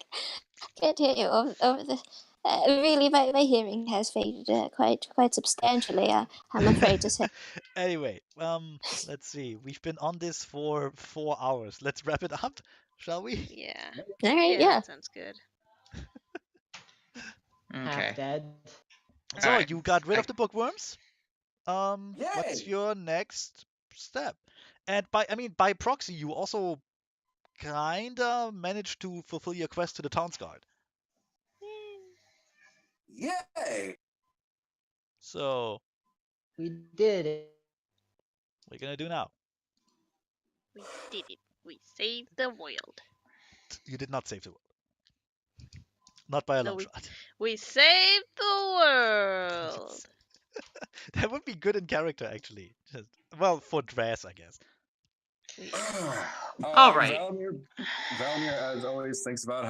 can't hear you over the. Really, my hearing has faded quite substantially. I'm afraid to say.
Anyway, let's see. We've been on this for 4 hours. Let's wrap it up, shall we?
Yeah.
All right,
Yeah,
yeah.
that sounds good.
Half
Okay.
dead.
So
Alright.
you got rid of the bookworms. What's
Yay!
your next step? And by proxy, you also kinda managed to fulfill your quest to the Townsguard.
Yay!
So
We did it.
what are you gonna do now?
We did it. We saved the world.
You did not save the world. Not by a
No,
long
we-
shot.
We saved the world.
That would be good in character, actually. Well, for Draz, I guess.
All right.
Valamir, as always, thinks about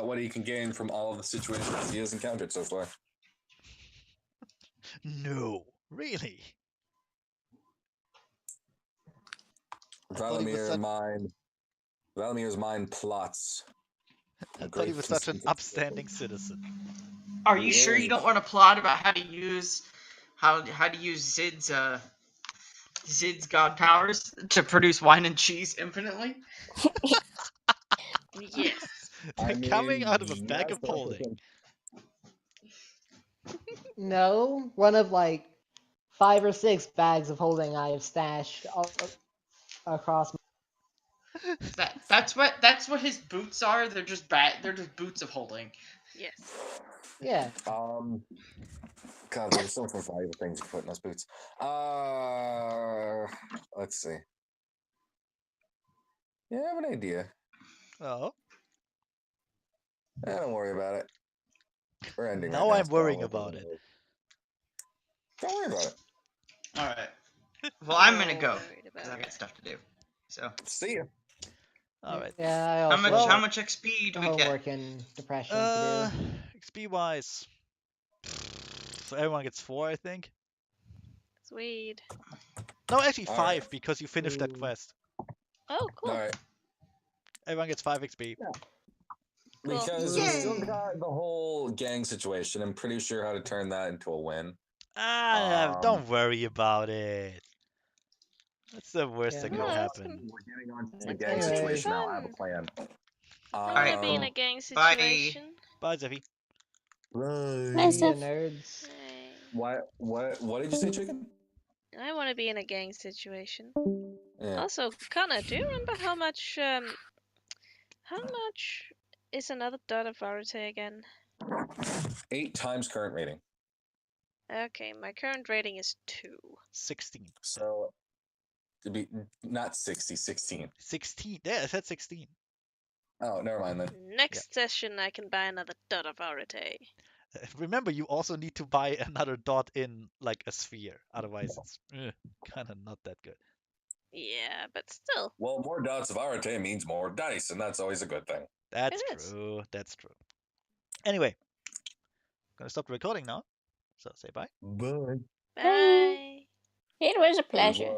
what he can gain from all of the situations he has encountered so far.
No, really. I thought he was
Valamir's mind plots.
I thought he was such an upstanding citizen.
Are you sure you don't want to plot about how to use Zid's god powers to produce wine and cheese infinitely?
Yes.
Coming out of a bag
yes,
of holding.
No, one of like 5 or 6 bags of holding I have stashed across.
That's what his boots are. They're just boots of holding.
Yes.
Yeah.
God, there's so much more valuable things you can put in those boots. Let's see. Yeah, I have an idea.
Oh,
Don't worry about it. We're ending
now
right
I'm
so
worrying
I'll-
about it.
Don't worry about it.
All right. Well, I'm gonna
All
go
worried about
because I got stuff to do. So
See ya.
All right.
Yeah, I
how
also
much XP do we get?
homework and depression to
XP wise, so everyone gets 4, I think.
Sweet.
No, actually
All
5
right.
because you finished that
Ooh.
quest.
Oh, cool.
All right.
Everyone gets 5 XP.
Cool.
Because we still
Yay.
got the whole gang situation. I'm pretty sure how to turn that into a win.
Don't worry about it. That's the worst
Yeah.
that
No,
could
that's
happen.
We're getting on to the
It's
gang
gonna be
situation now. I have a
fun.
plan.
I want to be in
cool.
a gang
Bye.
situation.
Bye, Zeffy.
Bye,
see ya,
Zeph.
nerds.
Hey.
What did you say, chicken?
I want to be in a gang situation.
Yeah.
Also, Connor, do you remember how much is another dot of Varite again?
8 times current rating.
Okay, my current rating is 2.
16.
So to be not 60, 16.
16. Yeah, I said 16.
Oh, never mind then.
Next session, I can buy another dot of Varite.
Remember, you also need to buy another dot in like a sphere. Otherwise, it's kind of not that good.
Yeah, but still.
Well, more dots of Arate means more dice, and that's always a good thing.
That's
It is.
true. That's true. Anyway, gonna stop the recording now. So say bye.
Bye.
Bye.
It was a
It was,
pleasure.